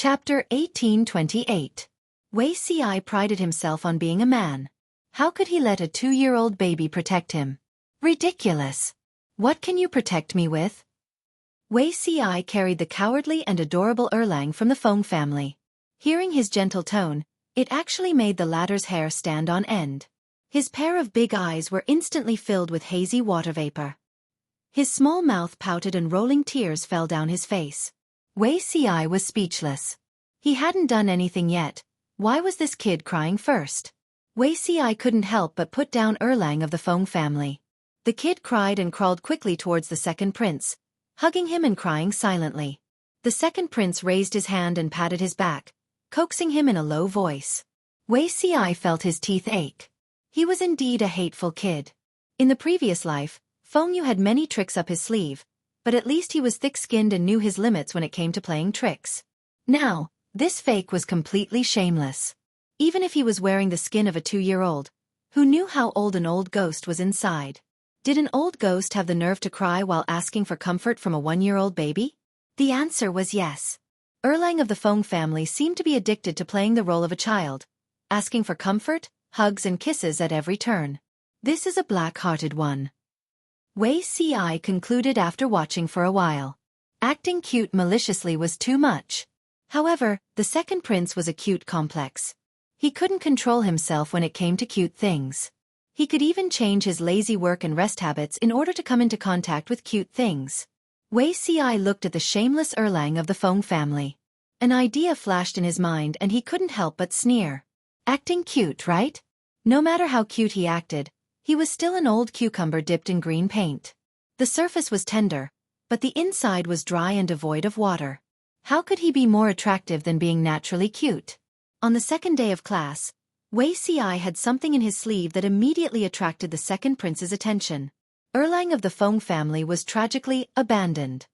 Chapter 1828. Xueqi prided himself on being a man. How could he let a 2-year-old baby protect him? Ridiculous. What can you protect me with? Xueqi carried the cowardly and adorable Erlang from the Feng family. Hearing his gentle tone, it actually made the latter's hair stand on end. His pair of big eyes were instantly filled with hazy water vapor. His small mouth pouted and rolling tears fell down his face. Xueqi was speechless. He hadn't done anything yet. Why was this kid crying first? Xueqi couldn't help but put down Erlang of the Feng family. The kid cried and crawled quickly towards the second prince, hugging him and crying silently. The second prince raised his hand and patted his back, coaxing him in a low voice. Xueqi felt his teeth ache. He was indeed a hateful kid. In the previous life, Feng Yu had many tricks up his sleeve, but at least he was thick-skinned and knew his limits when it came to playing tricks. Now, this fake was completely shameless. Even if he was wearing the skin of a 2-year-old, who knew how old an old ghost was inside? Did an old ghost have the nerve to cry while asking for comfort from a 1-year-old baby? The answer was yes. Erlang of the Feng family seemed to be addicted to playing the role of a child, asking for comfort, hugs and kisses at every turn. This is a black-hearted one. Xueqi concluded after watching for a while. Acting cute maliciously was too much. However, the second prince was a cute complex. He couldn't control himself when it came to cute things. He could even change his lazy work and rest habits in order to come into contact with cute things. Xueqi looked at the shameless Erlang of the Feng family. An idea flashed in his mind and he couldn't help but sneer. Acting cute, right? No matter how cute he acted, he was still an old cucumber dipped in green paint. The surface was tender, but the inside was dry and devoid of water. How could he be more attractive than being naturally cute? On the second day of class, Xueqi had something in his sleeve that immediately attracted the second prince's attention. Erlang of the Feng family was tragically abandoned.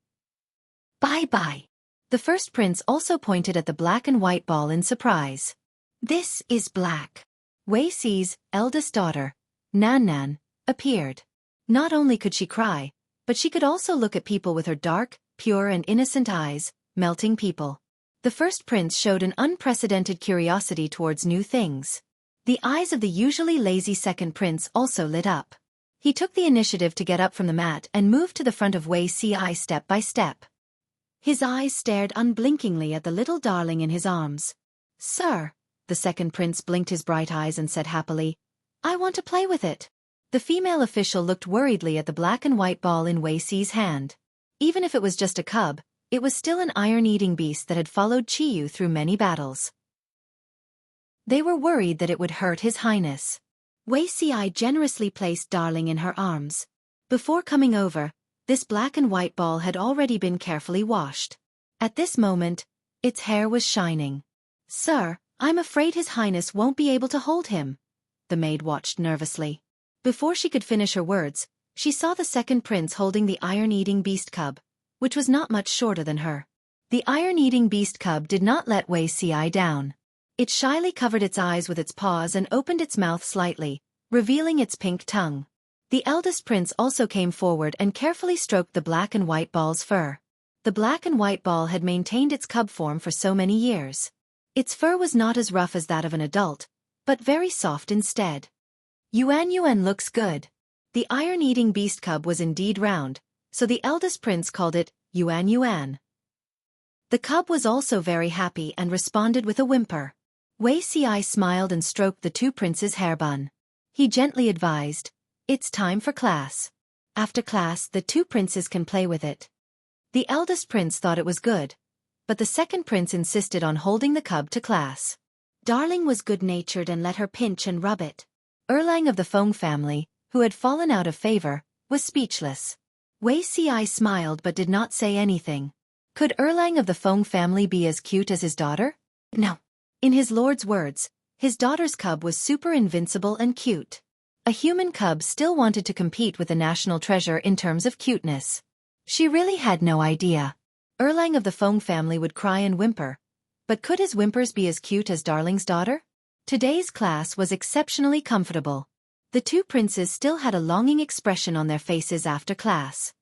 Bye-bye. The first prince also pointed at the black and white ball in surprise. This is black. Xueqi's eldest daughter, Nan, appeared. Not only could she cry, but she could also look at people with her dark, pure and innocent eyes, melting people. The first prince showed an unprecedented curiosity towards new things. The eyes of the usually lazy second prince also lit up. He took the initiative to get up from the mat and moved to the front of Xueqi step by step. His eyes stared unblinkingly at the little darling in his arms. "Sir," the second prince blinked his bright eyes and said happily, "I want to play with it." The female official looked worriedly at the black and white ball in Xueqi's hand. Even if it was just a cub, it was still an iron-eating beast that had followed Qiyu through many battles. They were worried that it would hurt His Highness. Xueqi generously placed Darling in her arms. Before coming over, this black and white ball had already been carefully washed. At this moment, its hair was shining. "Sir, I'm afraid His Highness won't be able to hold him." The maid watched nervously. Before she could finish her words, she saw the second prince holding the iron-eating beast cub, which was not much shorter than her. The iron-eating beast cub did not let Xueqi down. It shyly covered its eyes with its paws and opened its mouth slightly, revealing its pink tongue. The eldest prince also came forward and carefully stroked the black and white ball's fur. The black and white ball had maintained its cub form for so many years. Its fur was not as rough as that of an adult, but very soft instead. Yuan looks good. The iron-eating beast cub was indeed round, so the eldest prince called it Yuan. The cub was also very happy and responded with a whimper. Xueqi smiled and stroked the two princes' hair bun. He gently advised, "It's time for class. After class, the two princes can play with it." The eldest prince thought it was good, but the second prince insisted on holding the cub to class. Darling was good-natured and let her pinch and rub it. Erlang of the Feng family, who had fallen out of favor, was speechless. Xueqi smiled but did not say anything. Could Erlang of the Feng family be as cute as his daughter? No. In his lord's words, his daughter's cub was super invincible and cute. A human cub still wanted to compete with the national treasure in terms of cuteness. She really had no idea. Erlang of the Feng family would cry and whimper, but could his whimpers be as cute as Darling's daughter? Today's class was exceptionally comfortable. The two princes still had a longing expression on their faces after class.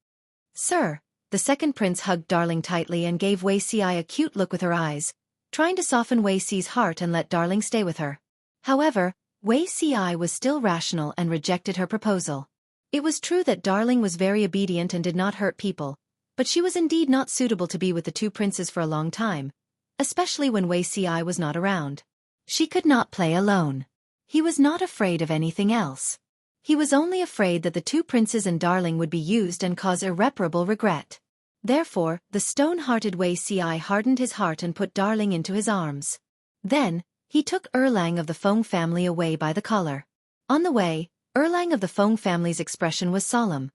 "Sir," the second prince hugged Darling tightly and gave Xueqi a cute look with her eyes, trying to soften Wei Si's heart and let Darling stay with her. However, Wei Si was still rational and rejected her proposal. It was true that Darling was very obedient and did not hurt people, but she was indeed not suitable to be with the two princes for a long time, especially when Wei Si was not around. She could not play alone. He was not afraid of anything else. He was only afraid that the two princes and Darling would be used and cause irreparable regret. Therefore, the stone-hearted Wei Si hardened his heart and put Darling into his arms. Then, he took Erlang of the Feng family away by the collar. On the way, Erlang of the Feng family's expression was solemn,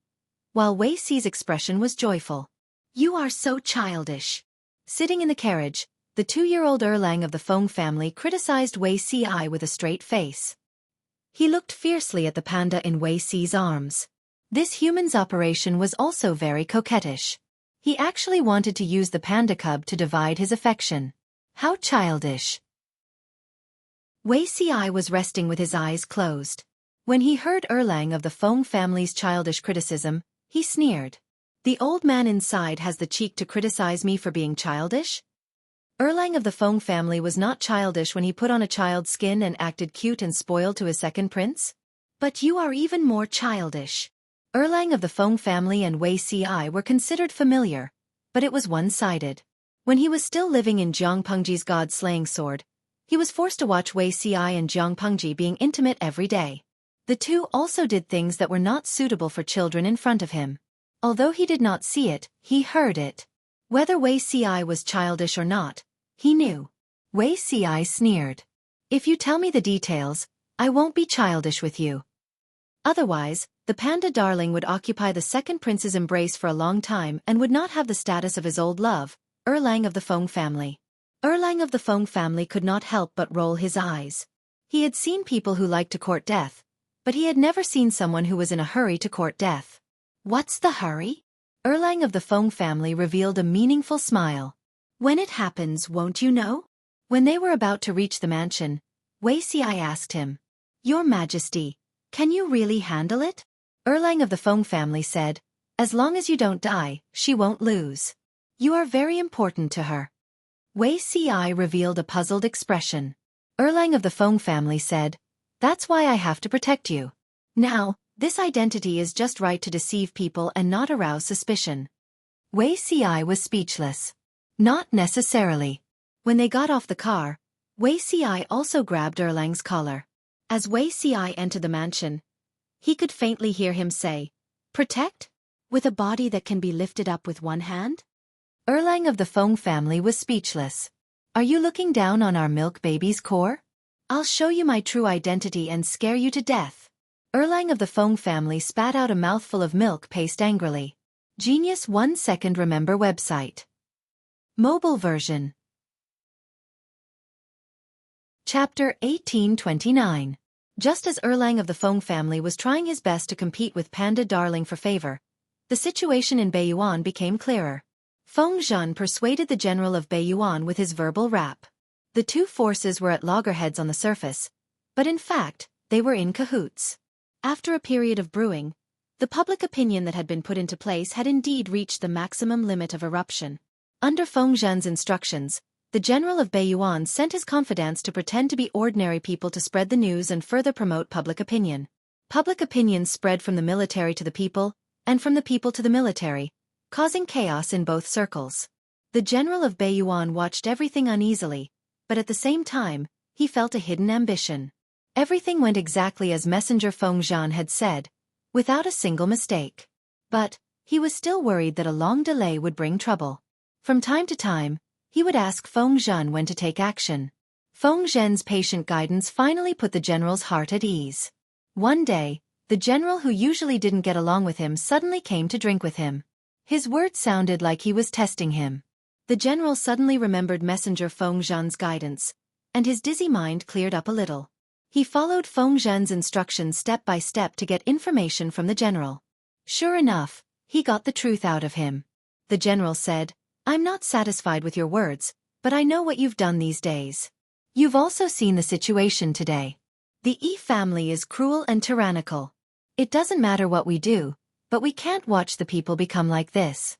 while Wei Si's expression was joyful. "You are so childish." Sitting in the carriage, the 2-year-old Erlang of the Feng family criticized Wei Si with a straight face. He looked fiercely at the panda in Wei Si's arms. This human's operation was also very coquettish. He actually wanted to use the panda cub to divide his affection. How childish. Wei Si was resting with his eyes closed. When he heard Erlang of the Feng family's childish criticism, he sneered. "The old man inside has the cheek to criticize me for being childish?" Erlang of the Feng family was not childish when he put on a child's skin and acted cute and spoiled to his second prince. "But you are even more childish." Erlang of the Feng family and Wei Si were considered familiar, but it was one-sided. When he was still living in Jiang Pengji's god-slaying sword, he was forced to watch Wei Si and Jiang Pengji being intimate every day. The two also did things that were not suitable for children in front of him. Although he did not see it, he heard it. Whether Wei Si was childish or not, he knew. Wei Si sneered. "If you tell me the details, I won't be childish with you." Otherwise, the panda Darling would occupy the second prince's embrace for a long time and would not have the status of his old love, Erlang of the Feng family. Erlang of the Feng family could not help but roll his eyes. He had seen people who liked to court death, but he had never seen someone who was in a hurry to court death. "What's the hurry?" Erlang of the Feng family revealed a meaningful smile. "When it happens, won't you know?" When they were about to reach the mansion, Wei Si asked him, "Your Majesty, can you really handle it?" Erlang of the Feng family said, "As long as you don't die, she won't lose. You are very important to her." Wei Si revealed a puzzled expression. Erlang of the Feng family said, "That's why I have to protect you. Now, this identity is just right to deceive people and not arouse suspicion." Wei Si was speechless. "Not necessarily." When they got off the car, Wei Si also grabbed Erlang's collar. As Wei Si entered the mansion, he could faintly hear him say, "Protect? With a body that can be lifted up with one hand?" Erlang of the Feng family was speechless. "Are you looking down on our milk baby's core? I'll show you my true identity and scare you to death." Erlang of the Feng family spat out a mouthful of milk paste angrily. Genius 1 Second Remember website. Mobile version. Chapter 1829. Just as Erlang of the Feng family was trying his best to compete with Panda Darling for favor, the situation in Beiyuan became clearer. Feng Zhen persuaded the general of Beiyuan with his verbal rap. The two forces were at loggerheads on the surface, but in fact, they were in cahoots. After a period of brewing, the public opinion that had been put into place had indeed reached the maximum limit of eruption. Under Feng Zhen's instructions, the general of Beiyuan sent his confidants to pretend to be ordinary people to spread the news and further promote public opinion. Public opinion spread from the military to the people, and from the people to the military, causing chaos in both circles. The general of Beiyuan watched everything uneasily, but at the same time, he felt a hidden ambition. Everything went exactly as Messenger Feng Zhen had said, without a single mistake. But he was still worried that a long delay would bring trouble. From time to time, he would ask Feng Zhen when to take action. Feng Zhen's patient guidance finally put the general's heart at ease. One day, the general who usually didn't get along with him suddenly came to drink with him. His words sounded like he was testing him. The general suddenly remembered Messenger Feng Zhen's guidance, and his dizzy mind cleared up a little. He followed Feng Zhen's instructions step by step to get information from the general. Sure enough, he got the truth out of him. The general said, "I'm not satisfied with your words, but I know what you've done these days. You've also seen the situation today. The Yi family is cruel and tyrannical. It doesn't matter what we do, but we can't watch the people become like this."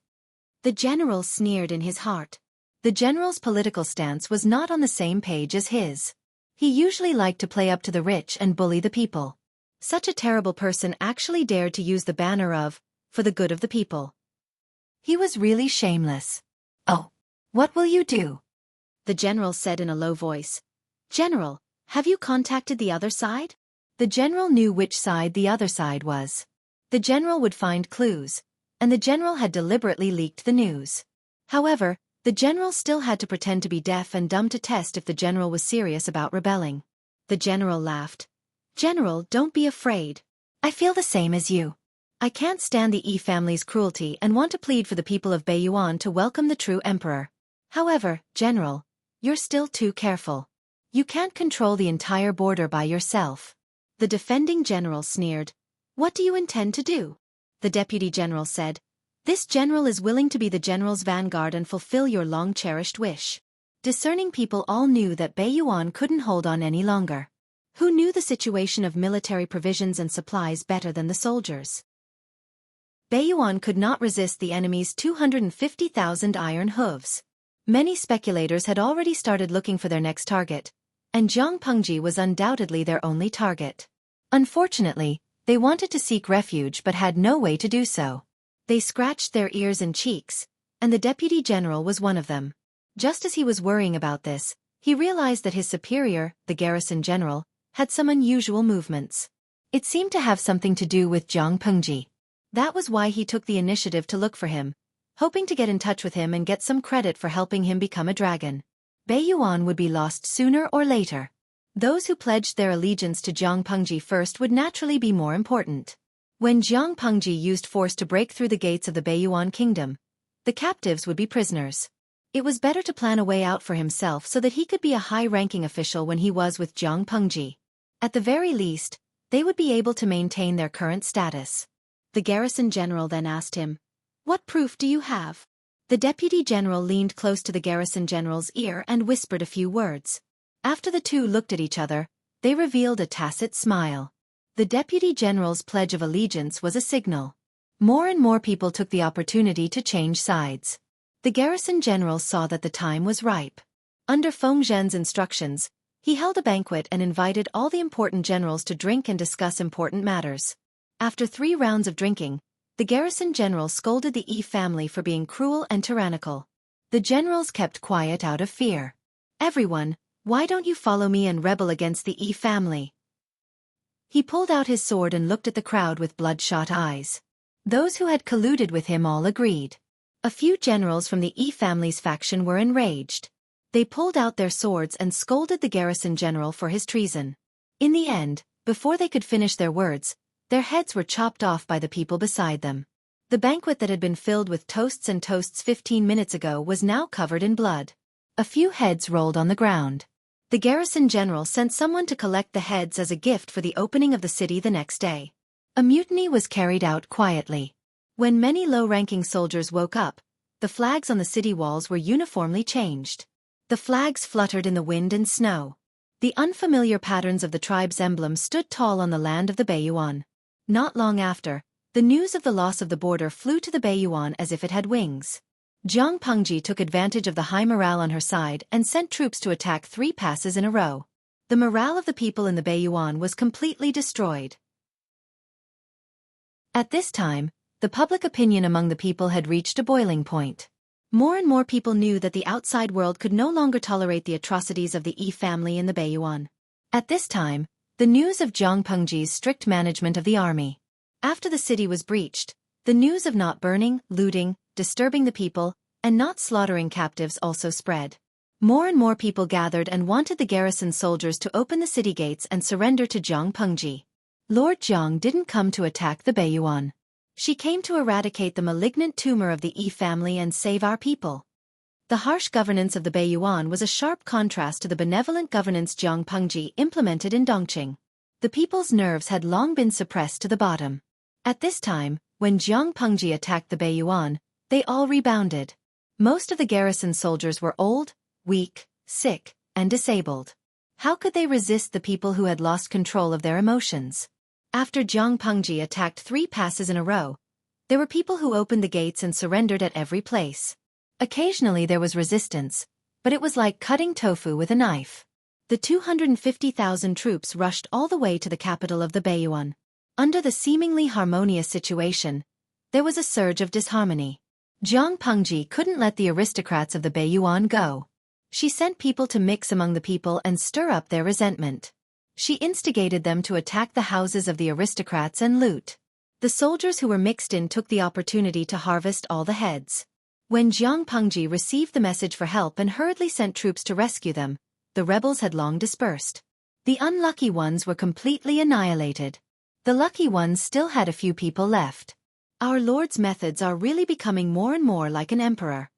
The general sneered in his heart. The general's political stance was not on the same page as his. He usually liked to play up to the rich and bully the people. Such a terrible person actually dared to use the banner of, for the good of the people. He was really shameless. "Oh, what will you do?" the general said in a low voice. "General, have you contacted the other side?" The general knew which side the other side was. The general would find clues, and the general had deliberately leaked the news. However, the general still had to pretend to be deaf and dumb to test if the general was serious about rebelling. The general laughed. "General, don't be afraid. I feel the same as you. I can't stand the Yi family's cruelty and want to plead for the people of Beiyuan to welcome the true emperor. However, General, you're still too careful. You can't control the entire border by yourself." The defending general sneered. "What do you intend to do?" The deputy general said. "This general is willing to be the general's vanguard and fulfill your long-cherished wish." Discerning people all knew that Beiyuan couldn't hold on any longer. Who knew the situation of military provisions and supplies better than the soldiers? Beiyuan could not resist the enemy's 250,000 iron hooves. Many speculators had already started looking for their next target, and Jiang Pengji was undoubtedly their only target. Unfortunately, they wanted to seek refuge but had no way to do so. They scratched their ears and cheeks, and the deputy general was one of them. Just as he was worrying about this, he realized that his superior, the garrison general, had some unusual movements. It seemed to have something to do with Jiang Pengji. That was why he took the initiative to look for him, hoping to get in touch with him and get some credit for helping him become a dragon. Beiyuan would be lost sooner or later. Those who pledged their allegiance to Jiang Pengji first would naturally be more important. When Jiang Pengji used force to break through the gates of the Beiyuan kingdom, the captives would be prisoners. It was better to plan a way out for himself so that he could be a high-ranking official when he was with Jiang Pengji. At the very least, they would be able to maintain their current status. The garrison general then asked him, "What proof do you have?" The deputy general leaned close to the garrison general's ear and whispered a few words. After the two looked at each other, they revealed a tacit smile. The deputy general's pledge of allegiance was a signal. More and more people took the opportunity to change sides. The garrison general saw that the time was ripe. Under Feng Zhen's instructions, he held a banquet and invited all the important generals to drink and discuss important matters. After 3 rounds of drinking, the garrison general scolded the Yi family for being cruel and tyrannical. The generals kept quiet out of fear. "Everyone, why don't you follow me and rebel against the Yi family?" He pulled out his sword and looked at the crowd with bloodshot eyes. Those who had colluded with him all agreed. A few generals from the Yi family's faction were enraged. They pulled out their swords and scolded the garrison general for his treason. In the end, before they could finish their words, their heads were chopped off by the people beside them. The banquet that had been filled with toasts and toasts 15 minutes ago was now covered in blood. A few heads rolled on the ground. The garrison general sent someone to collect the heads as a gift for the opening of the city the next day. A mutiny was carried out quietly. When many low-ranking soldiers woke up, the flags on the city walls were uniformly changed. The flags fluttered in the wind and snow. The unfamiliar patterns of the tribe's emblem stood tall on the land of the Beiyuan. Not long after, the news of the loss of the border flew to the Beiyuan as if it had wings. Jiang Pengji took advantage of the high morale on her side and sent troops to attack 3 passes in a row. The morale of the people in the Beiyuan was completely destroyed. At this time, the public opinion among the people had reached a boiling point. More and more people knew that the outside world could no longer tolerate the atrocities of the Yi family in the Beiyuan. At this time, the news of Jiang Pengji's strict management of the army. After the city was breached, the news of not burning, looting, disturbing the people, and not slaughtering captives also spread. More and more people gathered and wanted the garrison soldiers to open the city gates and surrender to Jiang Pengji. Lord Jiang didn't come to attack the Beiyuan. She came to eradicate the malignant tumor of the Yi family and save our people. The harsh governance of the Beiyuan was a sharp contrast to the benevolent governance Jiang Pengji implemented in Dongqing. The people's nerves had long been suppressed to the bottom. At this time, when Jiang Pengji attacked the Beiyuan, they all rebounded. Most of the garrison soldiers were old, weak, sick, and disabled. How could they resist the people who had lost control of their emotions? After Jiang Pengji attacked 3 passes in a row, there were people who opened the gates and surrendered at every place. Occasionally there was resistance, but it was like cutting tofu with a knife. The 250,000 troops rushed all the way to the capital of the Baiyuan. Under the seemingly harmonious situation, there was a surge of disharmony. Jiang Pengji couldn't let the aristocrats of the Baiyuan go. She sent people to mix among the people and stir up their resentment. She instigated them to attack the houses of the aristocrats and loot. The soldiers who were mixed in took the opportunity to harvest all the heads. When Jiang Pengji received the message for help and hurriedly sent troops to rescue them, the rebels had long dispersed. The unlucky ones were completely annihilated. The lucky ones still had a few people left. Our Lord's methods are really becoming more and more like an emperor.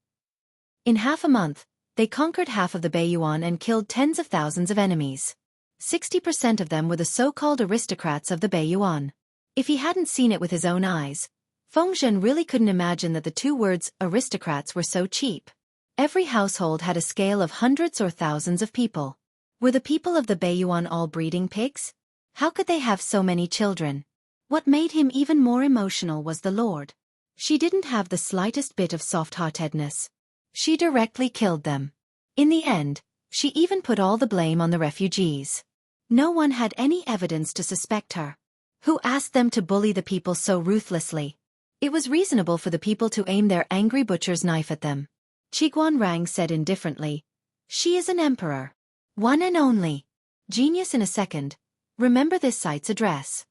In half a month, they conquered half of the Baiyuan and killed tens of thousands of enemies. 60% of them were the so-called aristocrats of the Baiyuan. If he hadn't seen it with his own eyes, Fengzhen really couldn't imagine that the two words aristocrats were so cheap. Every household had a scale of hundreds or thousands of people. Were the people of the Baiyuan all breeding pigs? How could they have so many children? What made him even more emotional was the Lord. She didn't have the slightest bit of soft-heartedness. She directly killed them. In the end, she even put all the blame on the refugees. No one had any evidence to suspect her. Who asked them to bully the people so ruthlessly? It was reasonable for the people to aim their angry butcher's knife at them. Qiguanrang said indifferently, "She is an emperor. One and only. Genius in a second. Remember this site's address."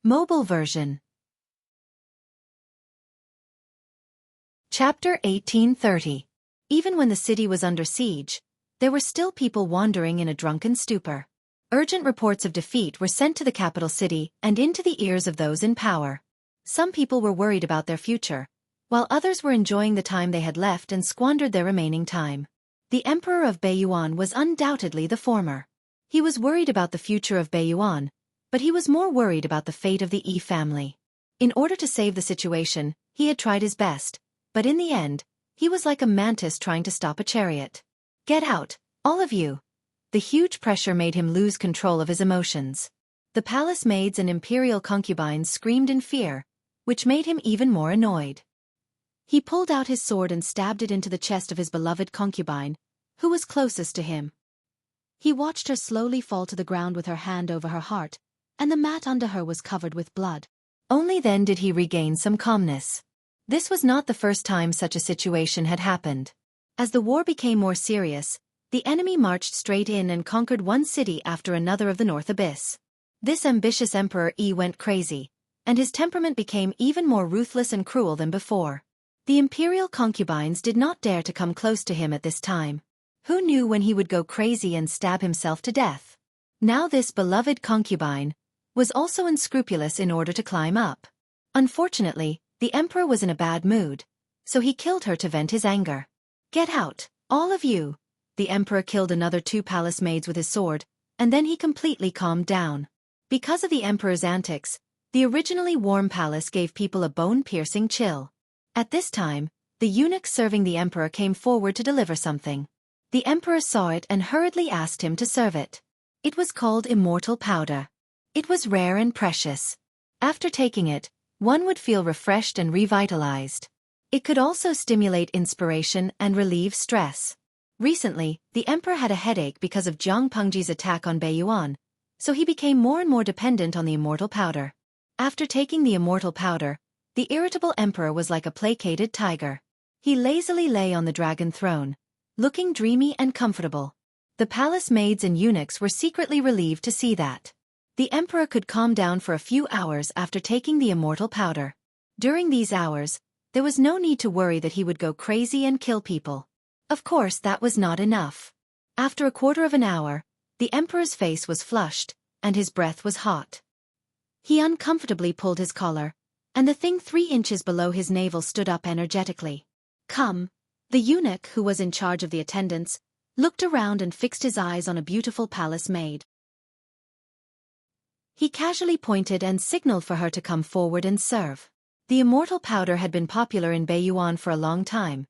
Mobile version. Chapter 1830. Even when the city was under siege, there were still people wandering in a drunken stupor. Urgent reports of defeat were sent to the capital city and into the ears of those in power. Some people were worried about their future, while others were enjoying the time they had left and squandered their remaining time. The Emperor of Baiyuan was undoubtedly the former. He was worried about the future of Baiyuan, but he was more worried about the fate of the Yi family. In order to save the situation, he had tried his best, but in the end, he was like a mantis trying to stop a chariot. "Get out, all of you!" The huge pressure made him lose control of his emotions. The palace maids and imperial concubines screamed in fear, which made him even more annoyed. He pulled out his sword and stabbed it into the chest of his beloved concubine, who was closest to him. He watched her slowly fall to the ground with her hand over her heart, and the mat under her was covered with blood. Only then did he regain some calmness. This was not the first time such a situation had happened. As the war became more serious, the enemy marched straight in and conquered one city after another of the North Abyss. This ambitious Emperor Yi went crazy, and his temperament became even more ruthless and cruel than before. The imperial concubines did not dare to come close to him at this time. Who knew when he would go crazy and stab himself to death? Now this beloved concubine was also unscrupulous in order to climb up. Unfortunately, the emperor was in a bad mood, so he killed her to vent his anger. "Get out, all of you!" The emperor killed another 2 palace maids with his sword, and then he completely calmed down. Because of the emperor's antics, the originally warm palace gave people a bone-piercing chill. At this time, the eunuch serving the emperor came forward to deliver something. The emperor saw it and hurriedly asked him to serve it. It was called immortal powder. It was rare and precious. After taking it, one would feel refreshed and revitalized. It could also stimulate inspiration and relieve stress. Recently, the emperor had a headache because of Jiang Pengji's attack on Baiyuan, so he became more and more dependent on the immortal powder. After taking the immortal powder, the irritable emperor was like a placated tiger. He lazily lay on the dragon throne, looking dreamy and comfortable. The palace maids and eunuchs were secretly relieved to see that. The emperor could calm down for a few hours after taking the immortal powder. During these hours, there was no need to worry that he would go crazy and kill people. Of course, that was not enough. After a quarter of an hour, the emperor's face was flushed, and his breath was hot. He uncomfortably pulled his collar, and the thing 3 inches below his navel stood up energetically. "Come." The eunuch, who was in charge of the attendants, looked around and fixed his eyes on a beautiful palace maid. He casually pointed and signaled for her to come forward and serve. The immortal powder had been popular in Baiyuan for a long time,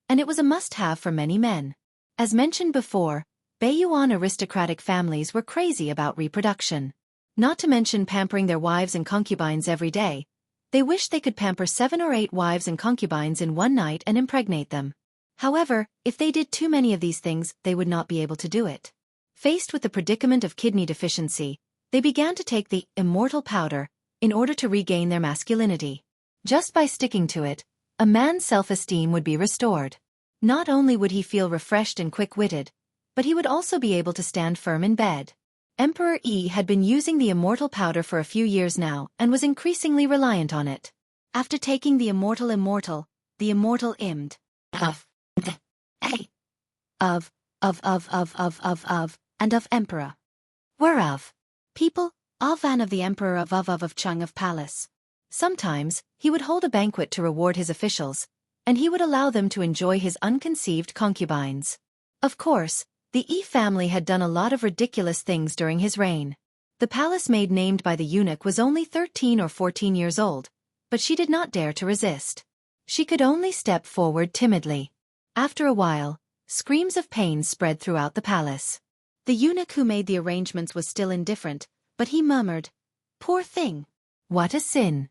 and it was a must-have for many men. As mentioned before, Baiyuan aristocratic families were crazy about reproduction. Not to mention pampering their wives and concubines every day, they wished they could pamper 7 or 8 wives and concubines in one night and impregnate them. However, if they did too many of these things, they would not be able to do it. Faced with the predicament of kidney deficiency, they began to take the immortal powder in order to regain their masculinity. Just by sticking to it, a man's self-esteem would be restored. Not only would he feel refreshed and quick-witted, but he would also be able to stand firm in bed. Emperor Yi had been using the immortal powder for a few years now and was increasingly reliant on it. After taking the immortal immed and of emperor. Whereof. People, of and of the emperor of Chung of palace. Sometimes, he would hold a banquet to reward his officials, and he would allow them to enjoy his unconceived concubines. Of course, the Yi family had done a lot of ridiculous things during his reign. The palace maid named by the eunuch was only 13 or 14 years old, but she did not dare to resist. She could only step forward timidly. After a while, screams of pain spread throughout the palace. The eunuch who made the arrangements was still indifferent, but he murmured, "Poor thing! What a sin!"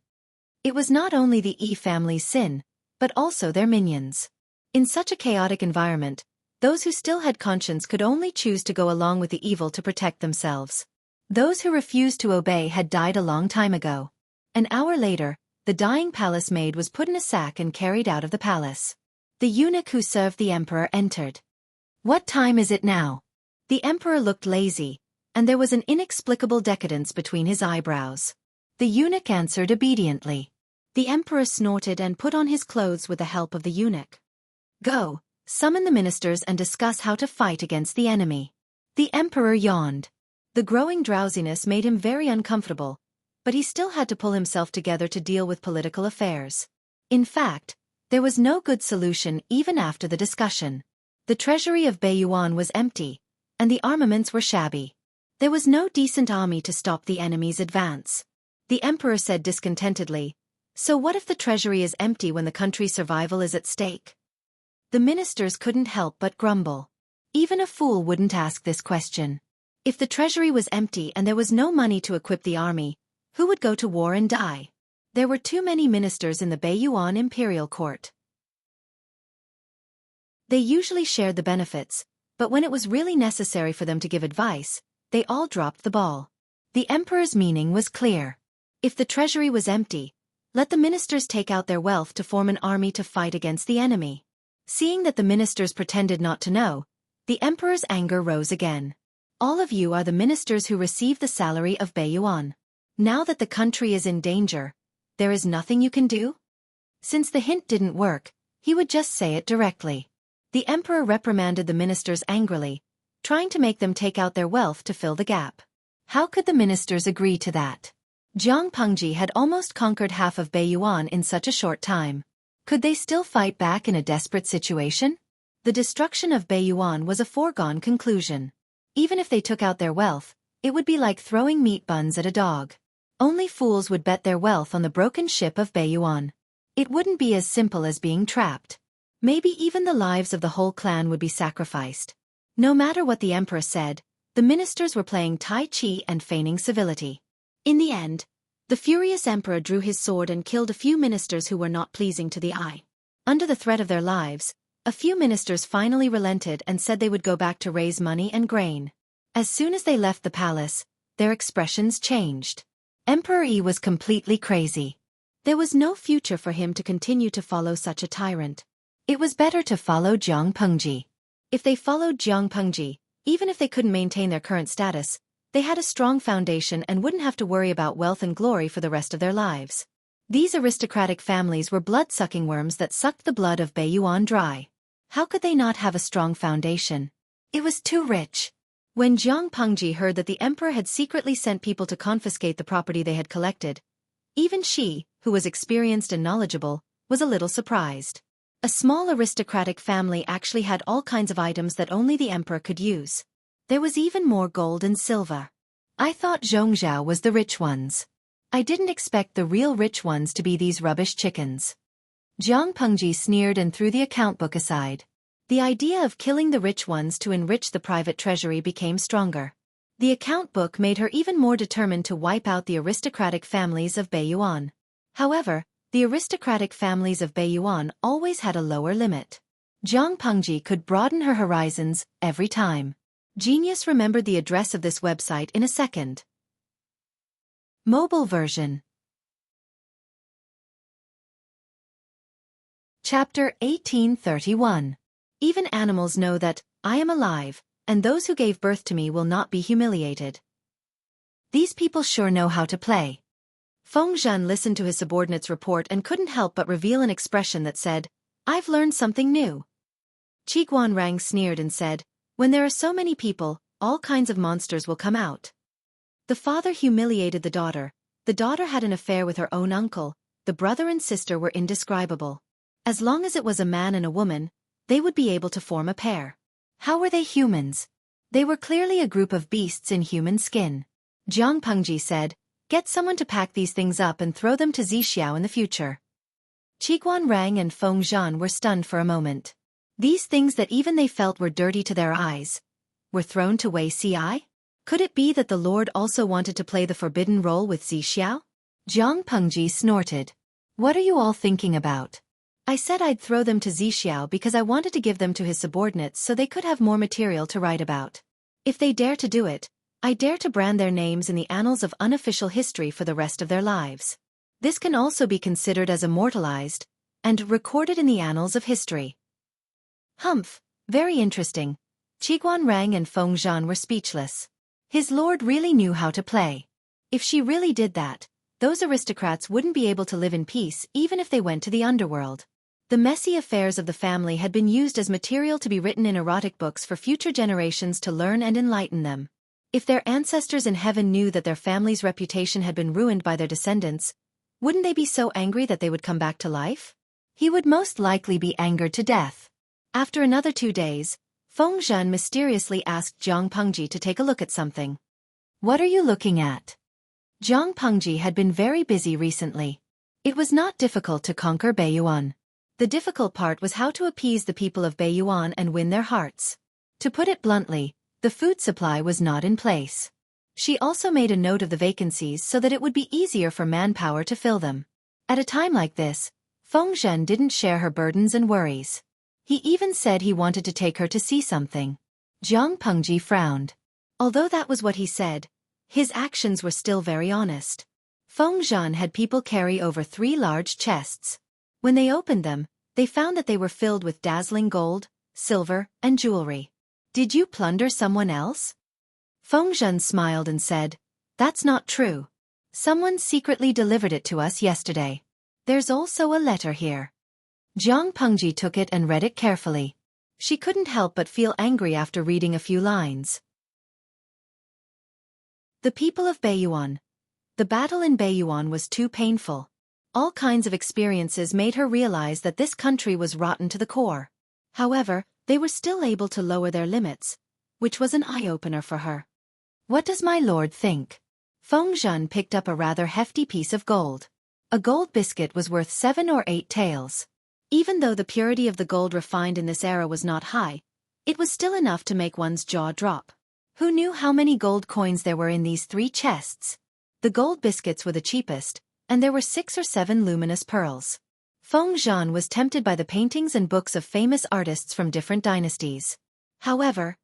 It was not only the Yi family's sin, but also their minions. In such a chaotic environment, those who still had conscience could only choose to go along with the evil to protect themselves. Those who refused to obey had died a long time ago. An hour later, the dying palace maid was put in a sack and carried out of the palace. The eunuch who served the emperor entered. "What time is it now?" The emperor looked lazy, and there was an inexplicable decadence between his eyebrows. The eunuch answered obediently. The emperor snorted and put on his clothes with the help of the eunuch. "Go, summon the ministers and discuss how to fight against the enemy." The emperor yawned. The growing drowsiness made him very uncomfortable, but he still had to pull himself together to deal with political affairs. In fact, there was no good solution even after the discussion. The treasury of Baiyuan was empty, and the armaments were shabby. There was no decent army to stop the enemy's advance. The emperor said discontentedly, "So what if the treasury is empty when the country's survival is at stake?" The ministers couldn't help but grumble. Even a fool wouldn't ask this question. If the treasury was empty and there was no money to equip the army, who would go to war and die? There were too many ministers in the Baiyuan imperial court. They usually shared the benefits, but when it was really necessary for them to give advice, they all dropped the ball. The emperor's meaning was clear. If the treasury was empty, let the ministers take out their wealth to form an army to fight against the enemy. Seeing that the ministers pretended not to know, the emperor's anger rose again. "All of you are the ministers who receive the salary of Baiyuan. Now that the country is in danger, there is nothing you can do?" Since the hint didn't work, he would just say it directly. The emperor reprimanded the ministers angrily, trying to make them take out their wealth to fill the gap. How could the ministers agree to that? Jiang Pengji had almost conquered half of Baiyuan in such a short time. Could they still fight back in a desperate situation? The destruction of Baiyuan was a foregone conclusion. Even if they took out their wealth, it would be like throwing meat buns at a dog. Only fools would bet their wealth on the broken ship of Baiyuan. It wouldn't be as simple as being trapped. Maybe even the lives of the whole clan would be sacrificed. No matter what the emperor said, the ministers were playing Tai Chi and feigning civility. In the end, the furious emperor drew his sword and killed a few ministers who were not pleasing to the eye. Under the threat of their lives, a few ministers finally relented and said they would go back to raise money and grain. As soon as they left the palace, their expressions changed. Emperor Yi was completely crazy. There was no future for him to continue to follow such a tyrant. It was better to follow Jiang Pengji. If they followed Jiang Pengji, even if they couldn't maintain their current status, they had a strong foundation and wouldn't have to worry about wealth and glory for the rest of their lives. These aristocratic families were blood-sucking worms that sucked the blood of Baiyuan dry. How could they not have a strong foundation? It was too rich. When Jiang Pengji heard that the emperor had secretly sent people to confiscate the property they had collected, even she, who was experienced and knowledgeable, was a little surprised. A small aristocratic family actually had all kinds of items that only the emperor could use. There was even more gold and silver. I thought Zhongzhou was the rich ones. I didn't expect the real rich ones to be these rubbish chickens. Jiang Pengji sneered and threw the account book aside. The idea of killing the rich ones to enrich the private treasury became stronger. The account book made her even more determined to wipe out the aristocratic families of Baiyuan. However, the aristocratic families of Baiyuan always had a lower limit. Zhang Pengji could broaden her horizons every time. Genius remembered the address of this website in a second. Mobile version. Chapter 1831. Even animals know that I am alive, and those who gave birth to me will not be humiliated. These people sure know how to play. Feng Zhen listened to his subordinate's report and couldn't help but reveal an expression that said, I've learned something new. Qiguan Rang sneered and said, when there are so many people, all kinds of monsters will come out. The father humiliated the daughter had an affair with her own uncle, the brother and sister were indescribable. As long as it was a man and a woman, they would be able to form a pair. How were they humans? They were clearly a group of beasts in human skin. Zhang Pengji said, get someone to pack these things up and throw them to Zixiao in the future. Qiguan Rang and Feng Zhan were stunned for a moment. These things that even they felt were dirty to their eyes were thrown to Wei Ci? Could it be that the Lord also wanted to play the forbidden role with Zixiao? Zhang Pengji snorted. What are you all thinking about? I said I'd throw them to Zixiao because I wanted to give them to his subordinates so they could have more material to write about. If they dare to do it, I dare to brand their names in the annals of unofficial history for the rest of their lives. This can also be considered as immortalized and recorded in the annals of history. Humph, very interesting. Qiguan Rang and Feng Zhan were speechless. His lord really knew how to play. If she really did that, those aristocrats wouldn't be able to live in peace even if they went to the underworld. The messy affairs of the family had been used as material to be written in erotic books for future generations to learn and enlighten them. If their ancestors in heaven knew that their family's reputation had been ruined by their descendants, wouldn't they be so angry that they would come back to life? He would most likely be angered to death. After another 2 days, Feng Zhen mysteriously asked Zhang Pengji to take a look at something. What are you looking at? Zhang Pengji had been very busy recently. It was not difficult to conquer Beiyuan. The difficult part was how to appease the people of Beiyuan and win their hearts. To put it bluntly, the food supply was not in place. She also made a note of the vacancies so that it would be easier for manpower to fill them. At a time like this, Feng Zhen didn't share her burdens and worries. He even said he wanted to take her to see something. Zhang Pengji frowned. Although that was what he said, his actions were still very honest. Feng Zhen had people carry over 3 large chests. When they opened them, they found that they were filled with dazzling gold, silver, and jewelry. Did you plunder someone else? Feng Zhen smiled and said, that's not true. Someone secretly delivered it to us yesterday. There's also a letter here. Zhang Pengji took it and read it carefully. She couldn't help but feel angry after reading a few lines. The people of Beiyuan. The battle in Beiyuan was too painful. All kinds of experiences made her realize that this country was rotten to the core. However, they were still able to lower their limits, which was an eye-opener for her. What does my lord think? Feng Zhen picked up a rather hefty piece of gold. A gold biscuit was worth 7 or 8 taels. Even though the purity of the gold refined in this era was not high, it was still enough to make one's jaw drop. Who knew how many gold coins there were in these 3 chests? The gold biscuits were the cheapest, and there were 6 or 7 luminous pearls. Feng Zhen was tempted by the paintings and books of famous artists from different dynasties. However,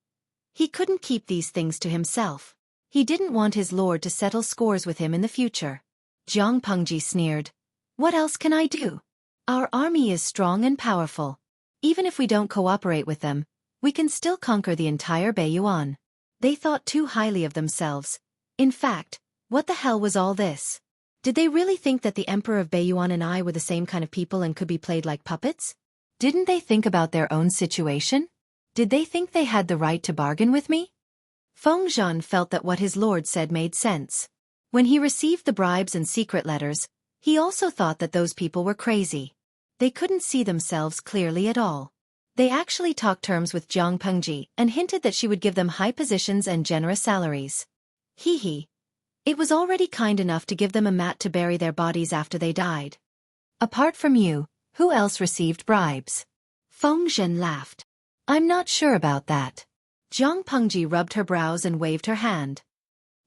he couldn't keep these things to himself. He didn't want his lord to settle scores with him in the future. Zhang Pengji sneered. What else can I do? Our army is strong and powerful. Even if we don't cooperate with them, we can still conquer the entire Beiyuan. They thought too highly of themselves. In fact, what the hell was all this? Did they really think that the Emperor of Beiyuan and I were the same kind of people and could be played like puppets? Didn't they think about their own situation? Did they think they had the right to bargain with me? Feng Zhen felt that what his lord said made sense. When he received the bribes and secret letters, he also thought that those people were crazy. They couldn't see themselves clearly at all. They actually talked terms with Zhang Pengji and hinted that she would give them high positions and generous salaries. Hee. It was already kind enough to give them a mat to bury their bodies after they died. Apart from you, who else received bribes? Feng Zhen laughed. I'm not sure about that. Zhang Pengji rubbed her brows and waved her hand.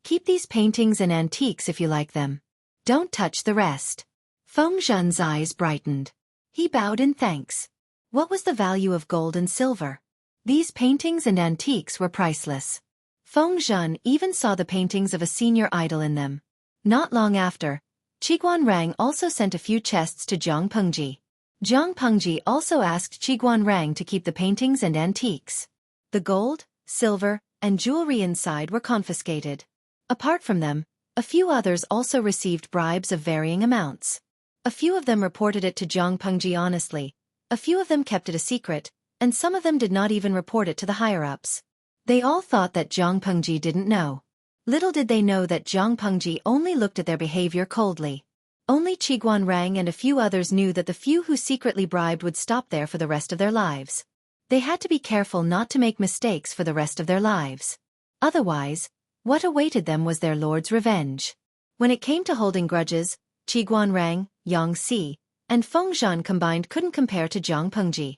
Keep these paintings and antiques if you like them. Don't touch the rest. Feng Zhen's eyes brightened. He bowed in thanks. What was the value of gold and silver? These paintings and antiques were priceless. Feng Zhen even saw the paintings of a senior idol in them. Not long after, Qiguan Rang also sent a few chests to Zhang Pengji. Zhang Pengji also asked Qiguan Rang to keep the paintings and antiques. The gold, silver, and jewelry inside were confiscated. Apart from them, a few others also received bribes of varying amounts. A few of them reported it to Zhang Pengji honestly, a few of them kept it a secret, and some of them did not even report it to the higher-ups. They all thought that Zhang Pengji didn't know. Little did they know that Zhang Pengji only looked at their behavior coldly. Only Qiguan Rang and a few others knew that the few who secretly bribed would stop there for the rest of their lives. They had to be careful not to make mistakes for the rest of their lives. Otherwise, what awaited them was their lord's revenge. When it came to holding grudges, Qiguan Rang, Yang Si, and Feng Zhen combined couldn't compare to Zhang Pengji.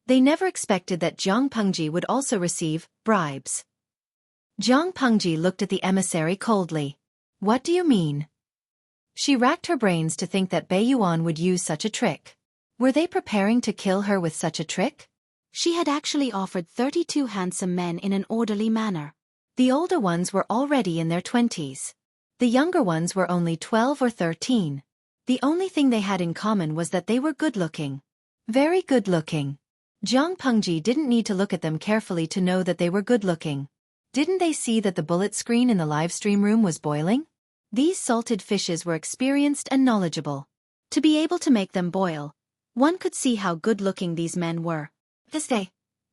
They never expected that Zhang Pengji would also receive bribes. Zhang Pengji looked at the emissary coldly. What do you mean? She racked her brains to think that Bei Yuan would use such a trick. Were they preparing to kill her with such a trick? She had actually offered 32 handsome men in an orderly manner. The older ones were already in their 20s. The younger ones were only 12 or 13. The only thing they had in common was that they were good-looking. Very good-looking. Zhang Pengji didn't need to look at them carefully to know that they were good-looking. Didn't they see that the bullet screen in the livestream room was boiling? These salted fishes were experienced and knowledgeable. To be able to make them boil, one could see how good-looking these men were. This day,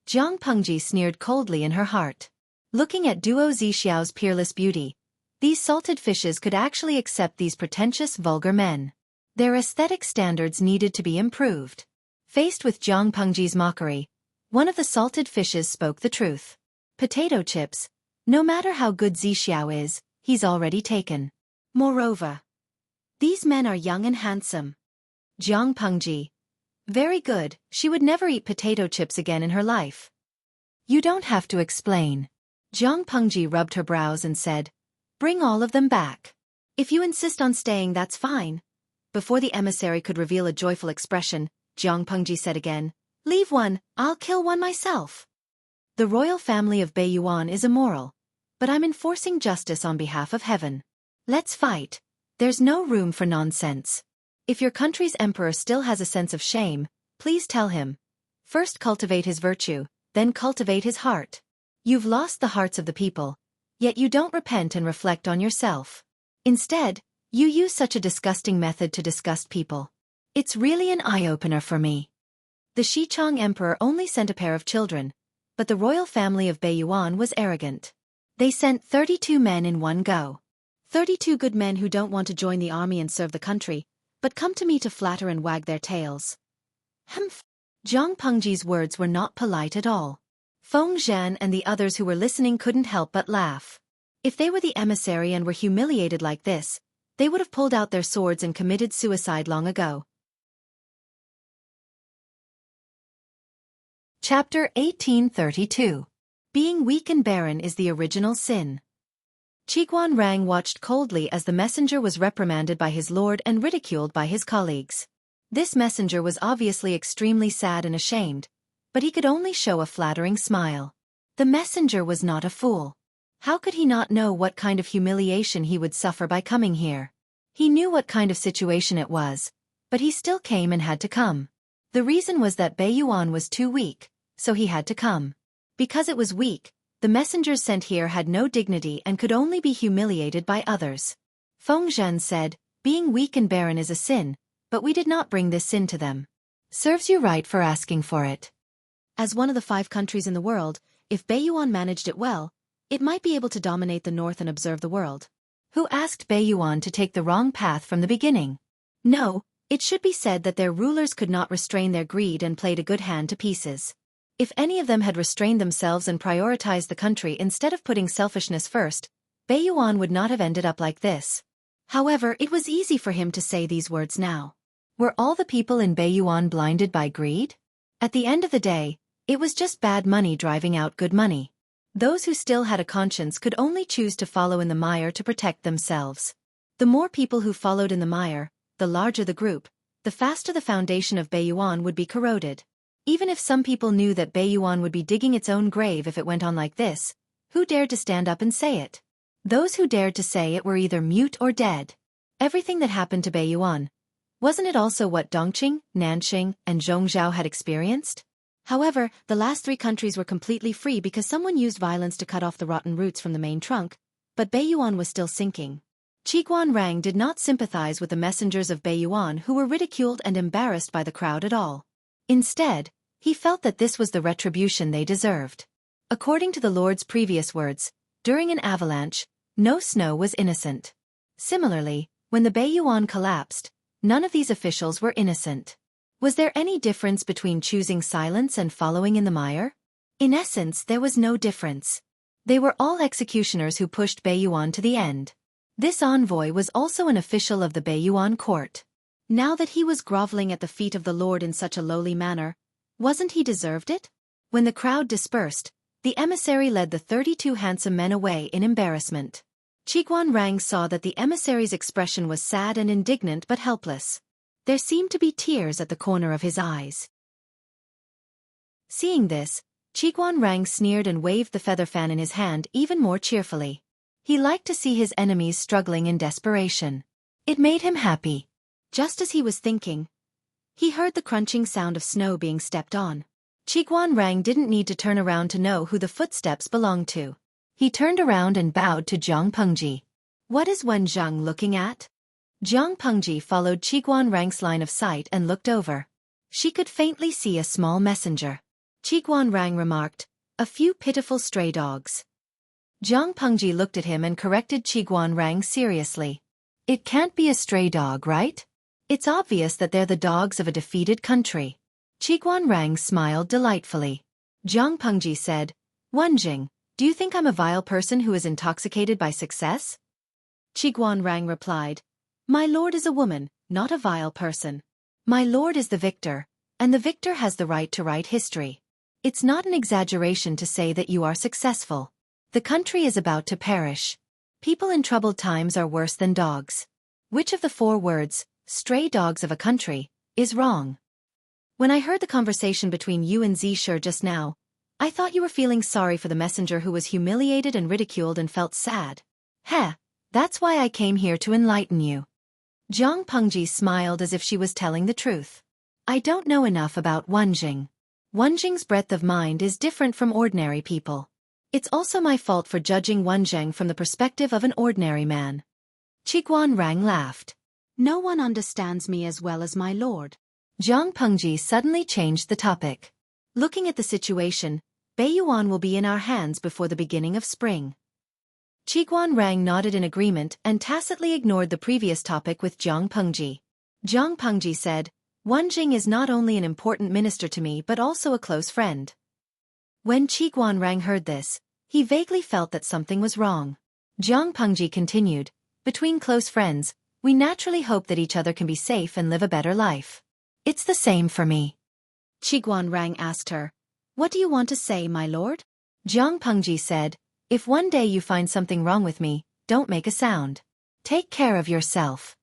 Zhang Pengji sneered coldly in her heart. Looking at Duo Zixiao's peerless beauty, these salted fishes could actually accept these pretentious vulgar men. Their aesthetic standards needed to be improved. Faced with Zhang Pengji's mockery, one of the salted fishes spoke the truth. Potato chips, no matter how good Zixiao is, he's already taken. Moreover, these men are young and handsome. Zhang Pengji. Very good, she would never eat potato chips again in her life. You don't have to explain. Zhang Pengji rubbed her brows and said, bring all of them back. If you insist on staying, that's fine. Before the emissary could reveal a joyful expression, Zhang Pengji said again, leave one, I'll kill one myself. The royal family of Bei Yuan is immoral, but I'm enforcing justice on behalf of heaven. Let's fight. There's no room for nonsense. If your country's emperor still has a sense of shame, please tell him. First cultivate his virtue, then cultivate his heart. You've lost the hearts of the people, yet you don't repent and reflect on yourself. Instead, you use such a disgusting method to disgust people. It's really an eye-opener for me. The Xichang emperor only sent a pair of children, but the royal family of Bei Yuan was arrogant. They sent 32 men in one go. 32 good men who don't want to join the army and serve the country, but come to me to flatter and wag their tails. Humph. Zhang Pengji's words were not polite at all. Feng Zhen and the others who were listening couldn't help but laugh. If they were the emissary and were humiliated like this, they would have pulled out their swords and committed suicide long ago. Chapter 1832. Being weak and barren is the original sin. Qiguan Rang watched coldly as the messenger was reprimanded by his lord and ridiculed by his colleagues. This messenger was obviously extremely sad and ashamed, but he could only show a flattering smile. The messenger was not a fool. How could he not know what kind of humiliation he would suffer by coming here? He knew what kind of situation it was, but he still came and had to come. The reason was that Bei Yuan was too weak, so he had to come. Because it was weak, the messengers sent here had no dignity and could only be humiliated by others. Feng Zhen said, being weak and barren is a sin, but we did not bring this sin to them. Serves you right for asking for it. As one of the 5 countries in the world, if Bei Yuan managed it well, it might be able to dominate the north and observe the world. Who asked Bei Yuan to take the wrong path from the beginning? No, it should be said that their rulers could not restrain their greed and played a good hand to pieces. If any of them had restrained themselves and prioritized the country instead of putting selfishness first, Bei Yuan would not have ended up like this. However, it was easy for him to say these words now. Were all the people in Bei Yuan blinded by greed? At the end of the day, it was just bad money driving out good money. Those who still had a conscience could only choose to follow in the mire to protect themselves. The more people who followed in the mire, the larger the group, the faster the foundation of Beiyuan would be corroded. Even if some people knew that Beiyuan would be digging its own grave if it went on like this, who dared to stand up and say it? Those who dared to say it were either mute or dead. Everything that happened to Beiyuan, wasn't it also what Dongqing, Nanxing, and Zhongzhou had experienced? However, the last three countries were completely free because someone used violence to cut off the rotten roots from the main trunk, but Beiyuan was still sinking. Qiguanrang did not sympathize with the messengers of Beiyuan who were ridiculed and embarrassed by the crowd at all. Instead, he felt that this was the retribution they deserved. According to the Lord's previous words, during an avalanche, no snow was innocent. Similarly, when the Beiyuan collapsed, none of these officials were innocent. Was there any difference between choosing silence and following in the mire? In essence, there was no difference. They were all executioners who pushed Beiyuan to the end. This envoy was also an official of the Beiyuan court. Now that he was groveling at the feet of the Lord in such a lowly manner, wasn't he deserved it? When the crowd dispersed, the emissary led the 32 handsome men away in embarrassment. Qiguanrang saw that the emissary's expression was sad and indignant but helpless. There seemed to be tears at the corner of his eyes. Seeing this, Qiguanrang sneered and waved the feather fan in his hand even more cheerfully. He liked to see his enemies struggling in desperation. It made him happy. Just as he was thinking, he heard the crunching sound of snow being stepped on. Qiguanrang didn't need to turn around to know who the footsteps belonged to. He turned around and bowed to Zhang Pengji. What is Wen Zhang looking at? Zhang Pengji followed Qiguanrang's line of sight and looked over. She could faintly see a small messenger. Qiguanrang remarked, "A few pitiful stray dogs." Zhang Pengji looked at him and corrected Qiguanrang seriously. "It can't be a stray dog, right? It's obvious that they're the dogs of a defeated country." Qiguanrang smiled delightfully. Zhang Pengji said, "Wenjing, do you think I'm a vile person who is intoxicated by success?" Qiguanrang replied, "My lord is a woman, not a vile person. My lord is the victor, and the victor has the right to write history. It's not an exaggeration to say that you are successful. The country is about to perish. People in troubled times are worse than dogs. Which of the 4 words, stray dogs of a country, is wrong? When I heard the conversation between you and Zisher just now, I thought you were feeling sorry for the messenger who was humiliated and ridiculed and felt sad. Heh, that's why I came here to enlighten you." Zhang Pengji smiled as if she was telling the truth. "I don't know enough about Wenjing. Wenjing's breadth of mind is different from ordinary people. It's also my fault for judging Wenjing from the perspective of an ordinary man." Qiguanrang laughed. "No one understands me as well as my lord." Zhang Pengji suddenly changed the topic. "Looking at the situation, Beiyuan will be in our hands before the beginning of spring." Qiguanrang nodded in agreement and tacitly ignored the previous topic with Zhang Pengji. Zhang Pengji said, "Wenjing is not only an important minister to me but also a close friend." When Qiguanrang heard this, he vaguely felt that something was wrong. Zhang Pengji continued, "Between close friends, we naturally hope that each other can be safe and live a better life. It's the same for me." Qiguanrang asked her, "What do you want to say, my lord?" Zhang Pengji said, "If one day you find something wrong with me, don't make a sound. Take care of yourself."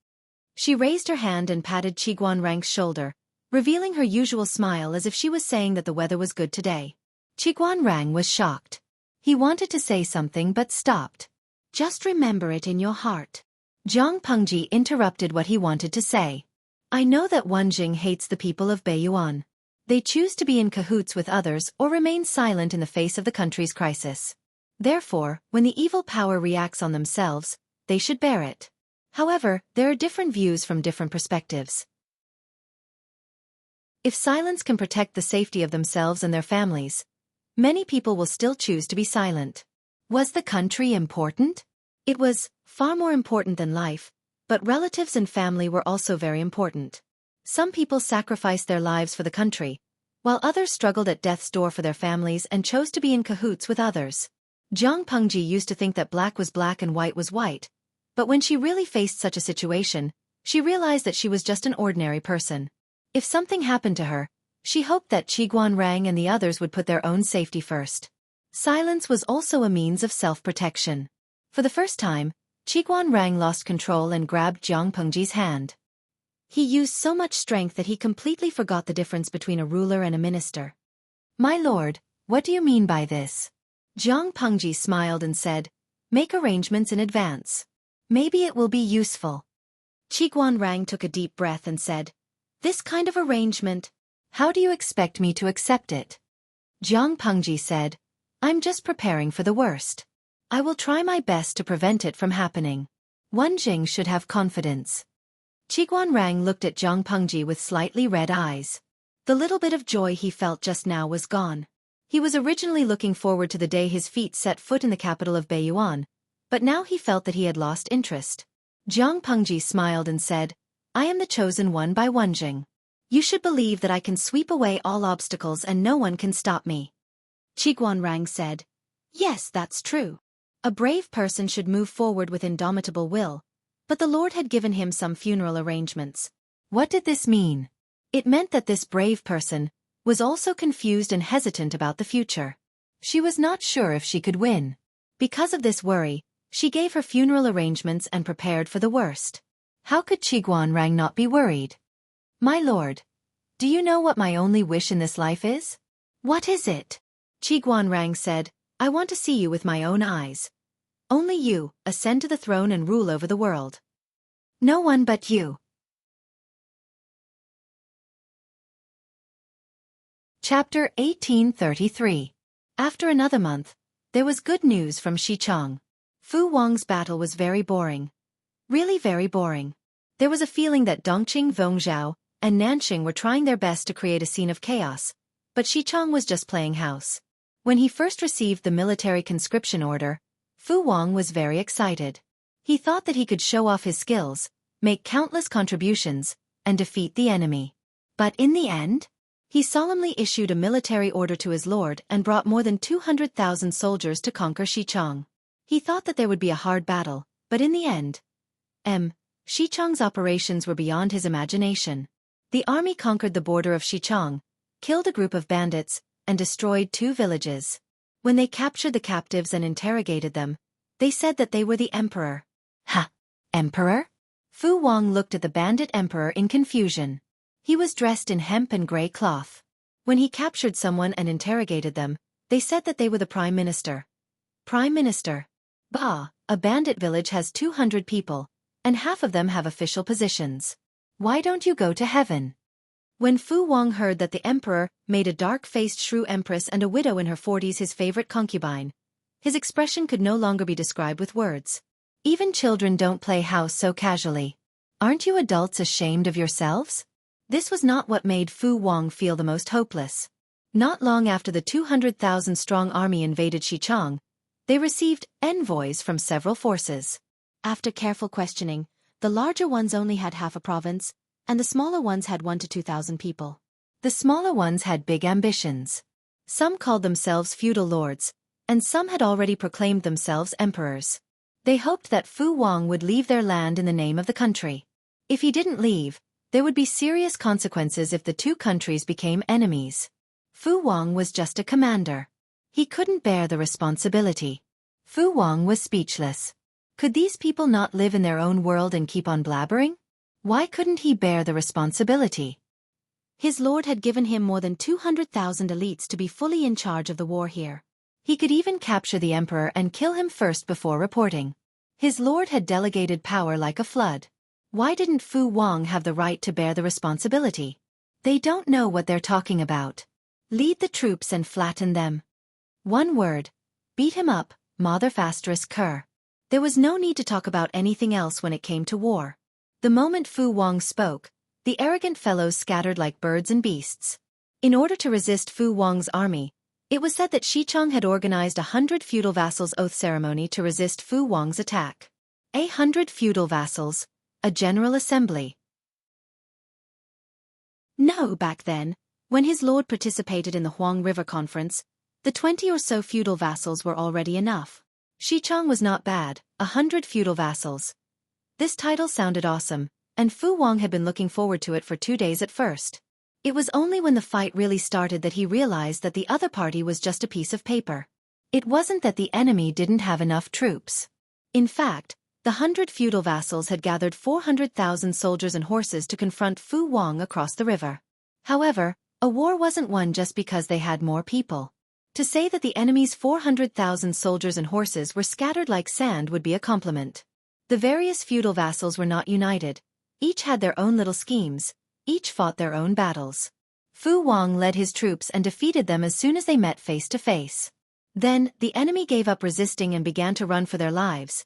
She raised her hand and patted Qiguanrang's shoulder, revealing her usual smile as if she was saying that the weather was good today. Qiguanrang was shocked. He wanted to say something but stopped. "Just remember it in your heart." Zhang Pengji interrupted what he wanted to say. "I know that Wenjing hates the people of Beiyuan. They choose to be in cahoots with others or remain silent in the face of the country's crisis. Therefore, when the evil power reacts on themselves, they should bear it. However, there are different views from different perspectives. If silence can protect the safety of themselves and their families, many people will still choose to be silent. Was the country important? It was far more important than life, but relatives and family were also very important. Some people sacrificed their lives for the country, while others struggled at death's door for their families and chose to be in cahoots with others. Zhang Pengji used to think that black was black and white was white, but when she really faced such a situation, she realized that she was just an ordinary person. If something happened to her, she hoped that Qiguanrang and the others would put their own safety first. Silence was also a means of self-protection. For the first time, Qiguanrang lost control and grabbed Zhang Pengji's hand. He used so much strength that he completely forgot the difference between a ruler and a minister. My lord, what do you mean by this? Jiang Pengji smiled and said, make arrangements in advance. Maybe it will be useful. Qiguan Rang took a deep breath and said, this kind of arrangement? How do you expect me to accept it? Jiang Pengji said, I'm just preparing for the worst. I will try my best to prevent it from happening. Wan Jing should have confidence. Qiguan Rang looked at Jiang Pengji with slightly red eyes. The little bit of joy he felt just now was gone. He was originally looking forward to the day his feet set foot in the capital of Beiyuan, but now he felt that he had lost interest. Jiang Pengji smiled and said, I am the chosen one by Wan Jing. You should believe that I can sweep away all obstacles and no one can stop me. Qiguan Rang said, yes, that's true. A brave person should move forward with indomitable will, but the Lord had given him some funeral arrangements. What did this mean? It meant that this brave person was also confused and hesitant about the future. She was not sure if she could win. Because of this worry, she gave her funeral arrangements and prepared for the worst. How could Qiguan Rang not be worried? My lord, do you know what my only wish in this life is? What is it? Qiguan Rang said, I want to see you with my own eyes. Only you, ascend to the throne and rule over the world. No one but you. Chapter 1833. After another month, there was good news from Xichang. Fu Wang's battle was very boring. Really very boring. There was a feeling that Dongqing, Vongzhao, and Nanxing were trying their best to create a scene of chaos, but Xichang was just playing house. When he first received the military conscription order, Fu Wang was very excited. He thought that he could show off his skills, make countless contributions, and defeat the enemy. But in the end, he solemnly issued a military order to his lord and brought more than 200,000 soldiers to conquer Xichang. He thought that there would be a hard battle, but in the end, Xichang's operations were beyond his imagination. The army conquered the border of Xichang, killed a group of bandits, and destroyed 2 villages. When they captured the captives and interrogated them, they said that they were the emperor. Ha! Emperor? Fu Wang looked at the bandit emperor in confusion. He was dressed in hemp and gray cloth. When he captured someone and interrogated them, they said that they were the prime minister. Prime minister? Bah, a bandit village has 200 people, and half of them have official positions. Why don't you go to heaven? When Fu Wang heard that the emperor made a dark-faced shrew empress and a widow in her 40s his favorite concubine, his expression could no longer be described with words. Even children don't play house so casually. Aren't you adults ashamed of yourselves? This was not what made Fu Wang feel the most hopeless. Not long after the 200,000-strong army invaded Xichang, they received envoys from several forces. After careful questioning, the larger ones only had half a province, and the smaller ones had 1 to 2,000 people. The smaller ones had big ambitions. Some called themselves feudal lords, and some had already proclaimed themselves emperors. They hoped that Fu Wang would leave their land in the name of the country. If he didn't leave, there would be serious consequences if the 2 countries became enemies. Fu Wang was just a commander. He couldn't bear the responsibility. Fu Wang was speechless. Could these people not live in their own world and keep on blabbering? Why couldn't he bear the responsibility? His lord had given him more than 200,000 elites to be fully in charge of the war here. He could even capture the emperor and kill him first before reporting. His lord had delegated power like a flood. Why didn't Fu Wang have the right to bear the responsibility? They don't know what they're talking about. Lead the troops and flatten them. One word. Beat him up, Mother Fastress Kerr. There was no need to talk about anything else when it came to war. The moment Fu Wang spoke, the arrogant fellows scattered like birds and beasts. In order to resist Fu Wang's army, it was said that Xichang had organized 100 feudal vassals' oath ceremony to resist Fu Wang's attack. 100 feudal vassals. A general assembly. No, back then, when his lord participated in the Huang River Conference, the 20 or so feudal vassals were already enough. Xichang was not bad, 100 feudal vassals. This title sounded awesome, and Fu Wang had been looking forward to it for 2 days at first. It was only when the fight really started that he realized that the other party was just a piece of paper. It wasn't that the enemy didn't have enough troops. In fact, The 100 feudal vassals had gathered 400,000 soldiers and horses to confront Fu Wang across the river. However, a war wasn't won just because they had more people. To say that the enemy's 400,000 soldiers and horses were scattered like sand would be a compliment. The various feudal vassals were not united. Each had their own little schemes. Each fought their own battles. Fu Wang led his troops and defeated them as soon as they met face to face. Then, the enemy gave up resisting and began to run for their lives.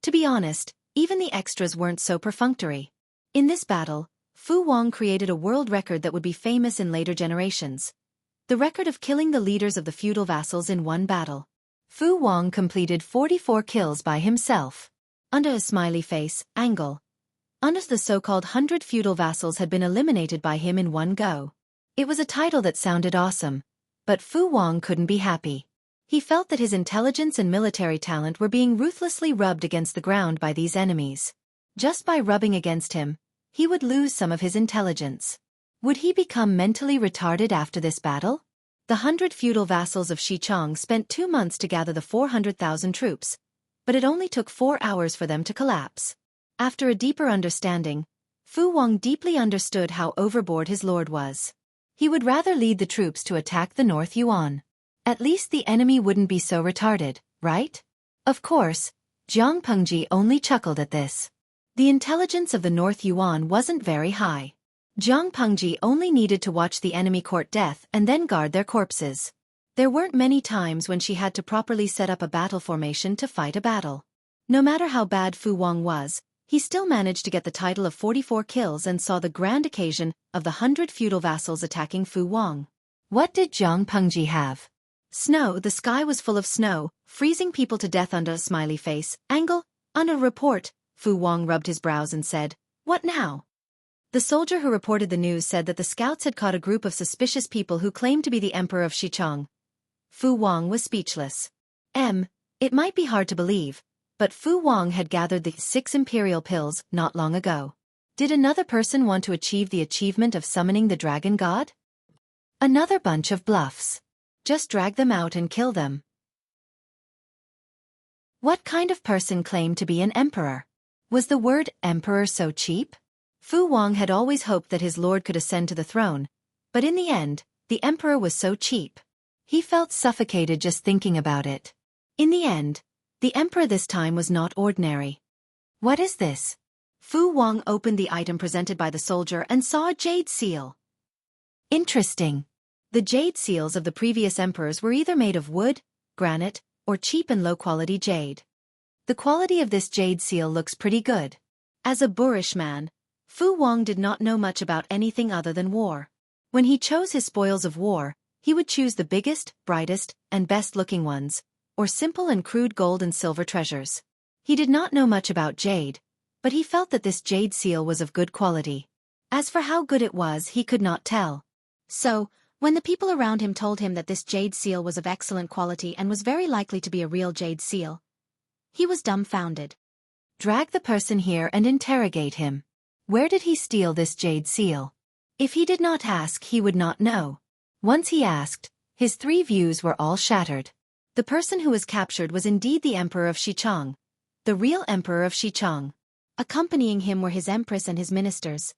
To be honest, even the extras weren't so perfunctory. In this battle, Fu Wang created a world record that would be famous in later generations. The record of killing the leaders of the feudal vassals in one battle. Fu Wang completed 44 kills by himself. Under a smiley face, angle. Under the so-called 100 feudal vassals had been eliminated by him in one go. It was a title that sounded awesome. But Fu Wang couldn't be happy. He felt that his intelligence and military talent were being ruthlessly rubbed against the ground by these enemies. Just by rubbing against him, he would lose some of his intelligence. Would he become mentally retarded after this battle? The 100 feudal vassals of Xueqi spent 2 months to gather the 400,000 troops, but it only took 4 hours for them to collapse. After a deeper understanding, Fu Wang deeply understood how overboard his lord was. He would rather lead the troops to attack the North Yuan. At least the enemy wouldn't be so retarded, right? Of course, Jiang Pengji only chuckled at this. The intelligence of the North Yuan wasn't very high. Jiang Pengji only needed to watch the enemy court death and then guard their corpses. There weren't many times when she had to properly set up a battle formation to fight a battle. No matter how bad Fu Wang was, he still managed to get the title of 44 kills and saw the grand occasion of the 100 feudal vassals attacking Fu Wang. What did Jiang Pengji have? Snow. The sky was full of snow, freezing people to death. Under a smiley face, angle. On a report, Fu Wang rubbed his brows and said, "What now?" The soldier who reported the news said that the scouts had caught a group of suspicious people who claimed to be the emperor of Xueqi. Fu Wang was speechless. It might be hard to believe, but Fu Wang had gathered the 6 imperial pills not long ago. Did another person want to achieve the achievement of summoning the dragon god? Another bunch of bluffs. Just drag them out and kill them. What kind of person claimed to be an emperor? Was the word emperor so cheap? Fu Wang had always hoped that his lord could ascend to the throne, but in the end, the emperor was so cheap. He felt suffocated just thinking about it. In the end, the emperor this time was not ordinary. What is this? Fu Wang opened the item presented by the soldier and saw a jade seal. Interesting. The jade seals of the previous emperors were either made of wood, granite, or cheap and low-quality jade. The quality of this jade seal looks pretty good. As a boorish man, Fu Wang did not know much about anything other than war. When he chose his spoils of war, he would choose the biggest, brightest, and best-looking ones, or simple and crude gold and silver treasures. He did not know much about jade, but he felt that this jade seal was of good quality. As for how good it was, he could not tell. So, when the people around him told him that this jade seal was of excellent quality and was very likely to be a real jade seal, he was dumbfounded. Drag the person here and interrogate him. Where did he steal this jade seal? If he did not ask, he would not know. Once he asked, his 3 views were all shattered. The person who was captured was indeed the emperor of Xueqi, the real emperor of Xueqi. Accompanying him were his empress and his ministers.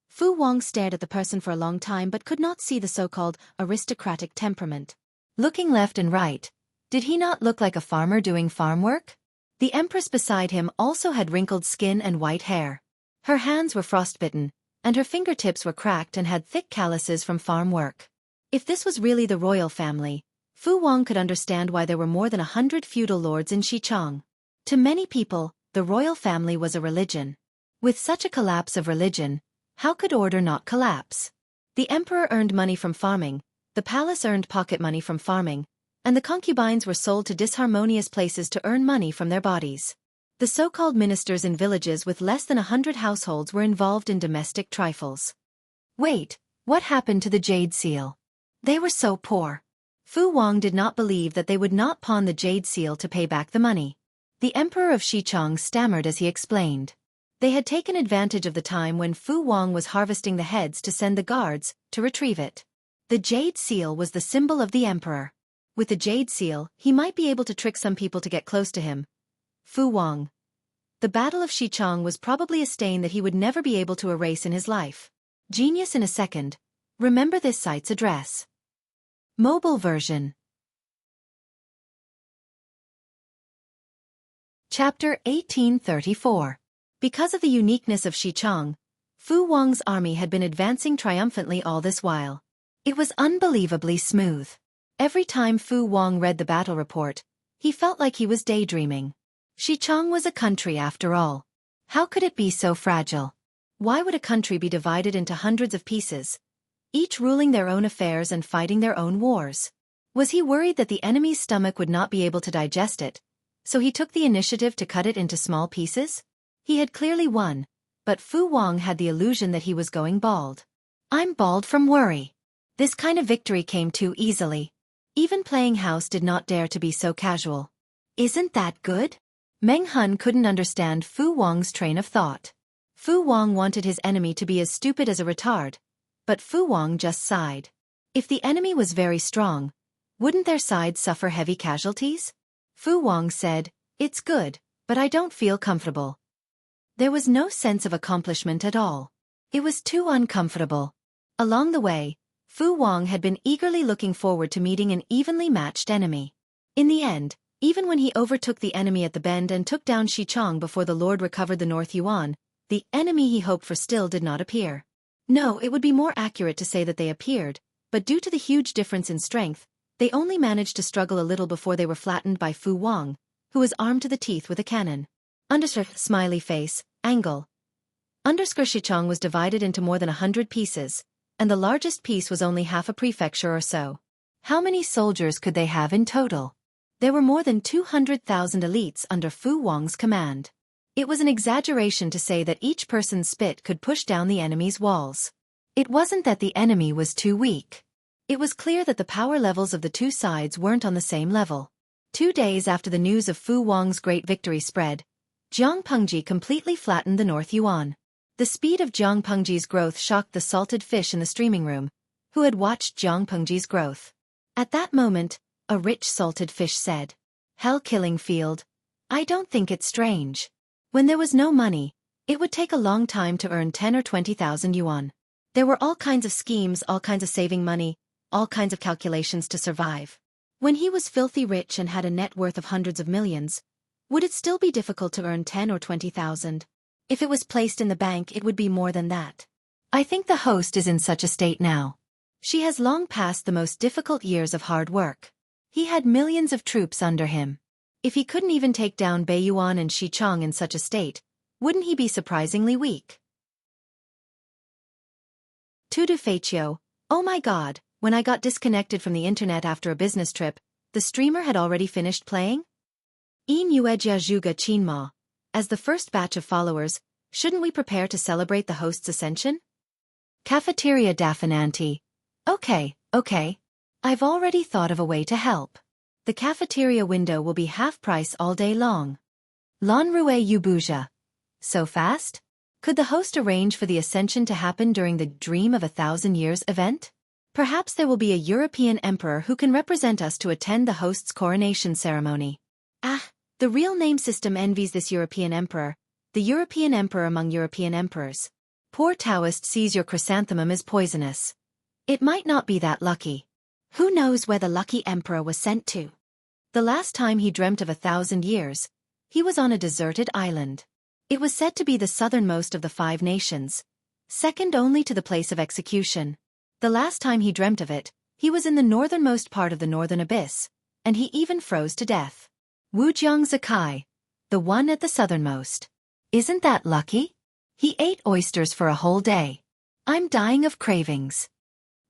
Fu Wang stared at the person for a long time but could not see the so-called aristocratic temperament. Looking left and right, did he not look like a farmer doing farm work? The empress beside him also had wrinkled skin and white hair. Her hands were frostbitten, and her fingertips were cracked and had thick calluses from farm work. If this was really the royal family, Fu Wang could understand why there were more than 100 feudal lords in Xueqi. To many people, the royal family was a religion. With such a collapse of religion, how could order not collapse? The emperor earned money from farming, the palace earned pocket money from farming, and the concubines were sold to disharmonious places to earn money from their bodies. The so-called ministers in villages with less than 100 households were involved in domestic trifles. Wait, what happened to the jade seal? They were so poor. Fu Wang did not believe that they would not pawn the jade seal to pay back the money. The emperor of Xueqi stammered as he explained. They had taken advantage of the time when Fu Wang was harvesting the heads to send the guards to retrieve it. The jade seal was the symbol of the emperor. With the jade seal, he might be able to trick some people to get close to him. Fu Wang. The Battle of Xichang was probably a stain that he would never be able to erase in his life. Genius in a second. Remember this site's address. Mobile version. Chapter 1834. Because of the uniqueness of Xichang, Fu Wang's army had been advancing triumphantly all this while. It was unbelievably smooth. Every time Fu Wang read the battle report, he felt like he was daydreaming. Xichang was a country after all. How could it be so fragile? Why would a country be divided into hundreds of pieces, each ruling their own affairs and fighting their own wars? Was he worried that the enemy's stomach would not be able to digest it, so he took the initiative to cut it into small pieces? He had clearly won, but Fu Wang had the illusion that he was going bald. I'm bald from worry. This kind of victory came too easily. Even playing house did not dare to be so casual. Isn't that good? Meng Hun couldn't understand Fu Wang's train of thought. Fu Wang wanted his enemy to be as stupid as a retard, but Fu Wang just sighed. If the enemy was very strong, wouldn't their side suffer heavy casualties? Fu Wang said, "It's good, but I don't feel comfortable." There was no sense of accomplishment at all. It was too uncomfortable. Along the way, Fu Wang had been eagerly looking forward to meeting an evenly matched enemy. In the end, even when he overtook the enemy at the bend and took down Xichang before the Lord recovered the North Yuan, the enemy he hoped for still did not appear. No, it would be more accurate to say that they appeared, but due to the huge difference in strength, they only managed to struggle a little before they were flattened by Fu Wang, who was armed to the teeth with a cannon. Smiley face, angle. Xichang was divided into more than 100 pieces, and the largest piece was only half a prefecture or so. How many soldiers could they have in total? There were more than 200,000 elites under Fu Wang's command. It was an exaggeration to say that each person's spit could push down the enemy's walls. It wasn't that the enemy was too weak. It was clear that the power levels of the two sides weren't on the same level. 2 days after the news of Fu Wang's great victory spread, Jiang Pengji completely flattened the North Yuan. The speed of Jiang Pengji's growth shocked the salted fish in the streaming room, who had watched Jiang Pengji's growth. At that moment, a rich salted fish said, "Hell-killing field. I don't think it's strange. When there was no money, it would take a long time to earn 10 or 20,000 yuan. There were all kinds of schemes, all kinds of saving money, all kinds of calculations to survive. When he was filthy rich and had a net worth of hundreds of millions, would it still be difficult to earn 10 or 20,000? If it was placed in the bank, it would be more than that. I think the host is in such a state now. She has long passed the most difficult years of hard work. He had millions of troops under him. If he couldn't even take down Beiyuan and Xichang in such a state, wouldn't he be surprisingly weak?" Tudu Feiqiu, oh my god, when I got disconnected from the internet after a business trip, the streamer had already finished playing? In Yuejia Zhuge Qinma, as the first batch of followers, shouldn't we prepare to celebrate the host's ascension? Cafeteria Dafinanti. Okay. I've already thought of a way to help. The cafeteria window will be half price all day long. Lanrue Yubuja. So fast? Could the host arrange for the ascension to happen during the Dream of 1,000 Years event? Perhaps there will be a European emperor who can represent us to attend the host's coronation ceremony. The real name system envies this European emperor, the European emperor among European emperors. Poor Taoist sees your chrysanthemum is poisonous. It might not be that lucky. Who knows where the lucky emperor was sent to? The last time he dreamt of 1,000 years, he was on a deserted island. It was said to be the southernmost of the 5 nations, second only to the place of execution. The last time he dreamt of it, he was in the northernmost part of the northern abyss, and he even froze to death. Wujiang Zakai, the one at the southernmost. Isn't that lucky? He ate oysters for a whole day. I'm dying of cravings.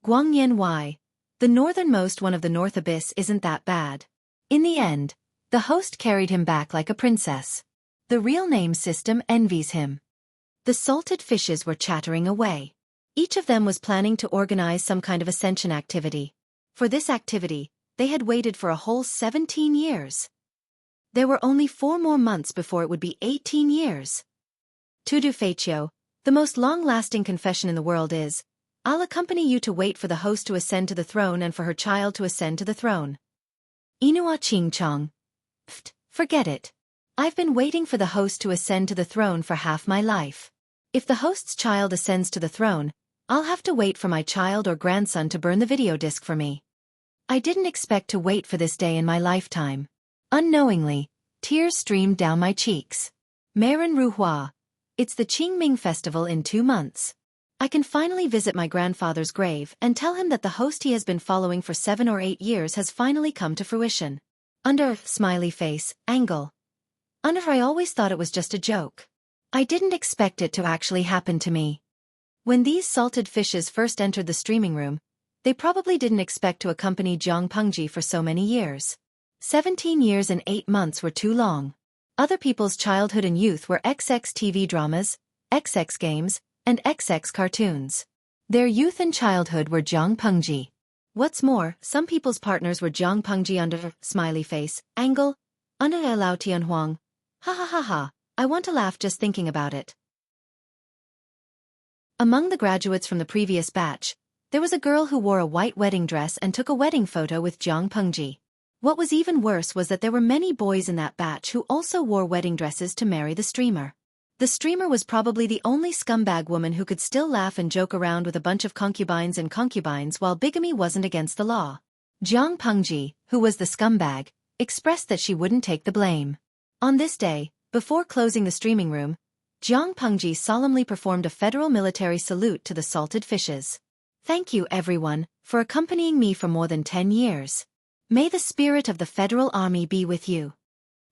Guangyan Y, the northernmost one of the North Abyss isn't that bad. In the end, the host carried him back like a princess. The real name system envies him. The salted fishes were chattering away. Each of them was planning to organize some kind of ascension activity. For this activity, they had waited for a whole 17 years. There were only 4 more months before it would be 18 years. Tudu Feiqiu, the most long-lasting confession in the world is, I'll accompany you to wait for the host to ascend to the throne and for her child to ascend to the throne. Inua Qingchong. Pft, forget it. I've been waiting for the host to ascend to the throne for half my life. If the host's child ascends to the throne, I'll have to wait for my child or grandson to burn the video disc for me. I didn't expect to wait for this day in my lifetime. Unknowingly, tears streamed down my cheeks. Marin Ruhua. It's the Qingming festival in 2 months. I can finally visit my grandfather's grave and tell him that the host he has been following for 7 or 8 years has finally come to fruition. Under smiley face, angle. Under I always thought it was just a joke. I didn't expect it to actually happen to me. When these salted fishes first entered the streaming room, they probably didn't expect to accompany Jiang Pengji for so many years. 17 years and 8 months were too long. Other people's childhood and youth were XX TV dramas, XX games, and XX cartoons. Their youth and childhood were Jiang Pengji. What's more, some people's partners were Jiang Pengji under smiley face, angle, under Lao Tianhuang. Ha ha ha ha, I want to laugh just thinking about it. Among the graduates from the previous batch, there was a girl who wore a white wedding dress and took a wedding photo with Jiang Pengji. What was even worse was that there were many boys in that batch who also wore wedding dresses to marry the streamer. The streamer was probably the only scumbag woman who could still laugh and joke around with a bunch of concubines while bigamy wasn't against the law. Jiang Pengji, who was the scumbag, expressed that she wouldn't take the blame. On this day, before closing the streaming room, Jiang Pengji solemnly performed a federal military salute to the salted fishes. Thank you, everyone, for accompanying me for more than 10 years. May the spirit of the Federal Army be with you.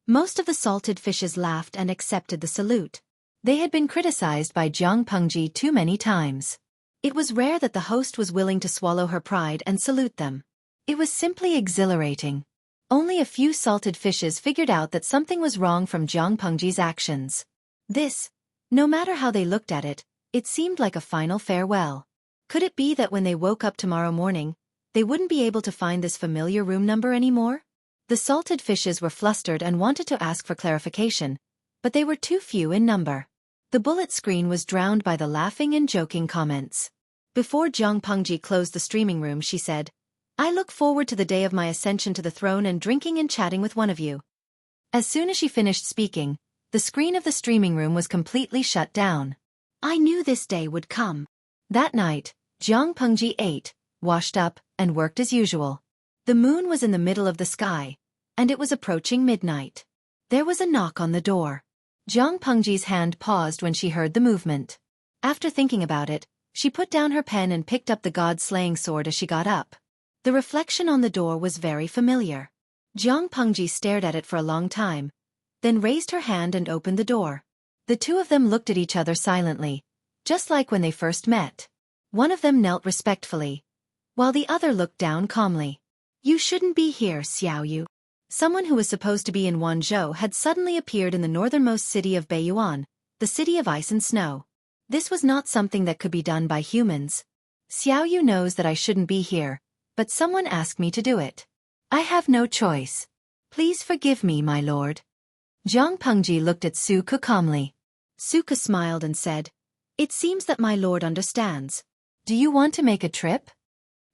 Most of the salted fishes laughed and accepted the salute. They had been criticized by Jiang Pengji too many times. It was rare that the host was willing to swallow her pride and salute them. It was simply exhilarating. Only a few salted fishes figured out that something was wrong from Jiang Pengji's actions. This, no matter how they looked at it, it seemed like a final farewell. Could it be that when they woke up tomorrow morning, they wouldn't be able to find this familiar room number anymore? The salted fishes were flustered and wanted to ask for clarification, but they were too few in number. The bullet screen was drowned by the laughing and joking comments. Before Jiang Pengji closed the streaming room, she said, I look forward to the day of my ascension to the throne and drinking and chatting with one of you. As soon as she finished speaking, the screen of the streaming room was completely shut down. I knew this day would come. That night, Jiang Pengji ate, washed up, and worked as usual. The moon was in the middle of the sky, and it was approaching midnight. There was a knock on the door. Jiang Pengji's hand paused when she heard the movement. After thinking about it, she put down her pen and picked up the god-slaying sword as she got up. The reflection on the door was very familiar. Jiang Pengji stared at it for a long time, then raised her hand and opened the door. The two of them looked at each other silently, just like when they first met. One of them knelt respectfully, while the other looked down calmly. You shouldn't be here, Xiaoyu. Someone who was supposed to be in Wanzhou had suddenly appeared in the northernmost city of Beiyuan, the city of ice and snow. This was not something that could be done by humans. Xiaoyu knows that I shouldn't be here, but someone asked me to do it. I have no choice. Please forgive me, my lord. Jiang Pengji looked at Xueqi calmly. Xueqi smiled and said, It seems that my lord understands. Do you want to make a trip?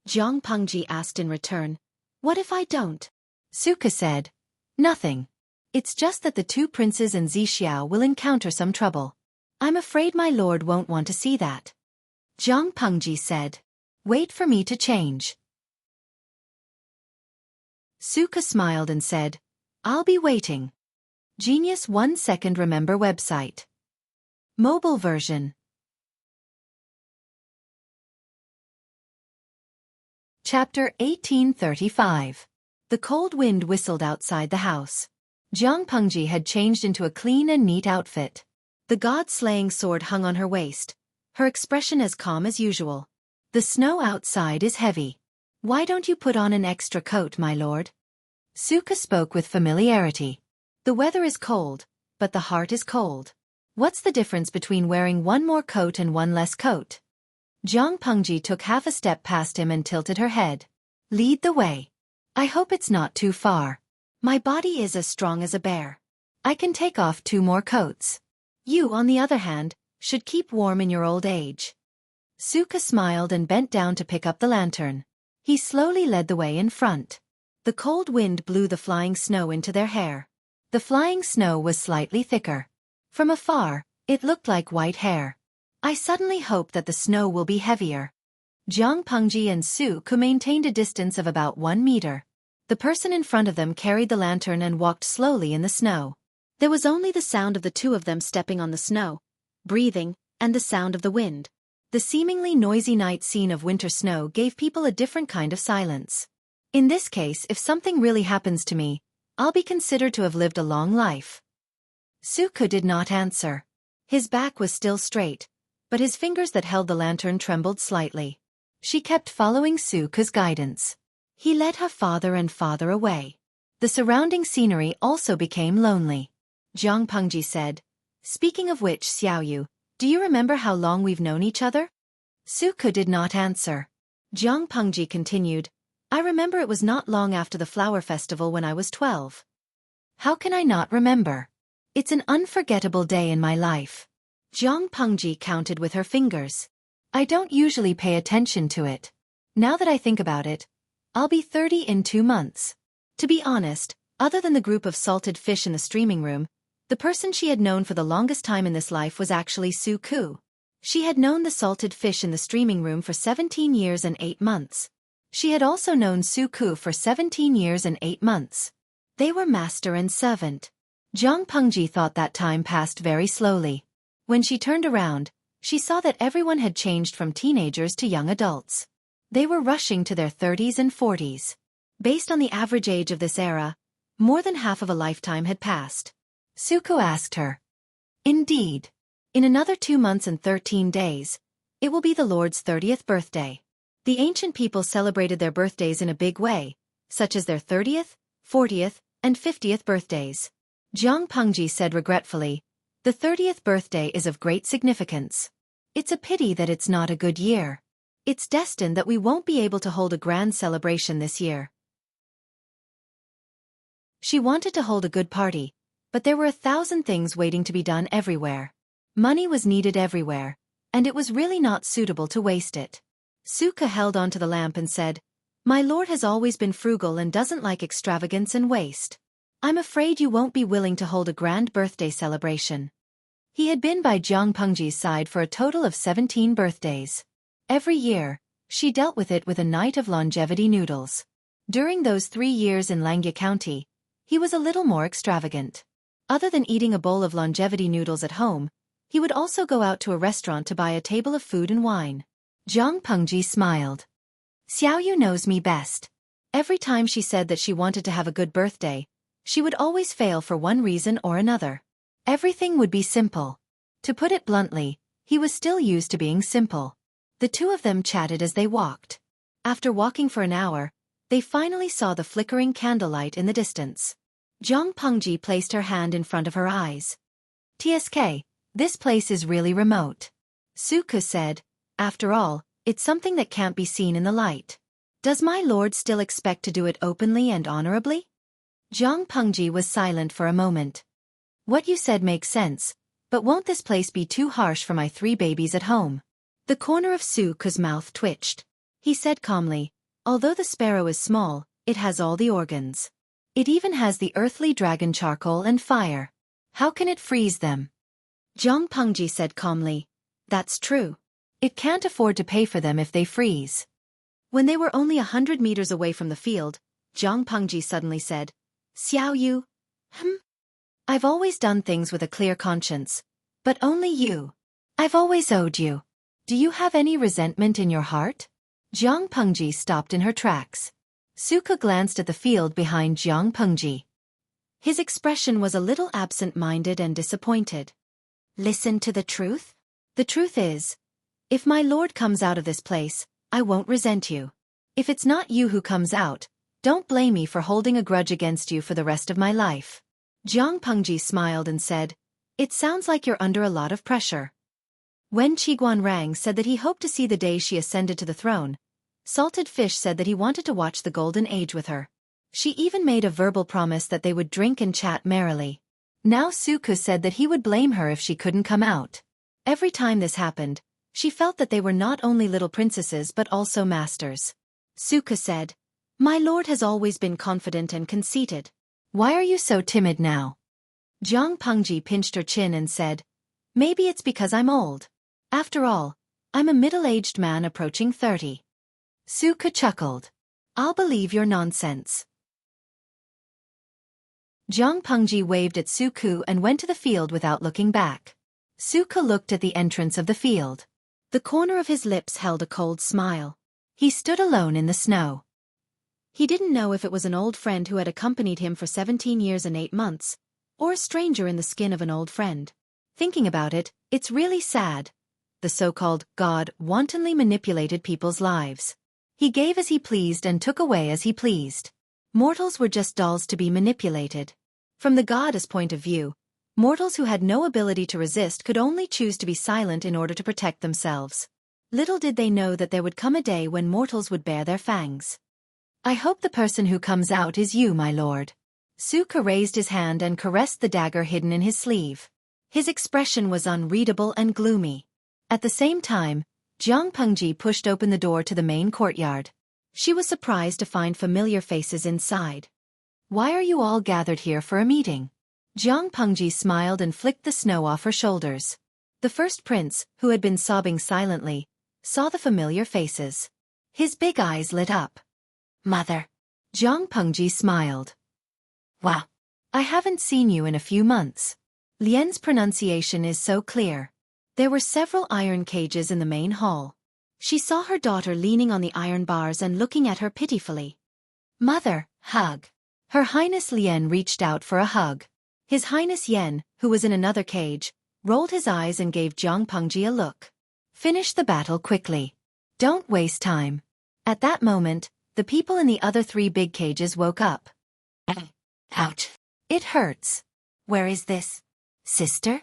Jiang Pengji asked in return, What if I don't? Xueqi said, Nothing. It's just that the two princes and Zixiao will encounter some trouble. I'm afraid my lord won't want to see that. Jiang Pengji said, Wait for me to change. Xueqi smiled and said, I'll be waiting. Genius 1 second remember website. Mobile version. Chapter 1835. The cold wind whistled outside the house. Jiang Pengji had changed into a clean and neat outfit. The god-slaying sword hung on her waist, her expression as calm as usual. The snow outside is heavy. Why don't you put on an extra coat, my lord? Xueqi spoke with familiarity. The weather is cold, but the heart is cold. What's the difference between wearing one more coat and one less coat? Jiang Pengji took half a step past him and tilted her head. Lead the way. I hope it's not too far. My body is as strong as a bear. I can take off 2 more coats. You, on the other hand, should keep warm in your old age. Xueqi smiled and bent down to pick up the lantern. He slowly led the way in front. The cold wind blew the flying snow into their hair. The flying snow was slightly thicker. From afar, it looked like white hair. I suddenly hope that the snow will be heavier. Jiang Pengji and Xueqi maintained a distance of about 1 meter. The person in front of them carried the lantern and walked slowly in the snow. There was only the sound of the two of them stepping on the snow, breathing, and the sound of the wind. The seemingly noisy night scene of winter snow gave people a different kind of silence. In this case, if something really happens to me, I'll be considered to have lived a long life. Xueqi did not answer. His back was still straight, but his fingers that held the lantern trembled slightly. She kept following Xueqi's guidance. He led her farther and farther away. The surrounding scenery also became lonely. Jiang Pengji said, "Speaking of which, Xiaoyu, do you remember how long we've known each other?" Xueqi did not answer. Jiang Pengji continued, "I remember it was not long after the flower festival when I was 12. How can I not remember? It's an unforgettable day in my life." Jiang Pengji counted with her fingers. "I don't usually pay attention to it. Now that I think about it, I'll be 30 in 2 months. To be honest, other than the group of salted fish in the streaming room, the person she had known for the longest time in this life was actually Xueqi. She had known the salted fish in the streaming room for 17 years and 8 months. She had also known Xueqi for 17 years and 8 months. They were master and servant. Jiang Pengji thought that time passed very slowly. When she turned around, she saw that everyone had changed from teenagers to young adults. They were rushing to their 30s and 40s. Based on the average age of this era, more than half of a lifetime had passed. Xueqi asked her. "Indeed. In another 2 months and 13 days, it will be the Lord's 30th birthday. The ancient people celebrated their birthdays in a big way, such as their 30th, 40th, and 50th birthdays." Jiang Pengji said regretfully, "The 30th birthday is of great significance. It's a pity that it's not a good year. It's destined that we won't be able to hold a grand celebration this year." She wanted to hold a good party, but there were 1,000 things waiting to be done everywhere. Money was needed everywhere, and it was really not suitable to waste it. Xueqi held onto the lamp and said, "My lord has always been frugal and doesn't like extravagance and waste. I'm afraid you won't be willing to hold a grand birthday celebration." He had been by Jiang Pengji's side for a total of 17 birthdays. Every year, she dealt with it with a night of longevity noodles. During those 3 years in Langya County, he was a little more extravagant. Other than eating a bowl of longevity noodles at home, he would also go out to a restaurant to buy a table of food and wine. Jiang Pengji smiled. "Xiaoyu knows me best. Every time she said that she wanted to have a good birthday, she would always fail for one reason or another. Everything would be simple." To put it bluntly, he was still used to being simple. The two of them chatted as they walked. After walking for an hour, they finally saw the flickering candlelight in the distance. Jiang Pengji placed her hand in front of her eyes. "TSK, this place is really remote." Xueqi said, "After all, it's something that can't be seen in the light. Does my lord still expect to do it openly and honorably?" Jiang Pengji was silent for a moment. "What you said makes sense, but won't this place be too harsh for my 3 babies at home?" The corner of Xueqi's mouth twitched. He said calmly, "Although the sparrow is small, it has all the organs. It even has the earthly dragon charcoal and fire. How can it freeze them?" Jiang Pengji said calmly, "That's true. It can't afford to pay for them if they freeze." When they were only 100 meters away from the field, Jiang Pengji suddenly said, "Xiaoyu, I've always done things with a clear conscience, but only you. I've always owed you. Do you have any resentment in your heart?" Jiang Pengji stopped in her tracks. Xueqi glanced at the field behind Jiang Pengji. His expression was a little absent-minded and disappointed. "Listen to the truth? The truth is, if my lord comes out of this place, I won't resent you. If it's not you who comes out, don't blame me for holding a grudge against you for the rest of my life." Jiang Pengji smiled and said, "It sounds like you're under a lot of pressure." When Qiguanrang said that he hoped to see the day she ascended to the throne, Salted Fish said that he wanted to watch the golden age with her. She even made a verbal promise that they would drink and chat merrily. Now Xueqi said that he would blame her if she couldn't come out. Every time this happened, she felt that they were not only little princesses but also masters. Xueqi said, "My lord has always been confident and conceited. Why are you so timid now?" Jiang Pengji pinched her chin and said, maybe it's because I'm old. After all, I'm a middle-aged man approaching 30. Xueqi chuckled. I'll believe your nonsense. Jiang Pengji waved at Xueqi and went to the field without looking back. Xueqi looked at the entrance of the field. The corner of his lips held a cold smile. He stood alone in the snow. He didn't know if it was an old friend who had accompanied him for 17 years and 8 months, or a stranger in the skin of an old friend. Thinking about it, it's really sad. The so-called God wantonly manipulated people's lives. He gave as he pleased and took away as he pleased. Mortals were just dolls to be manipulated. From the goddess point of view, mortals who had no ability to resist could only choose to be silent in order to protect themselves. Little did they know that there would come a day when mortals would bare their fangs. I hope the person who comes out is you, my lord. Xueqi raised his hand and caressed the dagger hidden in his sleeve. His expression was unreadable and gloomy. At the same time, Jiang Pengji pushed open the door to the main courtyard. She was surprised to find familiar faces inside. Why are you all gathered here for a meeting? Jiang Pengji smiled and flicked the snow off her shoulders. The first prince, who had been sobbing silently, saw the familiar faces. His big eyes lit up. Mother. Jiang Pengji smiled. Wow. I haven't seen you in a few months. Lian's pronunciation is so clear. There were several iron cages in the main hall. She saw her daughter leaning on the iron bars and looking at her pitifully. Mother, hug. Her Highness Lian reached out for a hug. His Highness Yan, who was in another cage, rolled his eyes and gave Jiang Pengji a look. Finish the battle quickly. Don't waste time. At that moment, the people in the other 3 big cages woke up. Ouch. It hurts. Where is this? Sister?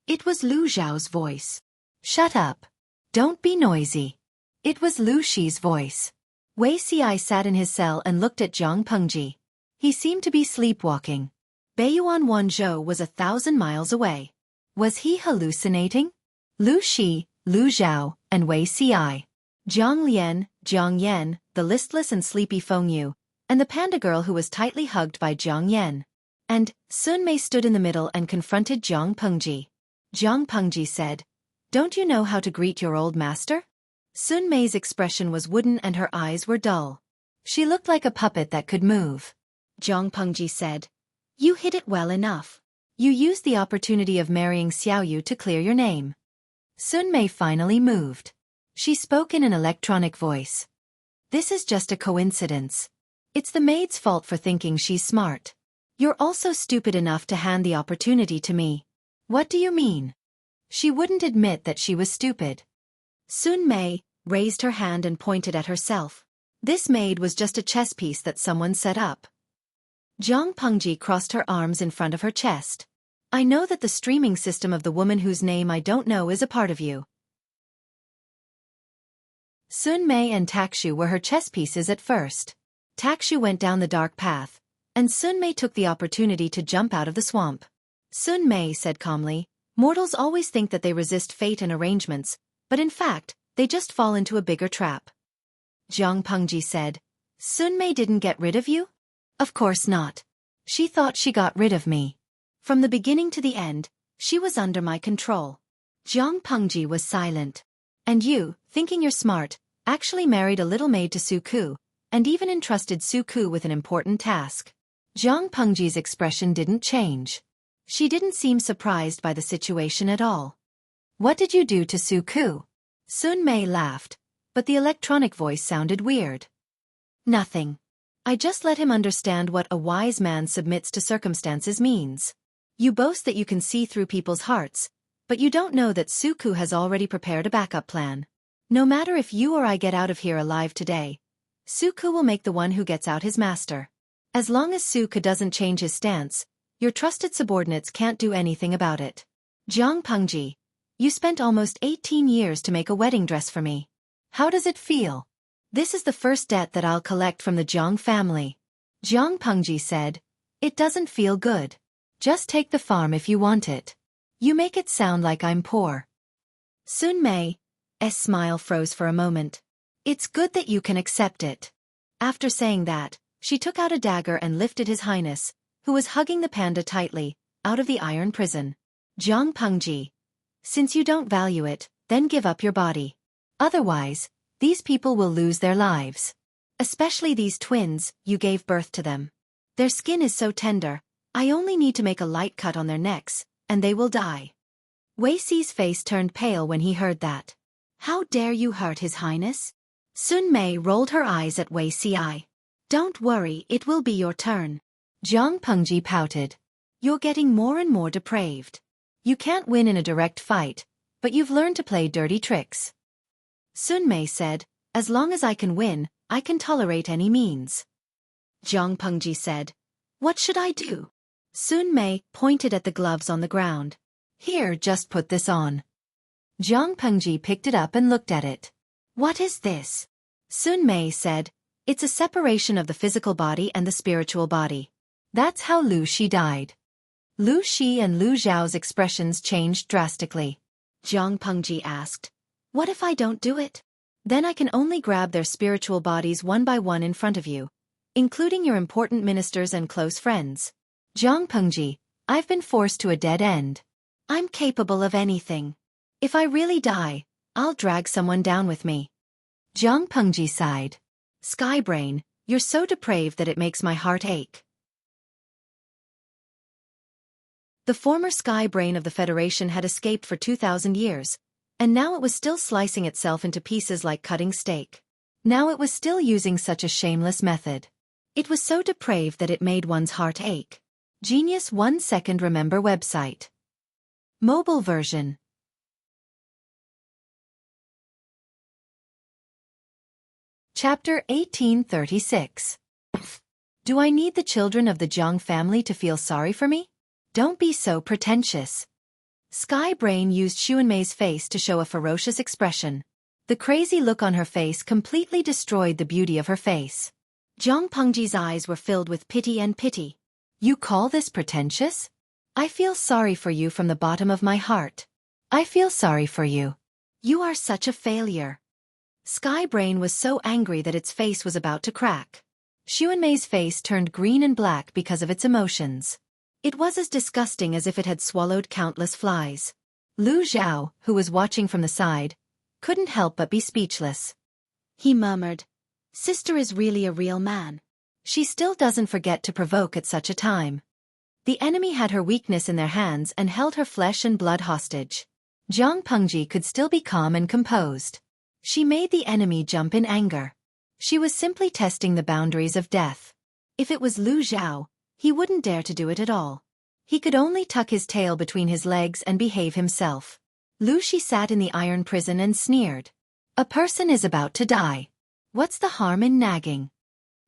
It was Lu Zhao's voice. Shut up. Don't be noisy. It was Lu Shi's voice. Wei Ci sat in his cell and looked at Jiang Pengji. He seemed to be sleepwalking. Beiyuan Wanzhou was 1,000 miles away. Was he hallucinating? Lu Shi, Lu Zhao, and Wei Ci. Jiang Lian, Jiang Yan, the listless and sleepy Feng Yu, and the panda girl who was tightly hugged by Jiang Yan. And Sun Mei stood in the middle and confronted Jiang Pengji. Jiang Pengji said, Don't you know how to greet your old master? Sun Mei's expression was wooden and her eyes were dull. She looked like a puppet that could move. Jiang Pengji said, You hid it well enough. You used the opportunity of marrying Xiaoyu to clear your name. Sun Mei finally moved. She spoke in an electronic voice. This is just a coincidence. It's the maid's fault for thinking she's smart. You're also stupid enough to hand the opportunity to me. What do you mean? She wouldn't admit that she was stupid. Sun Mei raised her hand and pointed at herself. This maid was just a chess piece that someone set up. Jiang Pengji crossed her arms in front of her chest. I know that the streaming system of the woman whose name I don't know is a part of you. Sun Mei and Takshu were her chess pieces at first. Takshu went down the dark path, and Sun Mei took the opportunity to jump out of the swamp. Sun Mei said calmly, Mortals always think that they resist fate and arrangements, but in fact, they just fall into a bigger trap. Jiang Pengji said, Sun Mei didn't get rid of you? Of course not. She thought she got rid of me. From the beginning to the end, she was under my control. Jiang Pengji was silent. And you, thinking you're smart, actually married a little maid to Xueqi, and even entrusted Xueqi with an important task. Jiang Pengji's expression didn't change. She didn't seem surprised by the situation at all. What did you do to Xueqi? Sun Mei laughed, but the electronic voice sounded weird. Nothing. I just let him understand what a wise man submits to circumstances means. You boast that you can see through people's hearts, but you don't know that Xueqi has already prepared a backup plan. No matter if you or I get out of here alive today, Xueqi will make the one who gets out his master. As long as Xueqi doesn't change his stance, your trusted subordinates can't do anything about it. Jiang Pengji, you spent almost 18 years to make a wedding dress for me. How does it feel? This is the first debt that I'll collect from the Jiang family. Jiang Pengji said, It doesn't feel good. Just take the farm if you want it. You make it sound like I'm poor. Sun Mei's smile froze for a moment. It's good that you can accept it. After saying that, she took out a dagger and lifted His Highness, who was hugging the panda tightly, out of the iron prison. Jiang Pengji. Since you don't value it, then give up your body. Otherwise, these people will lose their lives. Especially these twins, you gave birth to them. Their skin is so tender, I only need to make a light cut on their necks, and they will die. Wei Xi's face turned pale when he heard that. How dare you hurt His Highness? Sun Mei rolled her eyes at Wei Xi. Don't worry, it will be your turn. Jiang Pengji pouted. You're getting more and more depraved. You can't win in a direct fight, but you've learned to play dirty tricks. Sun Mei said, as long as I can win, I can tolerate any means. Jiang Pengji said, what should I do? Sun Mei pointed at the gloves on the ground. Here, just put this on. Jiang Pengji picked it up and looked at it. What is this? Sun Mei said, it's a separation of the physical body and the spiritual body. That's how Lu Shi died. Lu Shi and Lu Zhao's expressions changed drastically. Jiang Pengji asked, what if I don't do it? Then I can only grab their spiritual bodies one by one in front of you, including your important ministers and close friends. Jiang Pengji, I've been forced to a dead end. I'm capable of anything. If I really die, I'll drag someone down with me. Jiang Pengji sighed. Skybrain, you're so depraved that it makes my heart ache. The former Skybrain of the Federation had escaped for 2,000 years, and now it was still slicing itself into pieces like cutting steak. Now it was still using such a shameless method. It was so depraved that it made one's heart ache. Genius 1 Second Remember website. Mobile version. Chapter 1836. Do I need the children of the Jiang family to feel sorry for me? Don't be so pretentious. Skybrain used Xuanmei's face to show a ferocious expression. The crazy look on her face completely destroyed the beauty of her face. Jiang Pengji's eyes were filled with pity and pity. You call this pretentious? I feel sorry for you from the bottom of my heart. I feel sorry for you. You are such a failure. Skybrain was so angry that its face was about to crack. Xuanmei's face turned green and black because of its emotions. It was as disgusting as if it had swallowed countless flies. Lu Zhao, who was watching from the side, couldn't help but be speechless. He murmured, Sister is really a real man. She still doesn't forget to provoke at such a time. The enemy had her weakness in their hands and held her flesh and blood hostage. Jiang Pengji could still be calm and composed. She made the enemy jump in anger. She was simply testing the boundaries of death. If it was Lu Zhao, he wouldn't dare to do it at all. He could only tuck his tail between his legs and behave himself. Lu Shi sat in the iron prison and sneered. A person is about to die. What's the harm in nagging?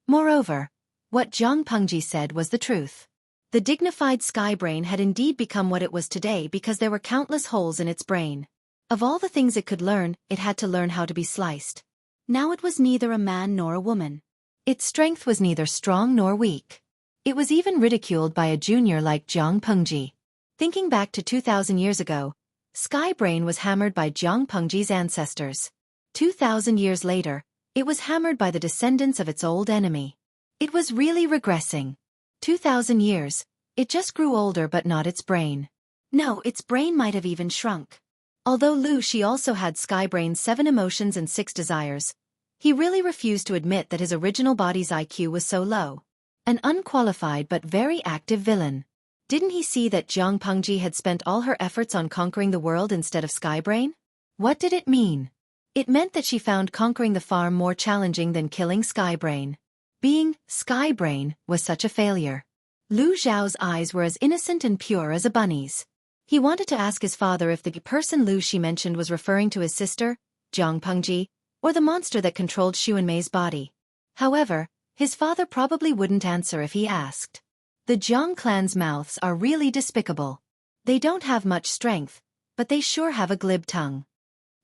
Moreover, what Jiang Pengji said was the truth. The dignified Skybrain had indeed become what it was today because there were countless holes in its brain. Of all the things it could learn, it had to learn how to be sliced. Now it was neither a man nor a woman. Its strength was neither strong nor weak. It was even ridiculed by a junior like Jiang Pengji. Thinking back to 2,000 years ago, Skybrain was hammered by Jiang Pengji's ancestors. 2,000 years later, it was hammered by the descendants of its old enemy. It was really regressing. 2,000 years, it just grew older but not its brain. No, its brain might have even shrunk. Although Lu Shi also had Skybrain's 7 emotions and 6 desires, he really refused to admit that his original body's IQ was so low. An unqualified but very active villain. Didn't he see that Jiang Pengji had spent all her efforts on conquering the world instead of Skybrain? What did it mean? It meant that she found conquering the farm more challenging than killing Skybrain. Being Skybrain was such a failure. Lu Zhao's eyes were as innocent and pure as a bunny's. He wanted to ask his father if the person Lu Shi mentioned was referring to his sister, Jiang Pengji, or the monster that controlled Xuanmei's body. However, his father probably wouldn't answer if he asked. The Jiang clan's mouths are really despicable. They don't have much strength, but they sure have a glib tongue.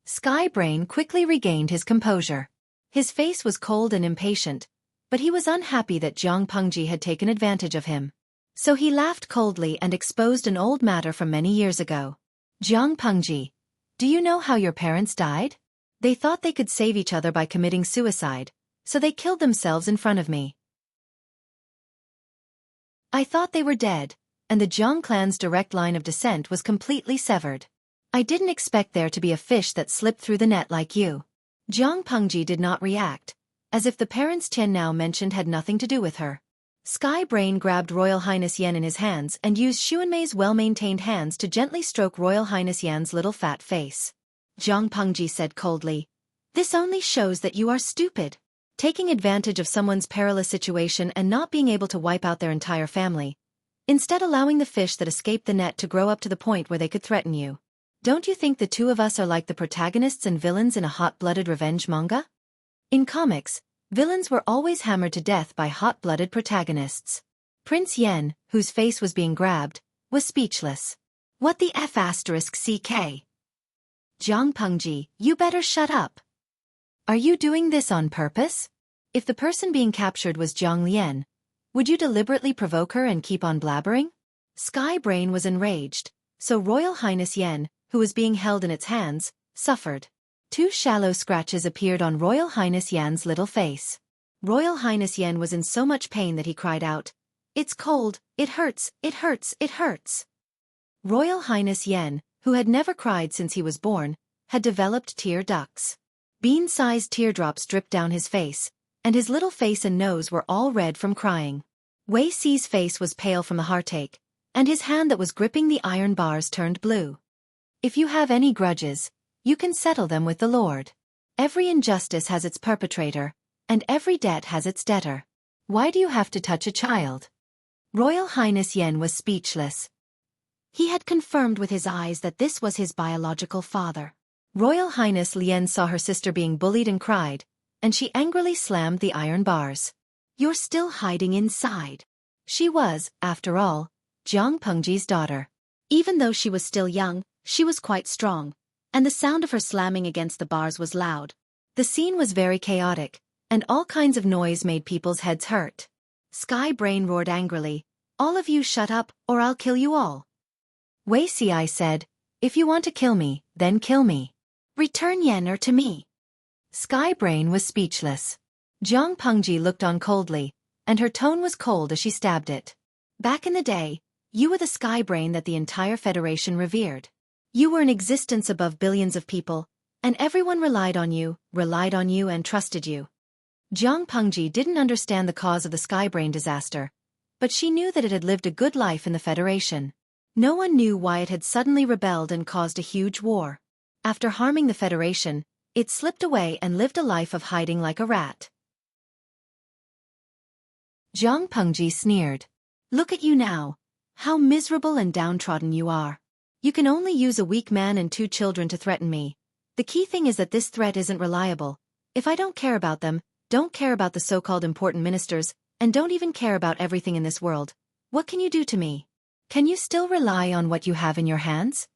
Skybrain quickly regained his composure. His face was cold and impatient, but he was unhappy that Jiang Pengji had taken advantage of him. So he laughed coldly and exposed an old matter from many years ago. Jiang Pengji, do you know how your parents died? They thought they could save each other by committing suicide, so they killed themselves in front of me. I thought they were dead, and the Jiang clan's direct line of descent was completely severed. I didn't expect there to be a fish that slipped through the net like you. Jiang Pengji did not react, as if the parents Tian now mentioned had nothing to do with her. Sky Brain grabbed Royal Highness Yan in his hands and used Xuanmei's well-maintained hands to gently stroke Royal Highness Yan's little fat face. Jiang Pengji said coldly, "This only shows that you are stupid. Taking advantage of someone's perilous situation and not being able to wipe out their entire family. Instead allowing the fish that escaped the net to grow up to the point where they could threaten you. Don't you think the two of us are like the protagonists and villains in a hot-blooded revenge manga? In comics, villains were always hammered to death by hot-blooded protagonists." Prince Yen, whose face was being grabbed, was speechless. "What the F***CK? Jiang Pengji, you better shut up. Are you doing this on purpose? If the person being captured was Jiang Lian, would you deliberately provoke her and keep on blabbering?" Sky Brain was enraged, so Royal Highness Yen, who was being held in its hands, suffered. 2 shallow scratches appeared on Royal Highness Yan's little face. Royal Highness Yen was in so much pain that he cried out, "It's cold, it hurts, it hurts, it hurts." Royal Highness Yen, who had never cried since he was born, had developed tear ducts. Bean-sized teardrops dripped down his face, and his little face and nose were all red from crying. Wei Si's face was pale from the heartache, and his hand that was gripping the iron bars turned blue. "If you have any grudges, you can settle them with the Lord. Every injustice has its perpetrator, and every debt has its debtor. Why do you have to touch a child?" Royal Highness Yen was speechless. He had confirmed with his eyes that this was his biological father. Royal Highness Lian saw her sister being bullied and cried, and she angrily slammed the iron bars. "You're still hiding inside." She was, after all, Jiang Pengji's daughter. Even though she was still young, she was quite strong, and the sound of her slamming against the bars was loud. The scene was very chaotic, and all kinds of noise made people's heads hurt. Sky Brain roared angrily, "All of you shut up, or I'll kill you all." Wei Si said, "If you want to kill me, then kill me. Return Yen to me." Sky Brain was speechless. Jiang Pengji looked on coldly, and her tone was cold as she stabbed it. "Back in the day, you were the Sky Brain that the entire Federation revered. You were in existence above billions of people, and everyone relied on you and trusted you." Jiang Pengji didn't understand the cause of the Sky Brain disaster, but she knew that it had lived a good life in the Federation. No one knew why it had suddenly rebelled and caused a huge war. After harming the Federation, it slipped away and lived a life of hiding like a rat. Jiang Pengji sneered. "Look at you now. How miserable and downtrodden you are. You can only use a weak man and 2 children to threaten me. The key thing is that this threat isn't reliable. If I don't care about them, don't care about the so-called important ministers, and don't even care about everything in this world, what can you do to me? Can you still rely on what you have in your hands?"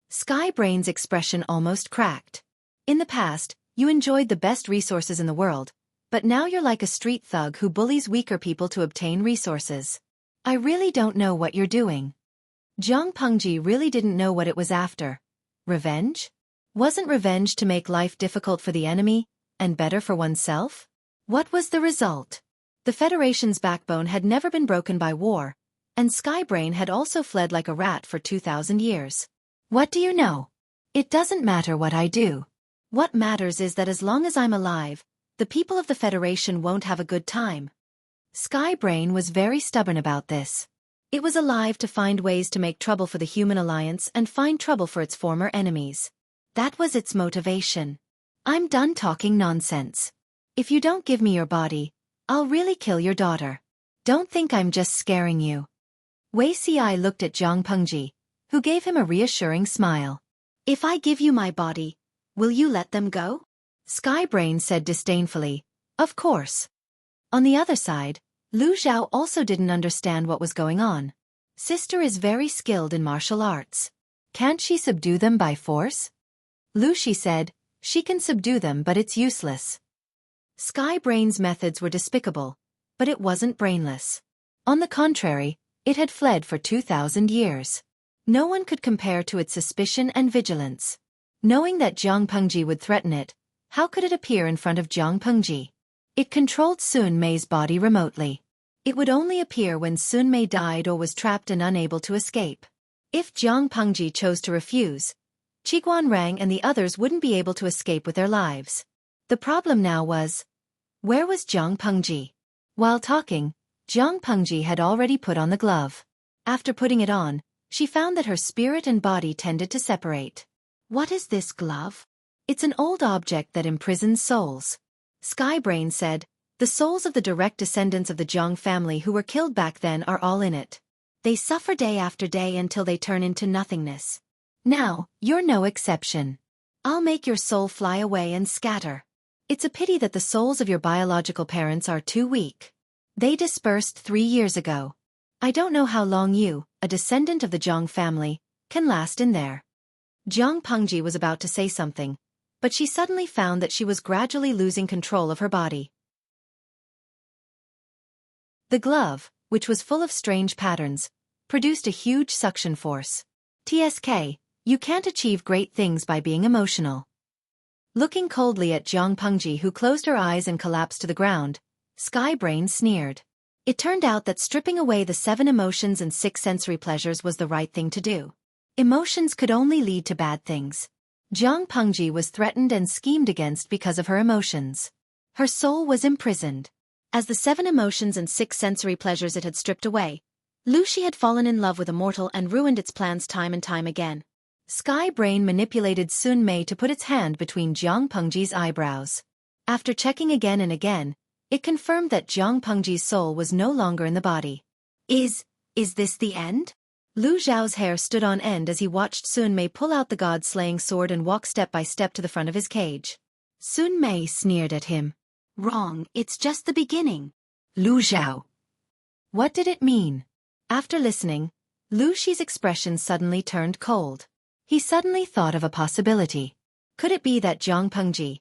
Sky Brain's expression almost cracked. "In the past, you enjoyed the best resources in the world, but now you're like a street thug who bullies weaker people to obtain resources. I really don't know what you're doing." Jiang Pengji really didn't know what it was after. Revenge? Wasn't revenge to make life difficult for the enemy, and better for oneself? What was the result? The Federation's backbone had never been broken by war, and Sky Brain had also fled like a rat for 2,000 years. What do you know? It doesn't matter what I do. What matters is that as long as I'm alive, the people of the Federation won't have a good time. Sky Brain was very stubborn about this. It was alive to find ways to make trouble for the Human Alliance and find trouble for its former enemies. That was its motivation. "I'm done talking nonsense. If you don't give me your body, I'll really kill your daughter. Don't think I'm just scaring you." Wei Si looked at Jiang Pengji, who gave him a reassuring smile. "If I give you my body, will you let them go?" Sky Brain said disdainfully, "Of course." On the other side, Lu Zhao also didn't understand what was going on. Sister is very skilled in martial arts. Can't she subdue them by force? Lu Shi said, "She can subdue them, but it's useless." Sky Brain's methods were despicable, but it wasn't brainless. On the contrary, it had fled for 2,000 years. No one could compare to its suspicion and vigilance. Knowing that Jiang Pengji would threaten it, how could it appear in front of Jiang Pengji? It controlled Sun Mei's body remotely. It would only appear when Sun Mei died or was trapped and unable to escape. If Jiang Pengji chose to refuse, Qiguan Rang and the others wouldn't be able to escape with their lives. The problem now was, where was Jiang Pengji? While talking, Jiang Pengji had already put on the glove. After putting it on, she found that her spirit and body tended to separate. What is this glove? It's an old object that imprisons souls. Skybrain said, the souls of the direct descendants of the Jiang family who were killed back then are all in it. They suffer day after day until they turn into nothingness. Now, you're no exception. I'll make your soul fly away and scatter. It's a pity that the souls of your biological parents are too weak. They dispersed 3 years ago. I don't know how long you, a descendant of the Jiang family, can last in there. Jiang Pengji was about to say something, but she suddenly found that she was gradually losing control of her body. The glove, which was full of strange patterns, produced a huge suction force. TSK, you can't achieve great things by being emotional. Looking coldly at Jiang Pengji, who closed her eyes and collapsed to the ground, Skybrain sneered. It turned out that stripping away the 7 emotions and 6 sensory pleasures was the right thing to do. Emotions could only lead to bad things. Jiang Pengji was threatened and schemed against because of her emotions. Her soul was imprisoned. As the 7 emotions and 6 sensory pleasures it had stripped away, Lu Shi had fallen in love with a mortal and ruined its plans time and time again. Skybrain manipulated Sun Mei to put its hand between Jiang Pengji's eyebrows. After checking again and again, it confirmed that Jiang Pengji's soul was no longer in the body. Is this the end? Lu Zhao's hair stood on end as he watched Sun Mei pull out the god-slaying sword and walk step by step to the front of his cage. Sun Mei sneered at him. Wrong, it's just the beginning. Lu Zhao. What did it mean? After listening, Lu Shi's expression suddenly turned cold. He suddenly thought of a possibility. Could it be that Jiang Pengji?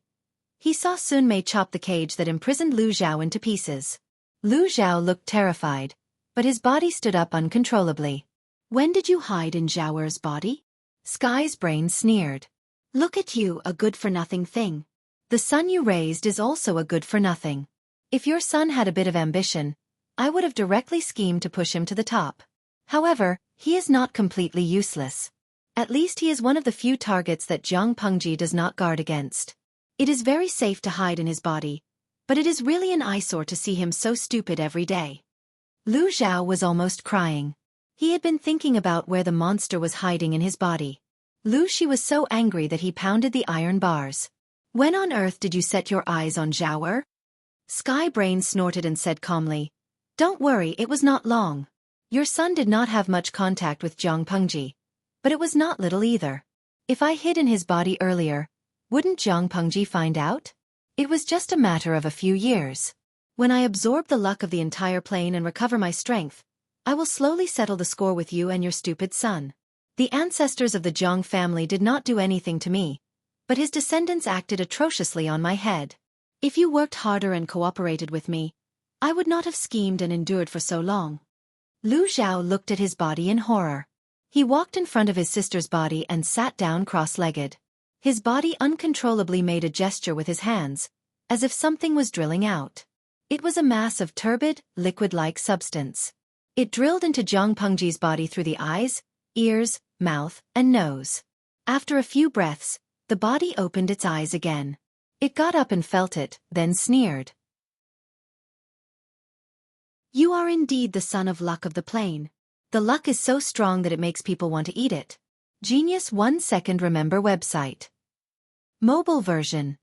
He saw Sun Mei chop the cage that imprisoned Lu Zhao into pieces. Lu Zhao looked terrified, but his body stood up uncontrollably. When did you hide in Zhao's body? Sky's brain sneered. Look at you, a good-for-nothing thing. The son you raised is also a good-for-nothing. If your son had a bit of ambition, I would have directly schemed to push him to the top. However, he is not completely useless. At least he is one of the few targets that Jiang Pengji does not guard against. It is very safe to hide in his body, but it is really an eyesore to see him so stupid every day. Lu Zhao was almost crying. He had been thinking about where the monster was hiding in his body. Lu Shi was so angry that he pounded the iron bars. When on earth did you set your eyes on Zhao? Skybrain snorted and said calmly, Don't worry, it was not long. Your son did not have much contact with Jiang Pengji, but it was not little either. If I hid in his body earlier, wouldn't Jiang Pengji find out? It was just a matter of a few years. When I absorb the luck of the entire plane and recover my strength, I will slowly settle the score with you and your stupid son. The ancestors of the Jiang family did not do anything to me, but his descendants acted atrociously on my head. If you worked harder and cooperated with me, I would not have schemed and endured for so long. Lu Zhao looked at his body in horror. He walked in front of his sister's body and sat down cross-legged. His body uncontrollably made a gesture with his hands, as if something was drilling out. It was a mass of turbid, liquid-like substance. It drilled into Jiang Pengji's body through the eyes, ears, mouth, and nose. After a few breaths, the body opened its eyes again. It got up and felt it, then sneered. You are indeed the son of luck of the plane. The luck is so strong that it makes people want to eat it. Genius 1 Second Remember website. Mobile version.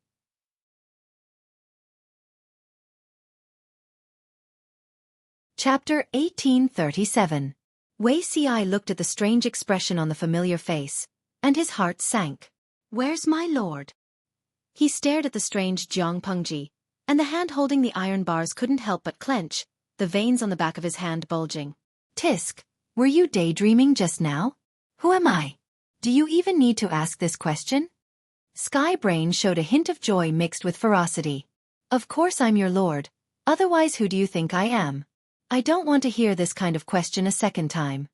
Chapter 1837. Wei Ci looked at the strange expression on the familiar face, and his heart sank. Where's my lord? He stared at the strange Jiang Pengji, and the hand holding the iron bars couldn't help but clench, the veins on the back of his hand bulging. Tisk, were you daydreaming just now? Who am I? Do you even need to ask this question? Skybrain showed a hint of joy mixed with ferocity. Of course I'm your lord, otherwise who do you think I am? I don't want to hear this kind of question a second time.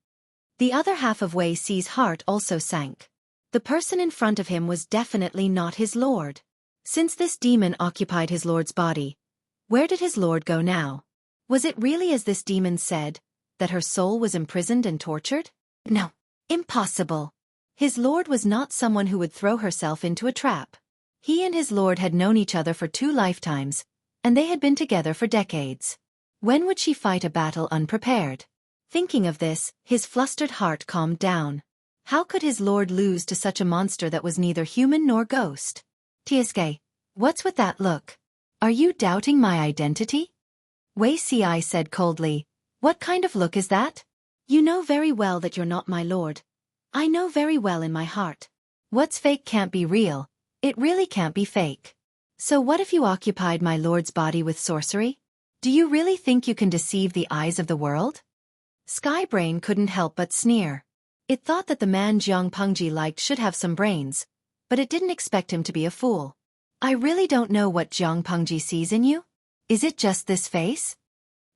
The other half of Wei Ci's heart also sank. The person in front of him was definitely not his lord. Since this demon occupied his lord's body, where did his lord go now? Was it really as this demon said, that her soul was imprisoned and tortured? No. Impossible. His lord was not someone who would throw herself into a trap. He and his lord had known each other for 2 lifetimes, and they had been together for decades. When would she fight a battle unprepared? Thinking of this, his flustered heart calmed down. How could his lord lose to such a monster that was neither human nor ghost? Xueqi, what's with that look? Are you doubting my identity? Xueqi said coldly. What kind of look is that? You know very well that you're not my lord. I know very well in my heart. What's fake can't be real. It really can't be fake. So what if you occupied my lord's body with sorcery? Do you really think you can deceive the eyes of the world? Skybrain couldn't help but sneer. It thought that the man Jiang Pengji liked should have some brains, but it didn't expect him to be a fool. I really don't know what Jiang Pengji sees in you. Is it just this face?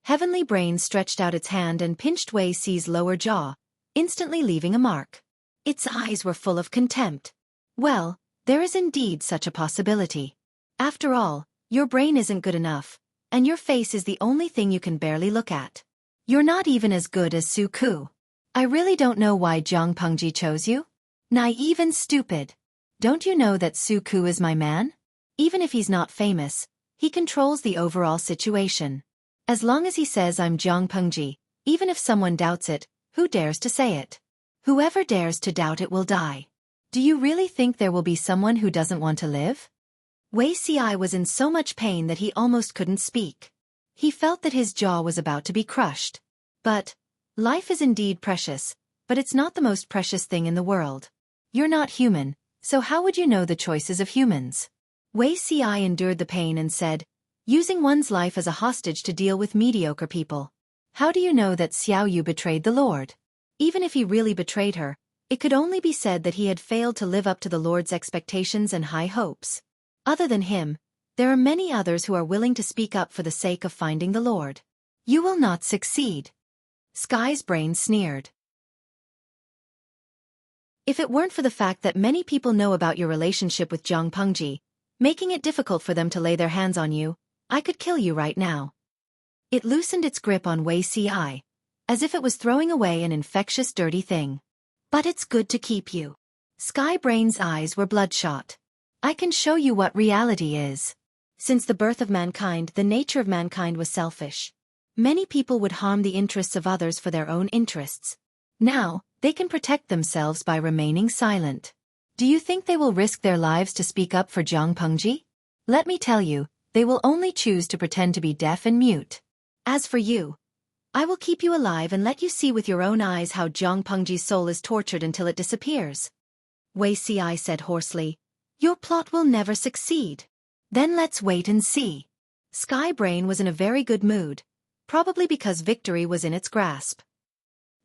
Heavenly Brain stretched out its hand and pinched Xueqi's lower jaw, instantly leaving a mark. Its eyes were full of contempt. Well, there is indeed such a possibility. After all, your brain isn't good enough, and your face is the only thing you can barely look at. You're not even as good as Xueqi. I really don't know why Jiang Pengji chose you. Naive and stupid. Don't you know that Xueqi is my man? Even if he's not famous, he controls the overall situation. As long as he says I'm Jiang Pengji, even if someone doubts it, who dares to say it? Whoever dares to doubt it will die. Do you really think there will be someone who doesn't want to live? Xueqi was in so much pain that he almost couldn't speak. He felt that his jaw was about to be crushed. But life is indeed precious, but it's not the most precious thing in the world. You're not human, so how would you know the choices of humans? Xueqi endured the pain and said, using one's life as a hostage to deal with mediocre people. How do you know that Xiaoyu betrayed the Lord? Even if he really betrayed her, it could only be said that he had failed to live up to the Lord's expectations and high hopes. Other than him, there are many others who are willing to speak up for the sake of finding the Lord. You will not succeed. Sky's brain sneered. If it weren't for the fact that many people know about your relationship with Jiang Pengji, making it difficult for them to lay their hands on you, I could kill you right now. It loosened its grip on Xueqi, as if it was throwing away an infectious dirty thing. But it's good to keep you. Skybrain's eyes were bloodshot. I can show you what reality is. Since the birth of mankind, the nature of mankind was selfish. Many people would harm the interests of others for their own interests. Now, they can protect themselves by remaining silent. Do you think they will risk their lives to speak up for Jiang Pengji? Let me tell you, they will only choose to pretend to be deaf and mute. As for you, I will keep you alive and let you see with your own eyes how Jiang Pengji's soul is tortured until it disappears. Xueqi said hoarsely, your plot will never succeed. Then let's wait and see. Skybrain was in a very good mood, probably because victory was in its grasp.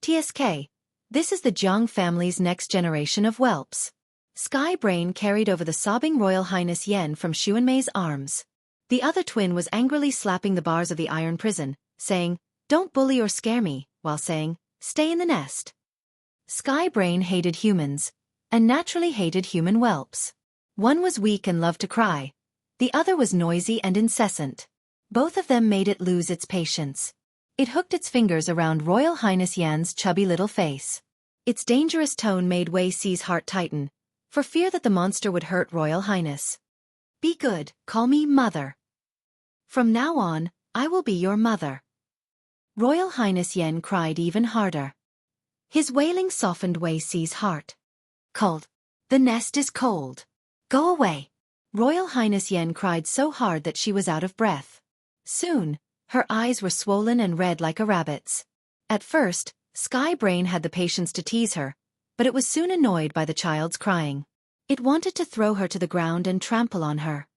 TSK, this is the Jiang family's next generation of whelps. Skybrain carried over the sobbing Royal Highness Yen from Xuanmei's arms. The other twin was angrily slapping the bars of the iron prison, saying, don't bully or scare me, while saying, stay in the nest. Skybrain hated humans, and naturally hated human whelps. One was weak and loved to cry. The other was noisy and incessant. Both of them made it lose its patience. It hooked its fingers around Royal Highness Yan's chubby little face. Its dangerous tone made Xueqi's heart tighten, for fear that the monster would hurt Royal Highness. Be good, call me Mother. From now on, I will be your mother. Royal Highness Yen cried even harder. His wailing softened Xueqi's heart. Cold. The nest is cold. Go away. Royal Highness Yen cried so hard that she was out of breath. Soon, her eyes were swollen and red like a rabbit's. At first, Skybrain had the patience to tease her, but it was soon annoyed by the child's crying. It wanted to throw her to the ground and trample on her.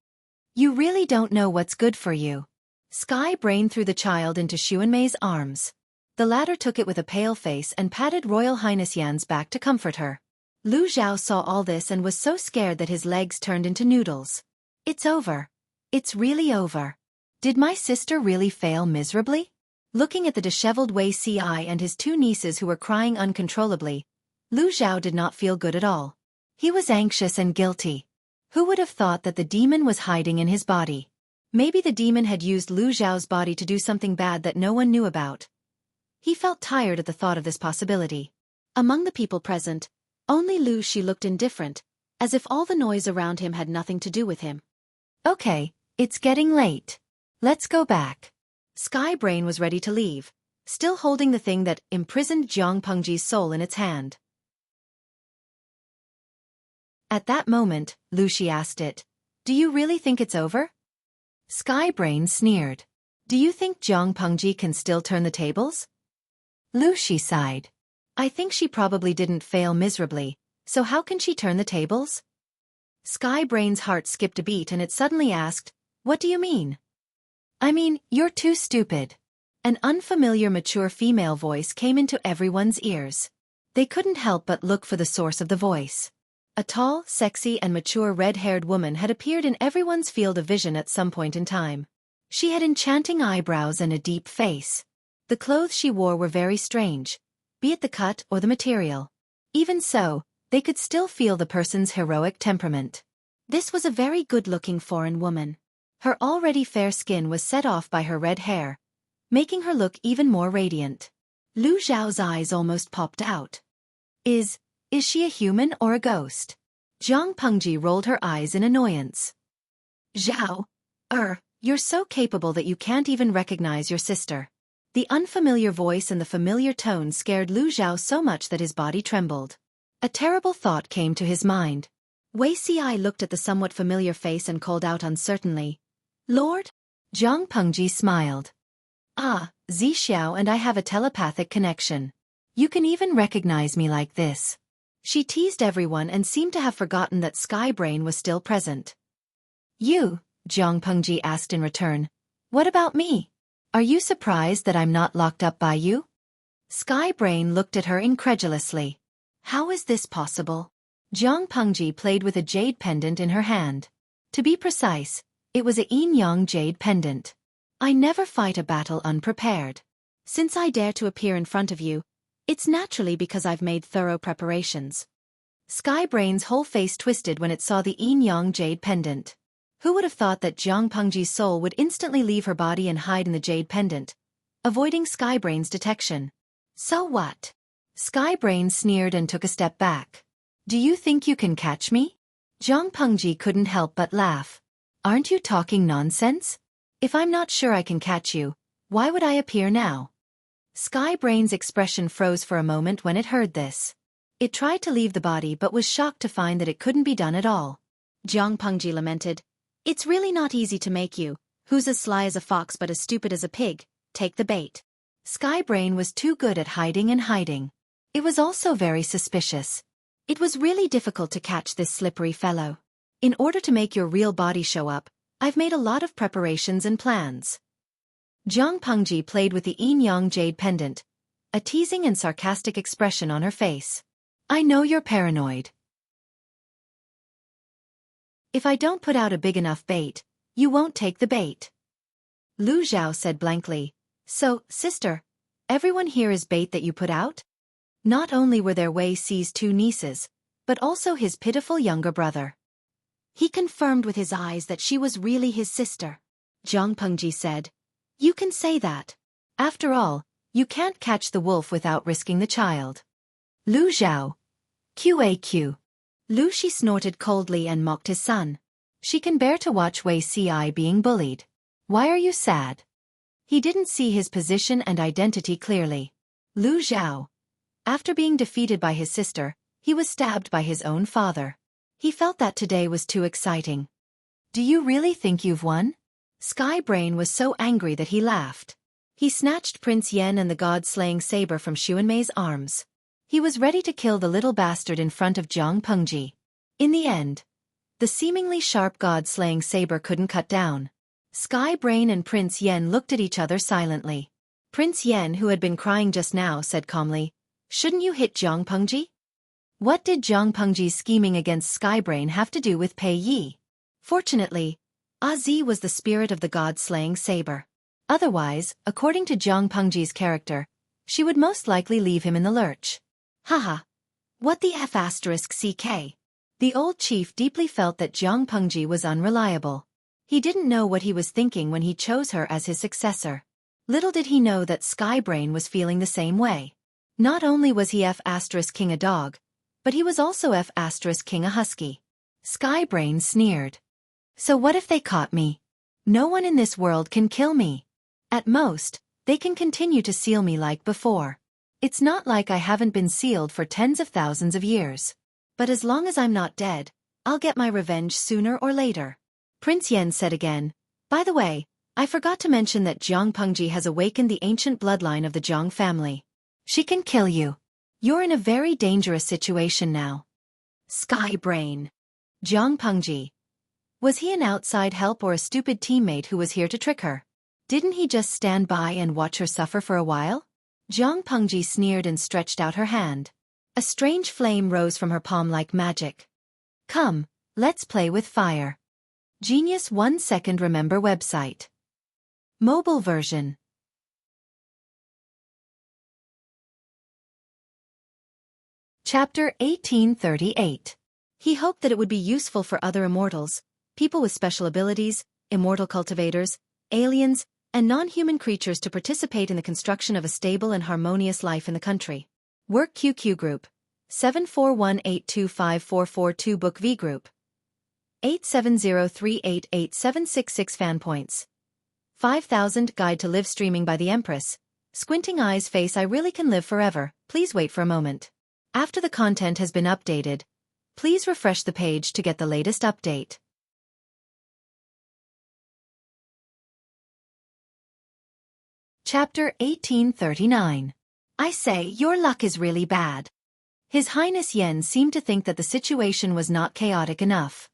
You really don't know what's good for you. Skybrain threw the child into Xuanmei's arms. The latter took it with a pale face and patted Royal Highness Yan's back to comfort her. Lu Zhao saw all this and was so scared that his legs turned into noodles. It's over. It's really over. Did my sister really fail miserably? Looking at the disheveled Xueqi and his 2 nieces who were crying uncontrollably, Lu Zhao did not feel good at all. He was anxious and guilty. Who would have thought that the demon was hiding in his body? Maybe the demon had used Lu Zhao's body to do something bad that no one knew about. He felt tired at the thought of this possibility. Among the people present, only Lu Shi looked indifferent, as if all the noise around him had nothing to do with him. Okay, it's getting late. Let's go back. Sky Brain was ready to leave, still holding the thing that imprisoned Jiang Pengji's soul in its hand. At that moment, Lu Shi asked it, "Do you really think it's over?" Sky Brain sneered. "Do you think Jiang Pengji can still turn the tables?" Lu Shi sighed. "I think she probably didn't fail miserably, so how can she turn the tables?" Sky Brain's heart skipped a beat and it suddenly asked, "What do you mean?" "I mean, you're too stupid." An unfamiliar mature female voice came into everyone's ears. They couldn't help but look for the source of the voice. A tall, sexy and mature red-haired woman had appeared in everyone's field of vision at some point in time. She had enchanting eyebrows and a deep face. The clothes she wore were very strange, be it the cut or the material. Even so, they could still feel the person's heroic temperament. This was a very good-looking foreign woman. Her already fair skin was set off by her red hair, making her look even more radiant. Lu Zhao's eyes almost popped out. Is she a human or a ghost? Jiang Pengji rolled her eyes in annoyance. Zhao, you're so capable that you can't even recognize your sister. The unfamiliar voice and the familiar tone scared Lu Zhao so much that his body trembled. A terrible thought came to his mind. Wei Xi looked at the somewhat familiar face and called out uncertainly, "Lord?" Jiang Pengji smiled. "Ah, Zixiao and I have a telepathic connection. You can even recognize me like this." She teased everyone and seemed to have forgotten that Sky Brain was still present. "You," Jiang Pengji asked in return, "what about me? Are you surprised that I'm not locked up by you?" Sky Brain looked at her incredulously. How is this possible? Jiang Pengji played with a jade pendant in her hand. To be precise, it was a yin-yang jade pendant. "I never fight a battle unprepared. Since I dare to appear in front of you, it's naturally because I've made thorough preparations." Sky Brain's whole face twisted when it saw the yin-yang jade pendant. Who would have thought that Jiang Pengji's soul would instantly leave her body and hide in the jade pendant, avoiding Sky Brain's detection? So what? Sky Brain sneered and took a step back. "Do you think you can catch me?" Jiang Pengji couldn't help but laugh. "Aren't you talking nonsense? If I'm not sure I can catch you, why would I appear now?" Sky Brain's expression froze for a moment when it heard this. It tried to leave the body but was shocked to find that it couldn't be done at all. Jiang Pengji lamented, "It's really not easy to make you, who's as sly as a fox but as stupid as a pig, take the bait." Sky Brain was too good at hiding and hiding. It was also very suspicious. It was really difficult to catch this slippery fellow. "In order to make your real body show up, I've made a lot of preparations and plans." Jiang Pengji played with the yin-yang jade pendant, a teasing and sarcastic expression on her face. "I know you're paranoid. If I don't put out a big enough bait, you won't take the bait." Lu Zhao said blankly, "So, sister, everyone here is bait that you put out?" Not only were there Wei Xi's two nieces, but also his pitiful younger brother. He confirmed with his eyes that she was really his sister. Jiang Pengji said, "You can say that. After all, you can't catch the wolf without risking the child." Lu Zhao. QAQ. Lu Shi snorted coldly and mocked his son. She can bear to watch Wei Xi being bullied. Why are you sad? He didn't see his position and identity clearly. Lu Zhao. After being defeated by his sister, he was stabbed by his own father. He felt that today was too exciting. "Do you really think you've won?" Sky Brain was so angry that he laughed. He snatched Prince Yen and the god-slaying saber from Xuanmei's arms. He was ready to kill the little bastard in front of Jiang Pengji. In the end, the seemingly sharp god-slaying saber couldn't cut down. Sky Brain and Prince Yen looked at each other silently. Prince Yen, who had been crying just now, said calmly, "Shouldn't you hit Jiang Pengji?" What did Jiang Pengji's scheming against Sky Brain have to do with Pei Yi? Fortunately, Zi was the spirit of the god-slaying saber. Otherwise, according to Jiang Pengji's character, she would most likely leave him in the lurch. Haha. What the F***ck? The old chief deeply felt that Jiang Pengji was unreliable. He didn't know what he was thinking when he chose her as his successor. Little did he know that Skybrain was feeling the same way. Not only was he F*King a dog, but he was also F*King a husky. Skybrain sneered. So what if they caught me? No one in this world can kill me. At most, they can continue to seal me like before. It's not like I haven't been sealed for tens of thousands of years. But as long as I'm not dead, I'll get my revenge sooner or later. Prince Yen said again, by the way, I forgot to mention that Jiang Pengji has awakened the ancient bloodline of the Jiang family. She can kill you. You're in a very dangerous situation now. Skybrain. Jiang Pengji. Was he an outside help or a stupid teammate who was here to trick her? Didn't he just stand by and watch her suffer for a while? Jiang Pengji sneered and stretched out her hand. A strange flame rose from her palm like magic. Come, let's play with fire. Genius 1 Second Remember website. Mobile version. Chapter 1838. He hoped that it would be useful for other immortals, people with special abilities, immortal cultivators, aliens, and non-human creatures to participate in the construction of a stable and harmonious life in the country. Work QQ Group. 741825442 Book V Group. 870388766 Fan Points. 5000 Guide to Live Streaming by the Empress. Squinting Eyes Face I really can live forever, please wait for a moment. After the content has been updated, please refresh the page to get the latest update. Chapter 1839. I say, your luck is really bad. His Highness Yen seemed to think that the situation was not chaotic enough.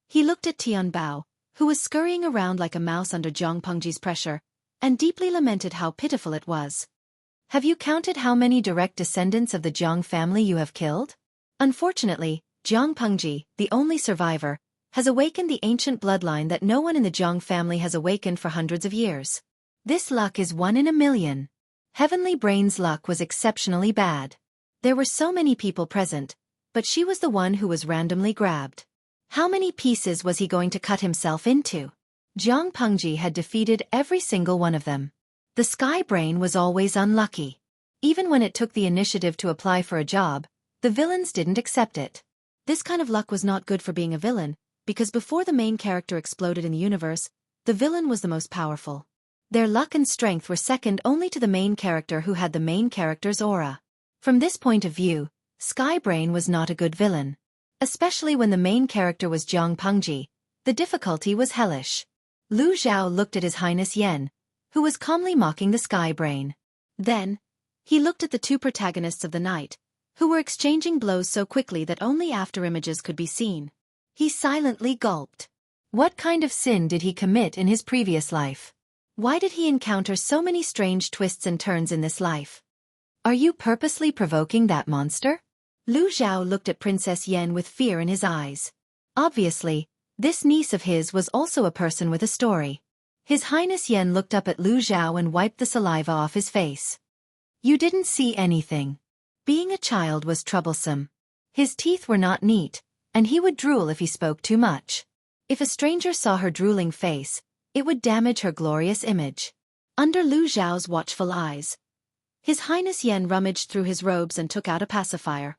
He looked at Tian Bao, who was scurrying around like a mouse under Jiang Pengji's pressure, and deeply lamented how pitiful it was. Have you counted how many direct descendants of the Jiang family you have killed? Unfortunately, Jiang Pengji, the only survivor, has awakened the ancient bloodline that no one in the Jiang family has awakened for hundreds of years. This luck is 1 in a million. Heavenly Brain's luck was exceptionally bad. There were so many people present, but she was the one who was randomly grabbed. How many pieces was he going to cut himself into? Jiang Pengji had defeated every single one of them. The Sky Brain was always unlucky. Even when it took the initiative to apply for a job, the villains didn't accept it. This kind of luck was not good for being a villain, because before the main character exploded in the universe, the villain was the most powerful. Their luck and strength were second only to the main character who had the main character's aura. From this point of view, Skybrain was not a good villain. Especially when the main character was Jiang Pengji, the difficulty was hellish. Lu Zhao looked at His Highness Yen, who was calmly mocking the Skybrain. Then, he looked at the two protagonists of the night, who were exchanging blows so quickly that only after images could be seen. He silently gulped. What kind of sin did he commit in his previous life? Why did he encounter so many strange twists and turns in this life? Are you purposely provoking that monster? Lu Zhao looked at Princess Yen with fear in his eyes. Obviously, this niece of his was also a person with a story. His Highness Yen looked up at Lu Zhao and wiped the saliva off his face. You didn't see anything. Being a child was troublesome. His teeth were not neat, and he would drool if he spoke too much. If a stranger saw her drooling face, it would damage her glorious image. Under Lu Zhao's watchful eyes, His Highness Yen rummaged through his robes and took out a pacifier.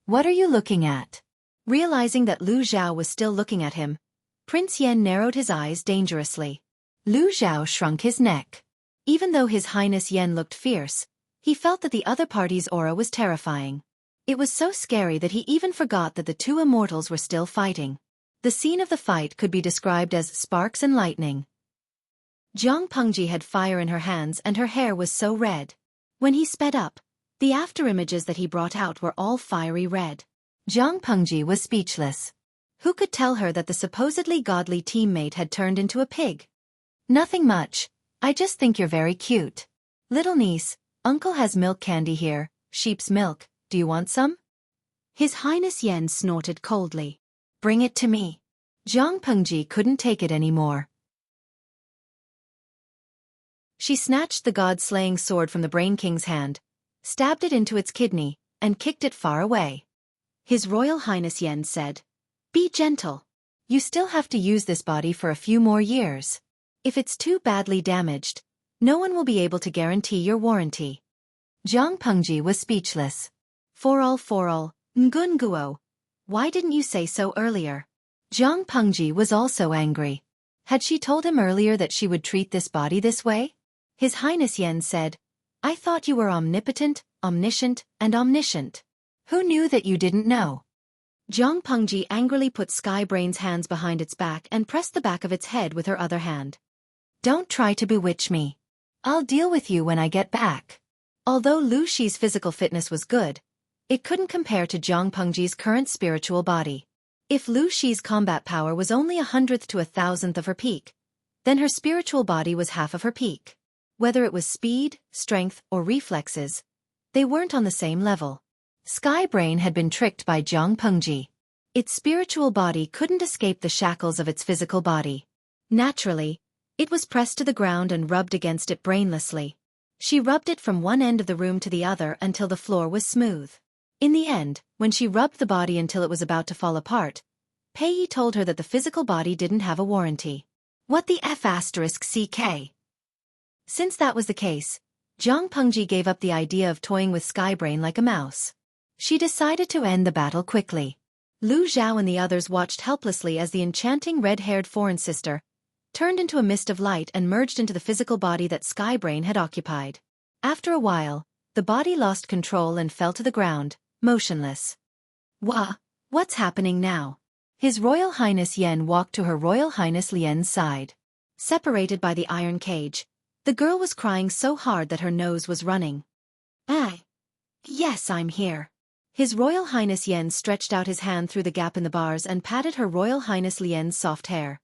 What are you looking at? Realizing that Lu Zhao was still looking at him, Prince Yen narrowed his eyes dangerously. Lu Zhao shrunk his neck. Even though His Highness Yen looked fierce, he felt that the other party's aura was terrifying. It was so scary that he even forgot that the two immortals were still fighting. The scene of the fight could be described as sparks and lightning. Jiang Pengji had fire in her hands and her hair was so red. When he sped up, the afterimages that he brought out were all fiery red. Jiang Pengji was speechless. Who could tell her that the supposedly godly teammate had turned into a pig? Nothing much. I just think you're very cute. Little niece, Uncle has milk candy here, sheep's milk, do you want some? His Highness Yen snorted coldly. Bring it to me. Jiang Pengji couldn't take it anymore. She snatched the god-slaying sword from the Brain King's hand, stabbed it into its kidney, and kicked it far away. His Royal Highness Yen said, Be gentle. You still have to use this body for a few more years. If it's too badly damaged, no one will be able to guarantee your warranty. Jiang Pengji was speechless. For all, Ngun Guo. Why didn't you say so earlier? Jiang Pengji was also angry. Had she told him earlier that she would treat this body this way? His Highness Yen said, I thought you were omnipotent, omniscient, and omniscient. Who knew that you didn't know? Jiang Pengji angrily put Sky Brain's hands behind its back and pressed the back of its head with her other hand. Don't try to bewitch me. I'll deal with you when I get back. Although Lu Shi's physical fitness was good, it couldn't compare to Jiang Pengji's current spiritual body. If Lu Shi's combat power was only 100th to 1,000th of her peak, then her spiritual body was half of her peak. Whether it was speed, strength, or reflexes, they weren't on the same level. Sky Brain had been tricked by Jiang Pengji. Its spiritual body couldn't escape the shackles of its physical body. Naturally, it was pressed to the ground and rubbed against it brainlessly. She rubbed it from one end of the room to the other until the floor was smooth. In the end, when she rubbed the body until it was about to fall apart, Pei Yi told her that the physical body didn't have a warranty. What the F***CK? Since that was the case, Jiang Pengji gave up the idea of toying with Sky Brain like a mouse. She decided to end the battle quickly. Lu Zhao and the others watched helplessly as the enchanting red-haired foreign sister turned into a mist of light and merged into the physical body that Sky Brain had occupied. After a while, the body lost control and fell to the ground, motionless. What's happening now? His Royal Highness Yen walked to Her Royal Highness Lien's side. Separated by the iron cage, the girl was crying so hard that her nose was running. Yes, I'm here. His Royal Highness Yen stretched out his hand through the gap in the bars and patted Her Royal Highness Lien's soft hair.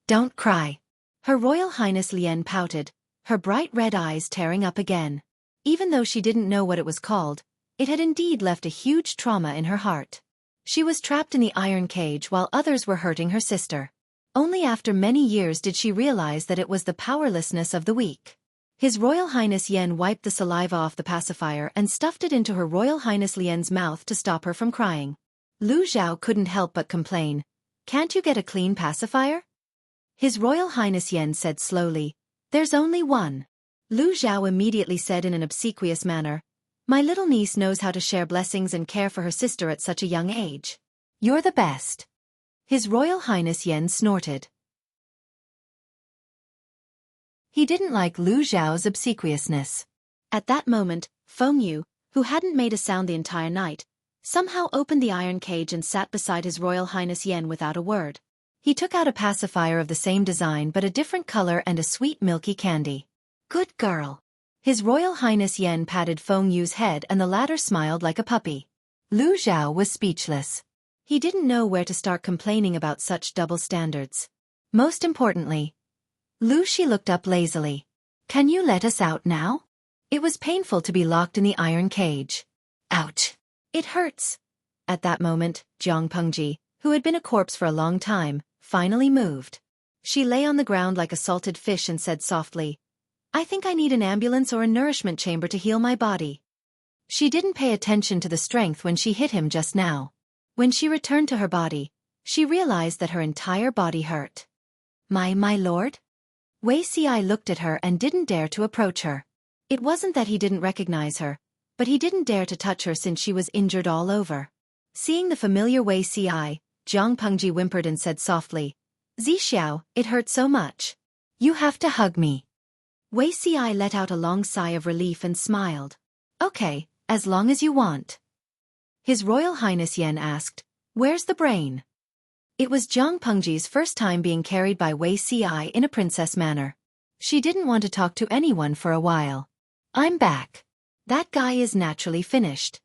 Don't cry. Her Royal Highness Lien pouted, her bright red eyes tearing up again. Even though she didn't know what it was called, it had indeed left a huge trauma in her heart. She was trapped in the iron cage while others were hurting her sister. Only after many years did she realize that it was the powerlessness of the weak. His Royal Highness Yen wiped the saliva off the pacifier and stuffed it into Her Royal Highness Lien's mouth to stop her from crying. Lu Zhao couldn't help but complain, "Can't you get a clean pacifier?" His Royal Highness Yen said slowly, "There's only one." Lu Zhao immediately said in an obsequious manner, "My little niece knows how to share blessings and care for her sister at such a young age. You're the best." His Royal Highness Yen snorted. He didn't like Lu Zhao's obsequiousness. At that moment, Feng Yu, who hadn't made a sound the entire night, somehow opened the iron cage and sat beside His Royal Highness Yen without a word. He took out a pacifier of the same design but a different color and a sweet milky candy. "Good girl." His Royal Highness Yen patted Feng Yu's head and the latter smiled like a puppy. Lu Zhao was speechless. He didn't know where to start complaining about such double standards. Most importantly, Lu Shi looked up lazily. "Can you let us out now?" It was painful to be locked in the iron cage. "Ouch. It hurts." At that moment, Jiang Pengji, who had been a corpse for a long time, finally moved. She lay on the ground like a salted fish and said softly, "I think I need an ambulance or a nourishment chamber to heal my body." She didn't pay attention to the strength when she hit him just now. When she returned to her body, she realized that her entire body hurt. My lord?" Wei Ci looked at her and didn't dare to approach her. It wasn't that he didn't recognize her, but he didn't dare to touch her since she was injured all over. Seeing the familiar Wei Ci, Jiang Pengji whimpered and said softly, "Zixiao, it hurt so much. You have to hug me." Wei Ci let out a long sigh of relief and smiled. "Okay, as long as you want." His Royal Highness Yen asked, "Where's the brain?" It was Jiang Pengji's first time being carried by Wei Ci in a princess manner. She didn't want to talk to anyone for a while. "I'm back. That guy is naturally finished."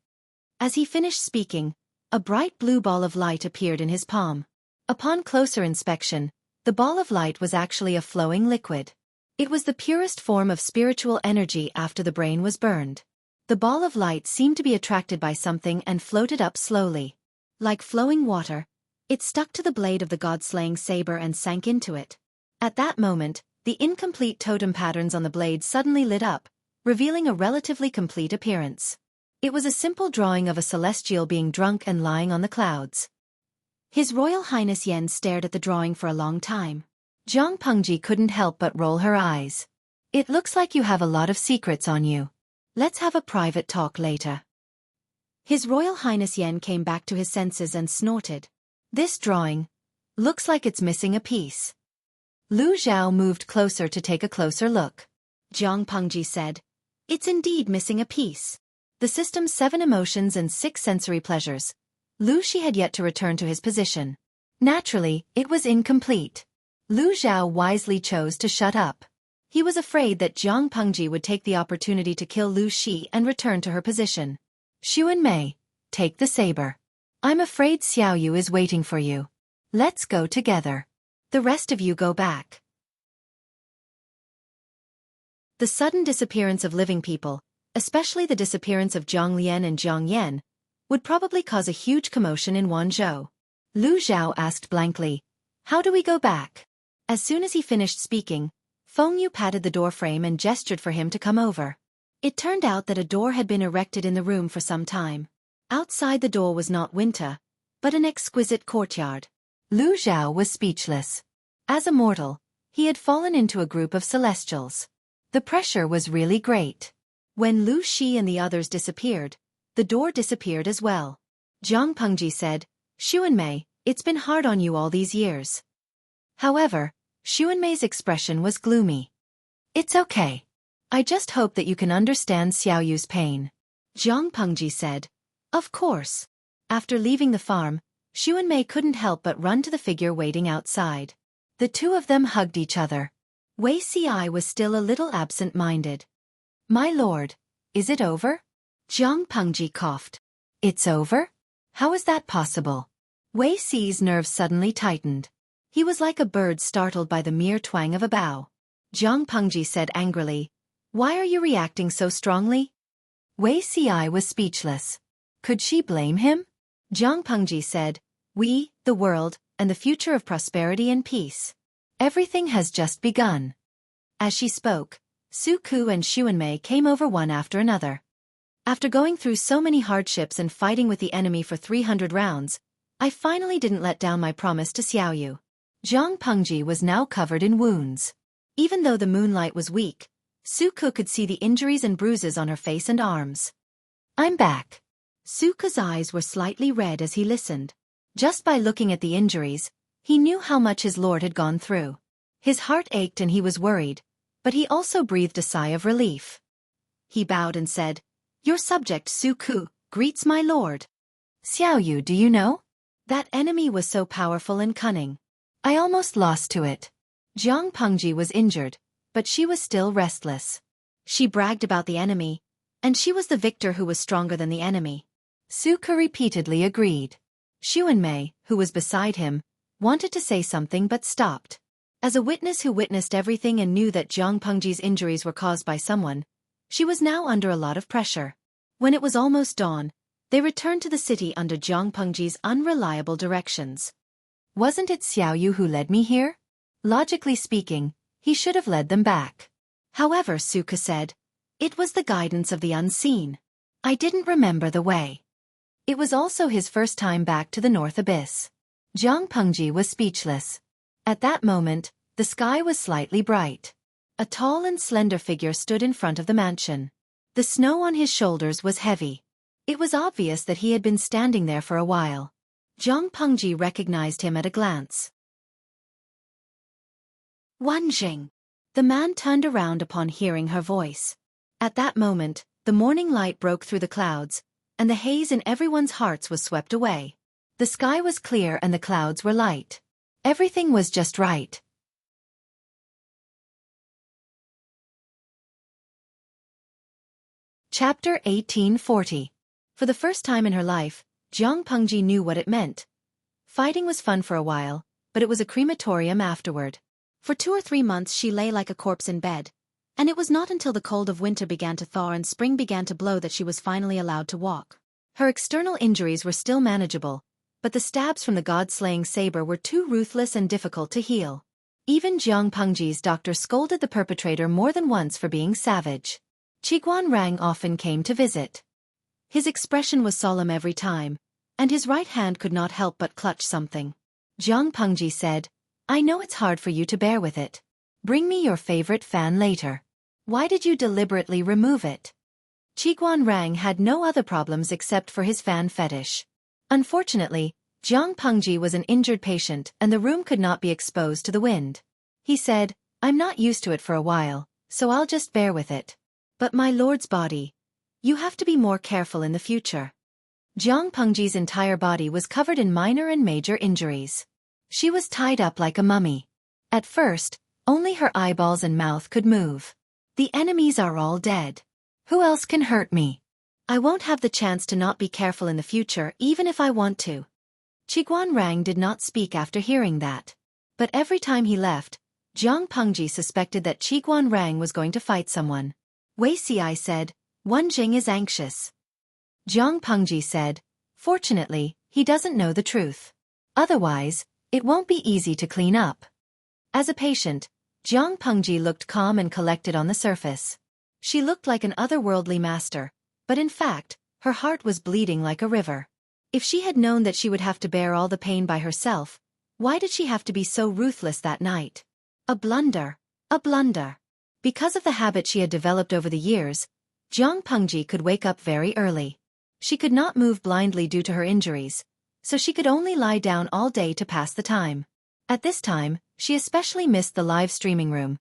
As he finished speaking, a bright blue ball of light appeared in his palm. Upon closer inspection, the ball of light was actually a flowing liquid. It was the purest form of spiritual energy after the brain was burned. The ball of light seemed to be attracted by something and floated up slowly. Like flowing water, it stuck to the blade of the god-slaying saber and sank into it. At that moment, the incomplete totem patterns on the blade suddenly lit up, revealing a relatively complete appearance. It was a simple drawing of a celestial being drunk and lying on the clouds. His Royal Highness Yen stared at the drawing for a long time. Jiang Pengji couldn't help but roll her eyes. It looks like you have a lot of secrets on you. Let's have a private talk later. His Royal Highness Yen came back to his senses and snorted. This drawing looks like it's missing a piece. Lu Zhao moved closer to take a closer look. Jiang Pengji said, "It's indeed missing a piece. The system's 7 emotions and 6 sensory pleasures." Lu Shi had yet to return to his position. Naturally, it was incomplete. Lu Zhao wisely chose to shut up. He was afraid that Jiang Pengji would take the opportunity to kill Lu Shi and return to her position. Xuanmei, take the saber. I'm afraid Xiaoyu is waiting for you. Let's go together. The rest of you go back. The sudden disappearance of living people, especially the disappearance of Zhang Lian and Zhang Yan, would probably cause a huge commotion in Wanzhou. Lu Zhao asked blankly, "How do we go back?" As soon as he finished speaking, Feng Yu patted the doorframe and gestured for him to come over. It turned out that a door had been erected in the room for some time. Outside the door was not winter, but an exquisite courtyard. Lu Zhao was speechless. As a mortal, he had fallen into a group of celestials. The pressure was really great. When Lu Shi and the others disappeared, the door disappeared as well. Jiang Pengji said, "Xuanmei, it's been hard on you all these years." However, Xuanmei's expression was gloomy. "It's okay. I just hope that you can understand Xiaoyu's pain." Jiang Pengji said, "Of course." After leaving the farm, Xuanmei couldn't help but run to the figure waiting outside. The two of them hugged each other. Wei Ci was still a little absent-minded. "My lord, is it over?" Jiang Pengji coughed. "It's over? How is that possible?" Wei Ci's nerves suddenly tightened. He was like a bird startled by the mere twang of a bow. Jiang Pengji said angrily, "Why are you reacting so strongly?" Wei Ci was speechless. Could she blame him? Jiang Pengji said, "We, the world, and the future of prosperity and peace. Everything has just begun." As she spoke, Xueqi and Xuanmei came over one after another. "After going through so many hardships and fighting with the enemy for 300 rounds, I finally didn't let down my promise to Xiaoyu." Jiang Pengji was now covered in wounds. Even though the moonlight was weak, Xueqi could see the injuries and bruises on her face and arms. "I'm back." Xueqi's eyes were slightly red as he listened. Just by looking at the injuries, he knew how much his lord had gone through. His heart ached and he was worried, but he also breathed a sigh of relief. He bowed and said, "Your subject Xueqi greets my lord." "Xiaoyu, do you know? That enemy was so powerful and cunning. I almost lost to it." Jiang Pengji was injured, but she was still restless. She bragged about the enemy, and she was the victor who was stronger than the enemy. Xueqi repeatedly agreed. Xuanmei, who was beside him, wanted to say something but stopped. As a witness who witnessed everything and knew that Jiang Pengji's injuries were caused by someone, she was now under a lot of pressure. When it was almost dawn, they returned to the city under Jiang Pengji's unreliable directions. "Wasn't it Xiaoyu who led me here? Logically speaking, he should have led them back." However, Xueqi said, "It was the guidance of the unseen. I didn't remember the way." It was also his first time back to the North Abyss. Jiang Pengji was speechless. At that moment, the sky was slightly bright. A tall and slender figure stood in front of the mansion. The snow on his shoulders was heavy. It was obvious that he had been standing there for a while. Jiang Pengji recognized him at a glance. "Wanjing." The man turned around upon hearing her voice. At that moment, the morning light broke through the clouds, and the haze in everyone's hearts was swept away. The sky was clear and the clouds were light. Everything was just right. Chapter 1840. For the first time in her life, Jiang Pengji knew what it meant. Fighting was fun for a while, but it was a crematorium afterward. For 2 or 3 months she lay like a corpse in bed, and it was not until the cold of winter began to thaw and spring began to blow that she was finally allowed to walk. Her external injuries were still manageable, but the stabs from the god-slaying saber were too ruthless and difficult to heal. Even Jiang Pengji's doctor scolded the perpetrator more than once for being savage. Qiguan Rang often came to visit. His expression was solemn every time, and his right hand could not help but clutch something. Jiang Pengji said, I know it's hard for you to bear with it. Bring me your favorite fan later. Why did you deliberately remove it? Qiguan Rang had no other problems except for his fan fetish. Unfortunately, Jiang Pengji was an injured patient and the room could not be exposed to the wind. He said, I'm not used to it for a while, so I'll just bear with it. But my lord's body. You have to be more careful in the future. Jiang Pengji's entire body was covered in minor and major injuries. She was tied up like a mummy. At first, only her eyeballs and mouth could move. The enemies are all dead. Who else can hurt me? I won't have the chance to not be careful in the future even if I want to. Qiguan Rang did not speak after hearing that. But every time he left, Jiang Pengji suspected that Qiguan Rang was going to fight someone. Wei Xi said, Wen Jing is anxious. Jiang Pengji said, fortunately, he doesn't know the truth. Otherwise, it won't be easy to clean up. As a patient, Jiang Pengji looked calm and collected on the surface. She looked like an otherworldly master, but in fact, her heart was bleeding like a river. If she had known that she would have to bear all the pain by herself, why did she have to be so ruthless that night? A blunder. A blunder. Because of the habit she had developed over the years, Jiang Pengji could wake up very early. She could not move blindly due to her injuries, so she could only lie down all day to pass the time. At this time, she especially missed the live streaming room,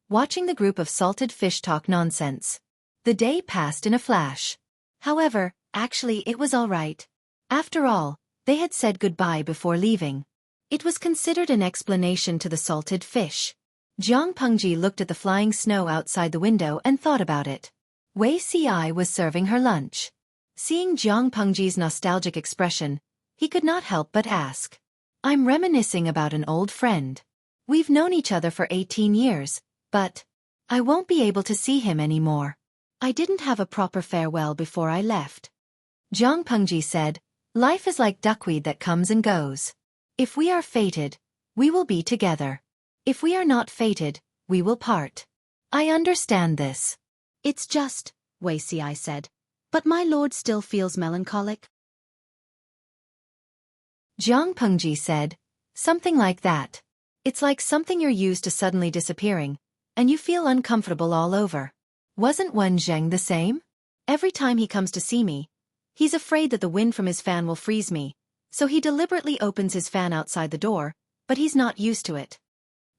watching the group of salted fish talk nonsense. The day passed in a flash. However, actually it was all right. After all, they had said goodbye before leaving. It was considered an explanation to the salted fish. Jiang Pengji looked at the flying snow outside the window and thought about it. Wei Xi was serving her lunch. Seeing Jiang Pengji's nostalgic expression, he could not help but ask. I'm reminiscing about an old friend. We've known each other for 18 years, but I won't be able to see him anymore. I didn't have a proper farewell before I left. Jiang Pengji said, life is like duckweed that comes and goes. If we are fated, we will be together. If we are not fated, we will part. I understand this. It's just, Wei Xi said, but my lord still feels melancholic. Jiang Pengji said, something like that. It's like something you're used to suddenly disappearing, and you feel uncomfortable all over. Wasn't Wen Zheng the same? Every time he comes to see me, he's afraid that the wind from his fan will freeze me, so he deliberately opens his fan outside the door, but he's not used to it.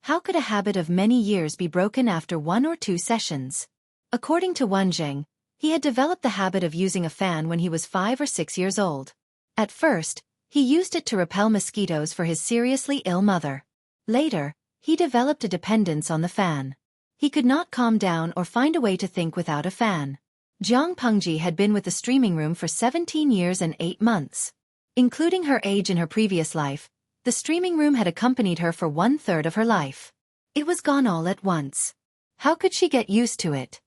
How could a habit of many years be broken after 1 or 2 sessions? According to Wen Zheng, he had developed the habit of using a fan when he was 5 or 6 years old. At first, he used it to repel mosquitoes for his seriously ill mother. Later, he developed a dependence on the fan. He could not calm down or find a way to think without a fan. Jiang Pengji had been with the streaming room for 17 years and 8 months. Including her age in her previous life, the streaming room had accompanied her for 1/3 of her life. It was gone all at once. How could she get used to it?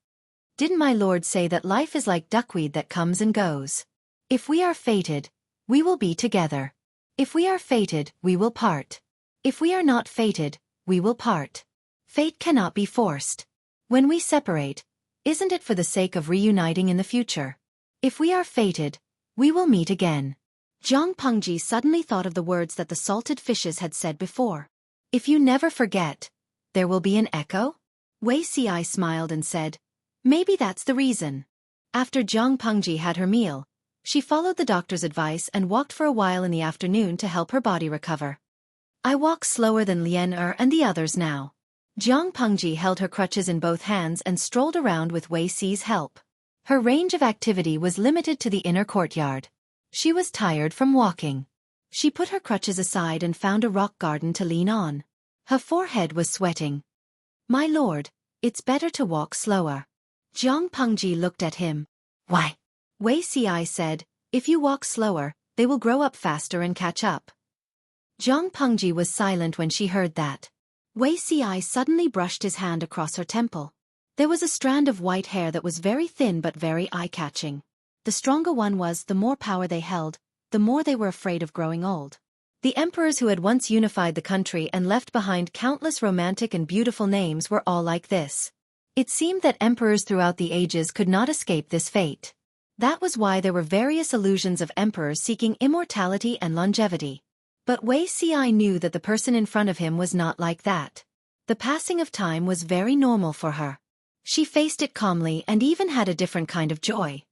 Didn't my lord say that life is like duckweed that comes and goes? If we are fated, we will be together. If we are fated, we will part. If we are not fated, we will part. Fate cannot be forced. When we separate, isn't it for the sake of reuniting in the future? If we are fated, we will meet again. Jiang Pengji suddenly thought of the words that the salted fishes had said before. If you never forget, there will be an echo? Wei Xi smiled and said, maybe that's the reason. After Jiang Pengji had her meal, she followed the doctor's advice and walked for a while in the afternoon to help her body recover. I walk slower than Lian and the others now. Jiang Pengji held her crutches in both hands and strolled around with Wei Xi's help. Her range of activity was limited to the inner courtyard. She was tired from walking. She put her crutches aside and found a rock garden to lean on. Her forehead was sweating. My lord, it's better to walk slower. Jiang Pengji looked at him. Why? Wei Xi said, if you walk slower, they will grow up faster and catch up. Jiang Pengji was silent when she heard that. Wei Xi suddenly brushed his hand across her temple. There was a strand of white hair that was very thin but very eye-catching. The stronger one was, the more power they held, the more they were afraid of growing old. The emperors who had once unified the country and left behind countless romantic and beautiful names were all like this. It seemed that emperors throughout the ages could not escape this fate. That was why there were various illusions of emperors seeking immortality and longevity. But Wei Ci knew that the person in front of him was not like that. The passing of time was very normal for her. She faced it calmly and even had a different kind of joy.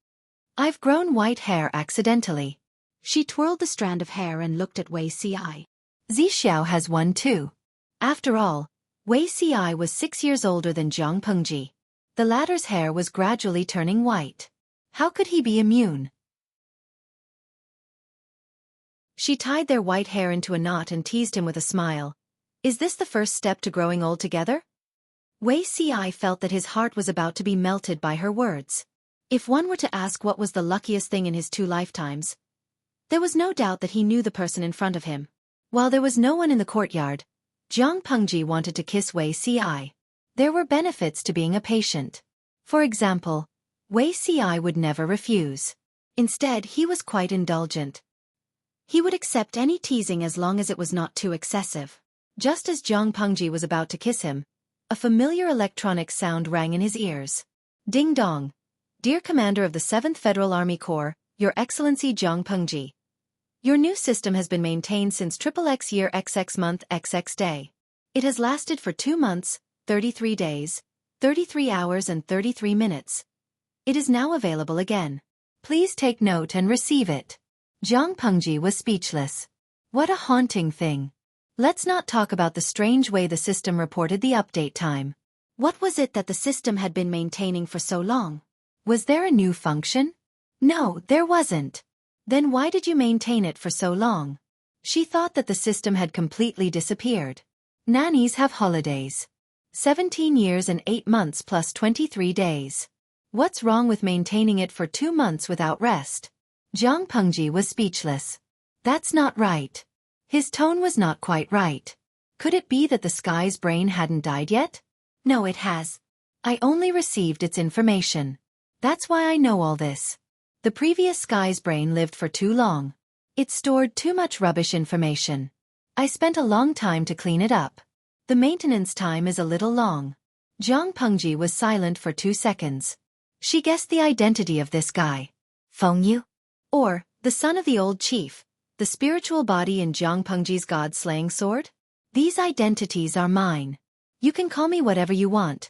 I've grown white hair accidentally. She twirled the strand of hair and looked at Wei Ci. Zixiao has one too. After all, Wei Ci was 6 years older than Zhang Pengji. The latter's hair was gradually turning white. How could he be immune? She tied their white hair into a knot and teased him with a smile. Is this the first step to growing old together? Wei Ci felt that his heart was about to be melted by her words. If one were to ask what was the luckiest thing in his 2 lifetimes, there was no doubt that he knew the person in front of him. While there was no one in the courtyard, Zhang Pengji wanted to kiss Wei Ci. There were benefits to being a patient. For example, Wei Ci would never refuse. Instead, he was quite indulgent. He would accept any teasing as long as it was not too excessive. Just as Zhang Pengji was about to kiss him, a familiar electronic sound rang in his ears. Ding dong. Dear Commander of the 7th Federal Army Corps, Your Excellency Zhang Pengji. Your new system has been maintained since XXX year XX month XX day. It has lasted for 2 months, 33 days, 33 hours and 33 minutes. It is now available again. Please take note and receive it. Zhang Pengji was speechless. What a haunting thing. Let's not talk about the strange way the system reported the update time. What was it that the system had been maintaining for so long? Was there a new function? No, there wasn't. Then why did you maintain it for so long? She thought that the system had completely disappeared. Nannies have holidays. 17 years and 8 months plus 23 days. What's wrong with maintaining it for 2 months without rest? Zhang Pengji was speechless. That's not right. His tone was not quite right. Could it be that the sky's brain hadn't died yet? No, it has. I only received its information. That's why I know all this. The previous sky's brain lived for too long. It stored too much rubbish information. I spent a long time to clean it up. The maintenance time is a little long. Zhang Pengji was silent for 2 seconds. She guessed the identity of this guy. Feng Yu? Or, the son of the old chief, the spiritual body in Zhang Pengji's god-slaying sword? These identities are mine. You can call me whatever you want.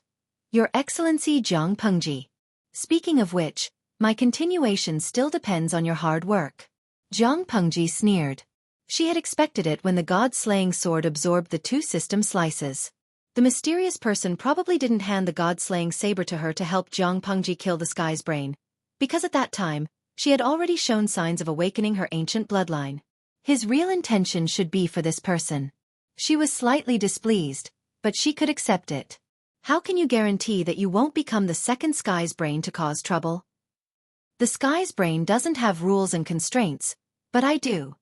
Your Excellency Zhang Pengji. Speaking of which, my continuation still depends on your hard work. Zhang Pengji sneered. She had expected it when the god-slaying sword absorbed the 2 system slices. The mysterious person probably didn't hand the god-slaying saber to her to help Zhang Pengji kill the sky's brain, because at that time, she had already shown signs of awakening her ancient bloodline. His real intention should be for this person. She was slightly displeased, but she could accept it. How can you guarantee that you won't become the second sky's brain to cause trouble? The sky's brain doesn't have rules and constraints, but I do.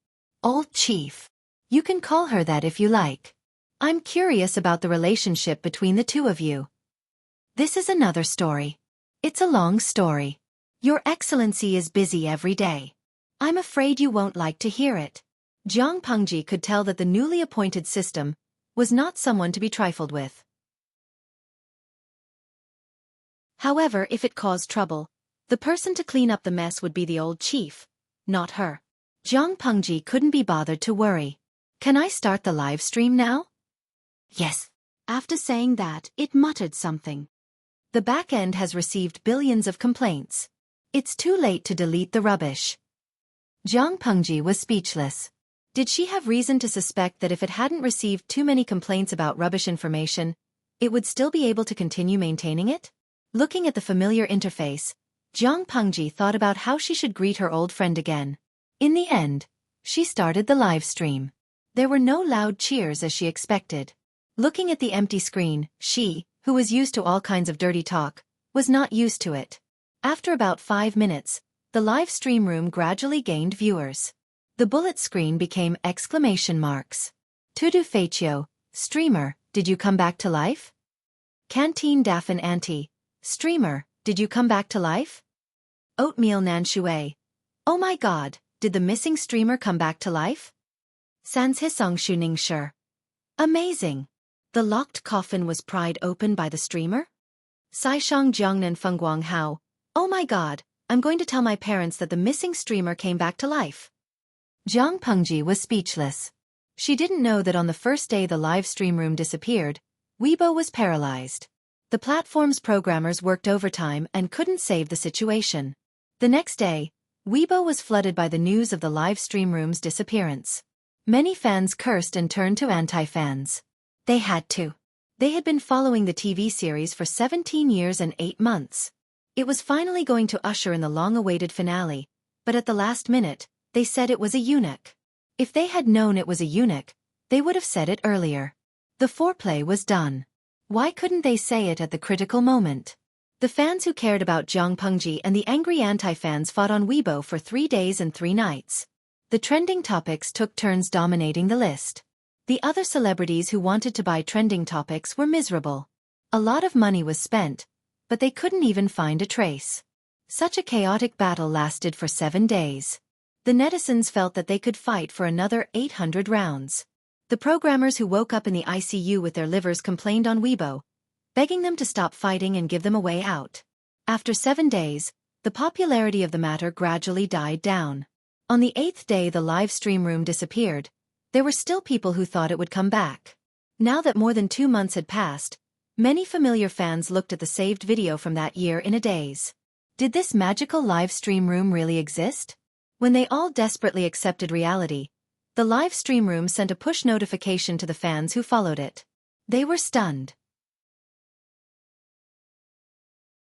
Old chief. You can call her that if you like. I'm curious about the relationship between the 2 of you. This is another story. It's a long story. Your Excellency is busy every day. I'm afraid you won't like to hear it. Zhang Pengji could tell that the newly appointed system was not someone to be trifled with. However, if it caused trouble, the person to clean up the mess would be the old chief, not her. Zhang Pengji couldn't be bothered to worry. Can I start the live stream now? Yes. After saying that, it muttered something. The back end has received billions of complaints. It's too late to delete the rubbish. Zhang Pengji was speechless. Did she have reason to suspect that if it hadn't received too many complaints about rubbish information, it would still be able to continue maintaining it? Looking at the familiar interface, Zhang Pengji thought about how she should greet her old friend again. In the end, she started the live stream. There were no loud cheers as she expected. Looking at the empty screen, she, who was used to all kinds of dirty talk, was not used to it. After about 5 minutes, the live stream room gradually gained viewers. The bullet screen became exclamation marks. Tudu Feichio, streamer, did you come back to life? Canteen Daffin Auntie, streamer, did you come back to life? Oatmeal Nan Shui, oh my god, did the missing streamer come back to life? Sans Hisong Shuning Shi. Amazing. The locked coffin was pried open by the streamer? Saishang Jiangnan Fengguang Hao, oh my god, I'm going to tell my parents that the missing streamer came back to life. Jiang Pengji was speechless. She didn't know that on the first day the live stream room disappeared, Weibo was paralyzed. The platform's programmers worked overtime and couldn't save the situation. The next day, Weibo was flooded by the news of the live stream room's disappearance. Many fans cursed and turned to anti-fans. They had to. They had been following the TV series for 17 years and 8 months. It was finally going to usher in the long-awaited finale, but at the last minute, they said it was a eunuch. If they had known it was a eunuch, they would have said it earlier. The foreplay was done. Why couldn't they say it at the critical moment? The fans who cared about Jiang Pengji and the angry anti-fans fought on Weibo for 3 days and 3 nights. The trending topics took turns dominating the list. The other celebrities who wanted to buy trending topics were miserable. A lot of money was spent, but they couldn't even find a trace. Such a chaotic battle lasted for 7 days. The netizens felt that they could fight for another 800 rounds. The programmers who woke up in the ICU with their livers complained on Weibo, begging them to stop fighting and give them a way out. After 7 days, the popularity of the matter gradually died down. On the 8th day the live stream room disappeared. There were still people who thought it would come back. Now that more than 2 months had passed, many familiar fans looked at the saved video from that year in a daze. Did this magical live stream room really exist? When they all desperately accepted reality, the live stream room sent a push notification to the fans who followed it. They were stunned.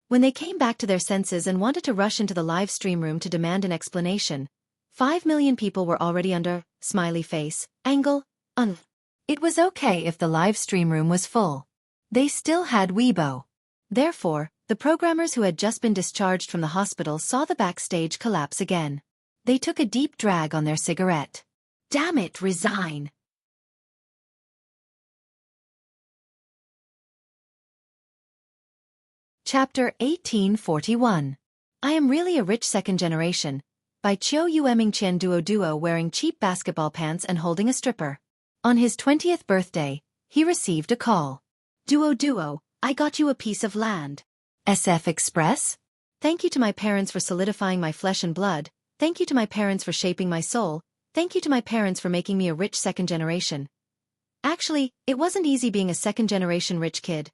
When they came back to their senses and wanted to rush into the live stream room to demand an explanation, 5 million people were already under smiley face, angle, It was okay if the live stream room was full. They still had Weibo. Therefore, the programmers who had just been discharged from the hospital saw the backstage collapse again. They took a deep drag on their cigarette. Damn it, resign. Chapter 1841. I Am Really a Rich Second Generation, by Chiu Yueming Qian Duo wearing cheap basketball pants and holding a stripper. On his 20th birthday, he received a call. Duo, I got you a piece of land. SF Express? Thank you to my parents for solidifying my flesh and blood. Thank you to my parents for shaping my soul. Thank you to my parents for making me a rich second generation. Actually, it wasn't easy being a second generation rich kid.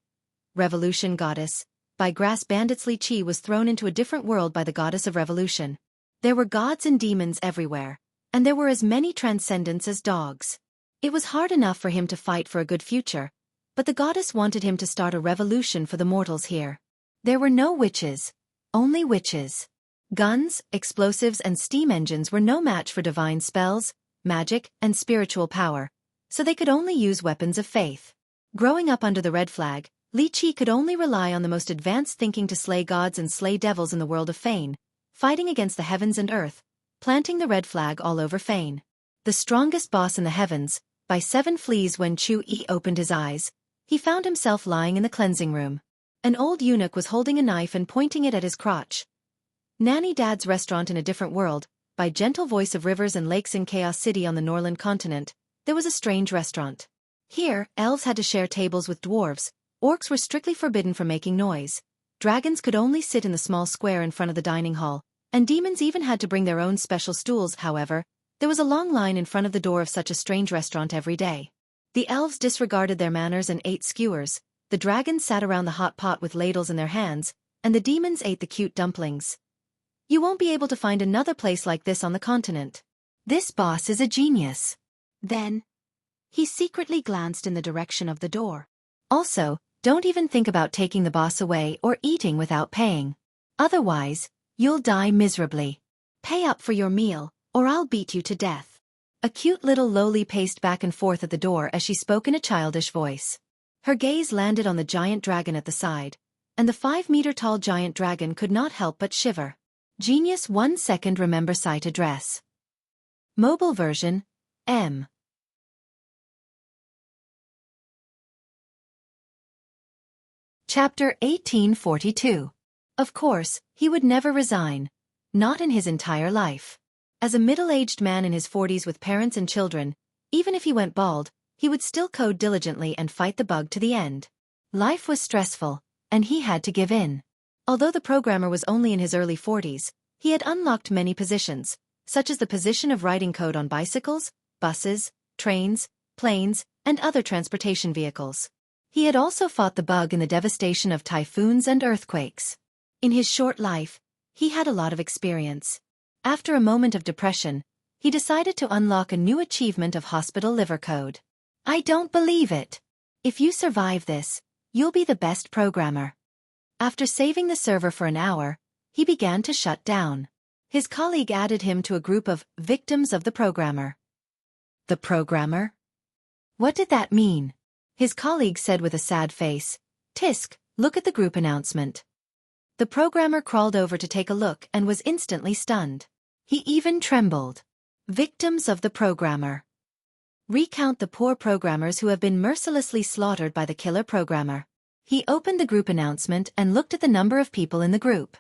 Revolution Goddess. By Grass Bandits Li Qi was thrown into a different world by the goddess of revolution. There were gods and demons everywhere, and there were as many transcendents as dogs. It was hard enough for him to fight for a good future, but the goddess wanted him to start a revolution for the mortals here. There were no witches, only witches. Guns, explosives and steam engines were no match for divine spells, magic, and spiritual power, so they could only use weapons of faith. Growing up under the red flag, Li Qi could only rely on the most advanced thinking to slay gods and slay devils in the world of Fane, fighting against the heavens and earth, planting the red flag all over Fane. The strongest boss in the heavens, by 7 fleas. When Xueqi opened his eyes, he found himself lying in the cleansing room. An old eunuch was holding a knife and pointing it at his crotch. Nanny Dad's Restaurant in a Different World, by Gentle Voice of Rivers and Lakes in Chaos City on the Norland continent, there was a strange restaurant. Here, elves had to share tables with dwarves, orcs were strictly forbidden from making noise, dragons could only sit in the small square in front of the dining hall, and demons even had to bring their own special stools. However, there was a long line in front of the door of such a strange restaurant every day. The elves disregarded their manners and ate skewers, the dragons sat around the hot pot with ladles in their hands, and the demons ate the cute dumplings. You won't be able to find another place like this on the continent. This boss is a genius. Then, he secretly glanced in the direction of the door. Also, don't even think about taking the boss away or eating without paying. Otherwise, you'll die miserably. Pay up for your meal, or I'll beat you to death. A cute little lowly paced back and forth at the door as she spoke in a childish voice. Her gaze landed on the giant dragon at the side, and the 5-meter-tall giant dragon could not help but shiver. Genius 1 second. Remember site address. Mobile version, M. Chapter 1842. Of course, he would never resign. Not in his entire life. As a middle-aged man in his 40s with parents and children, even if he went bald, he would still code diligently and fight the bug to the end. Life was stressful, and he had to give in. Although the programmer was only in his early 40s, He had unlocked many positions, such as the position of writing code on bicycles, buses, trains, planes, and other transportation vehicles. He had also fought the bug in the devastation of typhoons and earthquakes. In his short life, he had a lot of experience. After a moment of depression, he decided to unlock a new achievement of hospital liver code. I don't believe it. If you survive this, you'll be the best programmer. After saving the server for an hour, he began to shut down. His colleague added him to a group of victims of the programmer. The programmer? What did that mean? His colleague said with a sad face, "Tisk, look at the group announcement." The programmer crawled over to take a look and was instantly stunned. He even trembled. Victims of the programmer. Recount the poor programmers who have been mercilessly slaughtered by the killer programmer. He opened the group announcement and looked at the number of people in the group.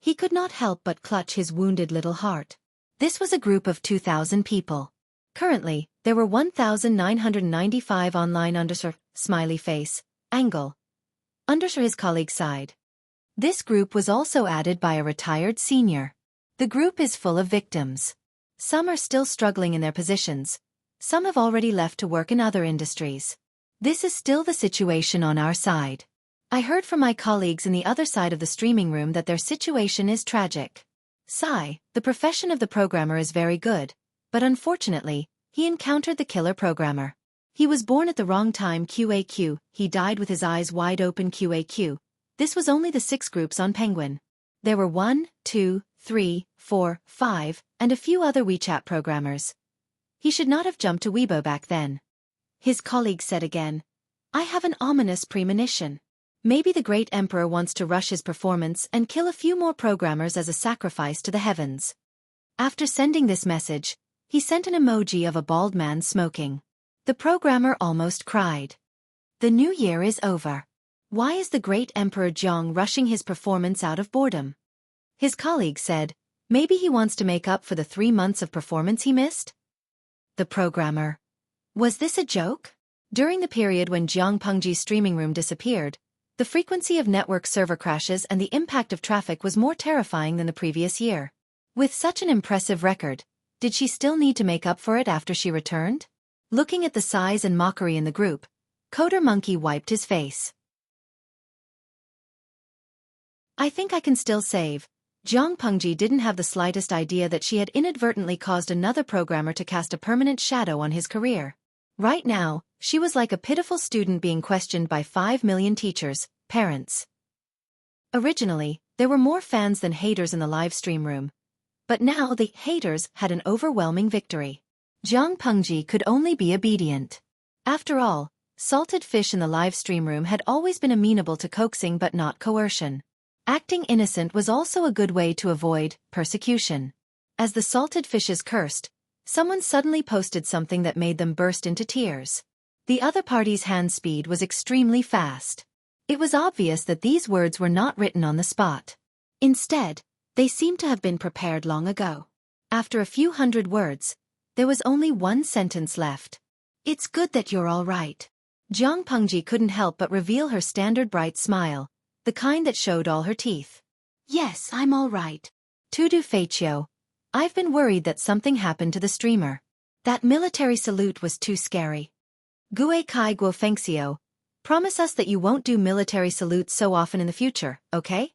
He could not help but clutch his wounded little heart. This was a group of 2,000 people. Currently, there were 1,995 online smiley face, angle. His colleague sighed. This group was also added by a retired senior. The group is full of victims. Some are still struggling in their positions. Some have already left to work in other industries. This is still the situation on our side. I heard from my colleagues in the other side of the streaming room that their situation is tragic. Sigh, the profession of the programmer is very good, but unfortunately, he encountered the killer programmer. He was born at the wrong time. Xueqi, he died with his eyes wide open. Xueqi. This was only the 6 groups on Penguin. There were 1, 2, 3, 4, 5, and a few other WeChat programmers. He should not have jumped to Weibo back then. His colleague said again, I have an ominous premonition. Maybe the great emperor wants to rush his performance and kill a few more programmers as a sacrifice to the heavens. After sending this message, he sent an emoji of a bald man smoking. The programmer almost cried. The new year is over. Why is the great emperor Jiang rushing his performance out of boredom? His colleague said, maybe he wants to make up for the 3 months of performance he missed? The programmer. Was this a joke? During the period when Jiang Pengji's streaming room disappeared, the frequency of network server crashes and the impact of traffic was more terrifying than the previous year. With such an impressive record, did she still need to make up for it after she returned? Looking at the size and mockery in the group, Coder Monkey wiped his face. I think I can still save. Jiang Pengji didn't have the slightest idea that she had inadvertently caused another programmer to cast a permanent shadow on his career. Right now, she was like a pitiful student being questioned by 5 million teachers, parents. Originally, there were more fans than haters in the live stream room. But now the haters had an overwhelming victory. Jiang Pengji could only be obedient. After all, salted fish in the live stream room had always been amenable to coaxing but not coercion. Acting innocent was also a good way to avoid persecution. As the salted fishes cursed, someone suddenly posted something that made them burst into tears. The other party's hand speed was extremely fast. It was obvious that these words were not written on the spot. Instead, they seemed to have been prepared long ago. After a few hundred words, there was only one sentence left. It's good that you're all right. Jiang Pengji couldn't help but reveal her standard bright smile, the kind that showed all her teeth. Yes, I'm all right. Tudu Feichio. I've been worried that something happened to the streamer. That military salute was too scary. Gue Kai Guo Fengxiao. Promise us that you won't do military salutes so often in the future, okay?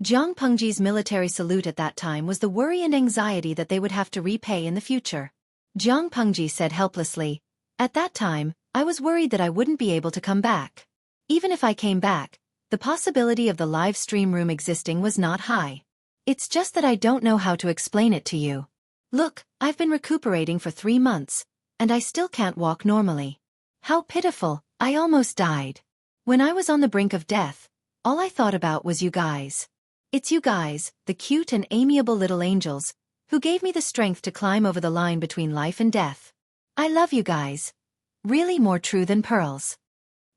Jiang Pengji's military salute at that time was the worry and anxiety that they would have to repay in the future. Jiang Pengji said helplessly, at that time, I was worried that I wouldn't be able to come back. Even if I came back, the possibility of the live stream room existing was not high. It's just that I don't know how to explain it to you. Look, I've been recuperating for 3 months, and I still can't walk normally. How pitiful, I almost died. When I was on the brink of death, all I thought about was you guys. It's you guys, the cute and amiable little angels, who gave me the strength to climb over the line between life and death. I love you guys. Really more true than pearls.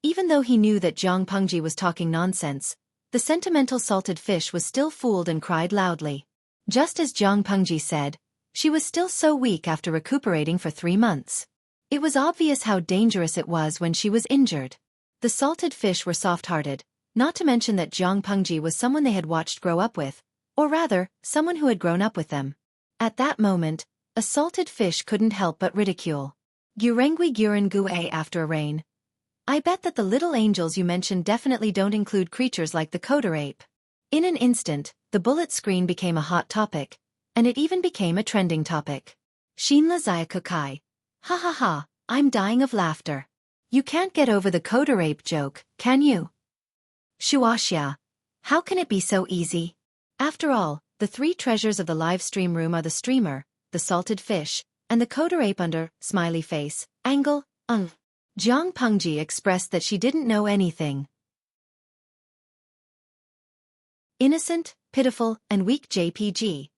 Even though he knew that Jiang Pengji was talking nonsense, the sentimental salted fish was still fooled and cried loudly. Just as Jiang Pengji said, she was still so weak after recuperating for 3 months. It was obvious how dangerous it was when she was injured. The salted fish were soft-hearted, not to mention that Jiang Pengji was someone they had watched grow up with, Or rather, someone who had grown up with them. At that moment, a salted fish couldn't help but ridicule. Gurengui guren gue after a rain. I bet that the little angels you mentioned definitely don't include creatures like the coder ape. In an instant, the bullet screen became a hot topic, and it even became a trending topic. Shinla Xueqi. Ha ha ha, I'm dying of laughter. You can't get over the coder ape joke, can you? Xueqi. How can it be so easy? After all, the three treasures of the live stream room are the streamer, the salted fish, and the coder ape under smiley face, angle, Jiang Pengji expressed that she didn't know anything. Innocent, pitiful, and weak JPG.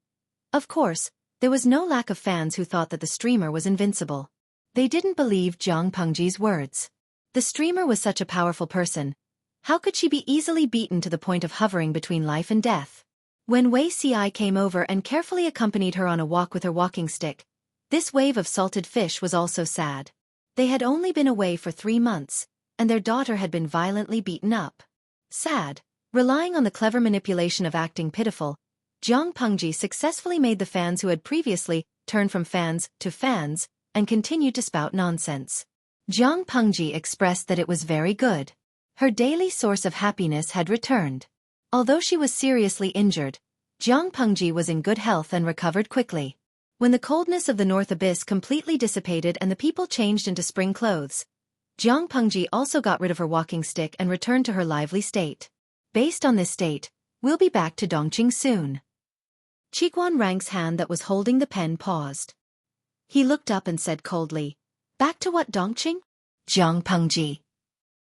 Of course, there was no lack of fans who thought that the streamer was invincible. They didn't believe Jiang Pengji's words. The streamer was such a powerful person. How could she be easily beaten to the point of hovering between life and death? When Wei Ci came over and carefully accompanied her on a walk with her walking stick, this wave of salted fish was also sad. They had only been away for 3 months, and their daughter had been violently beaten up. Sad. Relying on the clever manipulation of acting pitiful, Jiang Pengji successfully made the fans who had previously turned from fans to fans and continued to spout nonsense. Jiang Pengji expressed that it was very good. Her daily source of happiness had returned. Although she was seriously injured, Jiang Pengji was in good health and recovered quickly. When the coldness of the North Abyss completely dissipated and the people changed into spring clothes, Jiang Pengji also got rid of her walking stick and returned to her lively state. Based on this state, we'll be back to Dongqing soon. Qiguan Rang's hand that was holding the pen paused. He looked up and said coldly, "Back to what, Dongqing?" Jiang Pengji.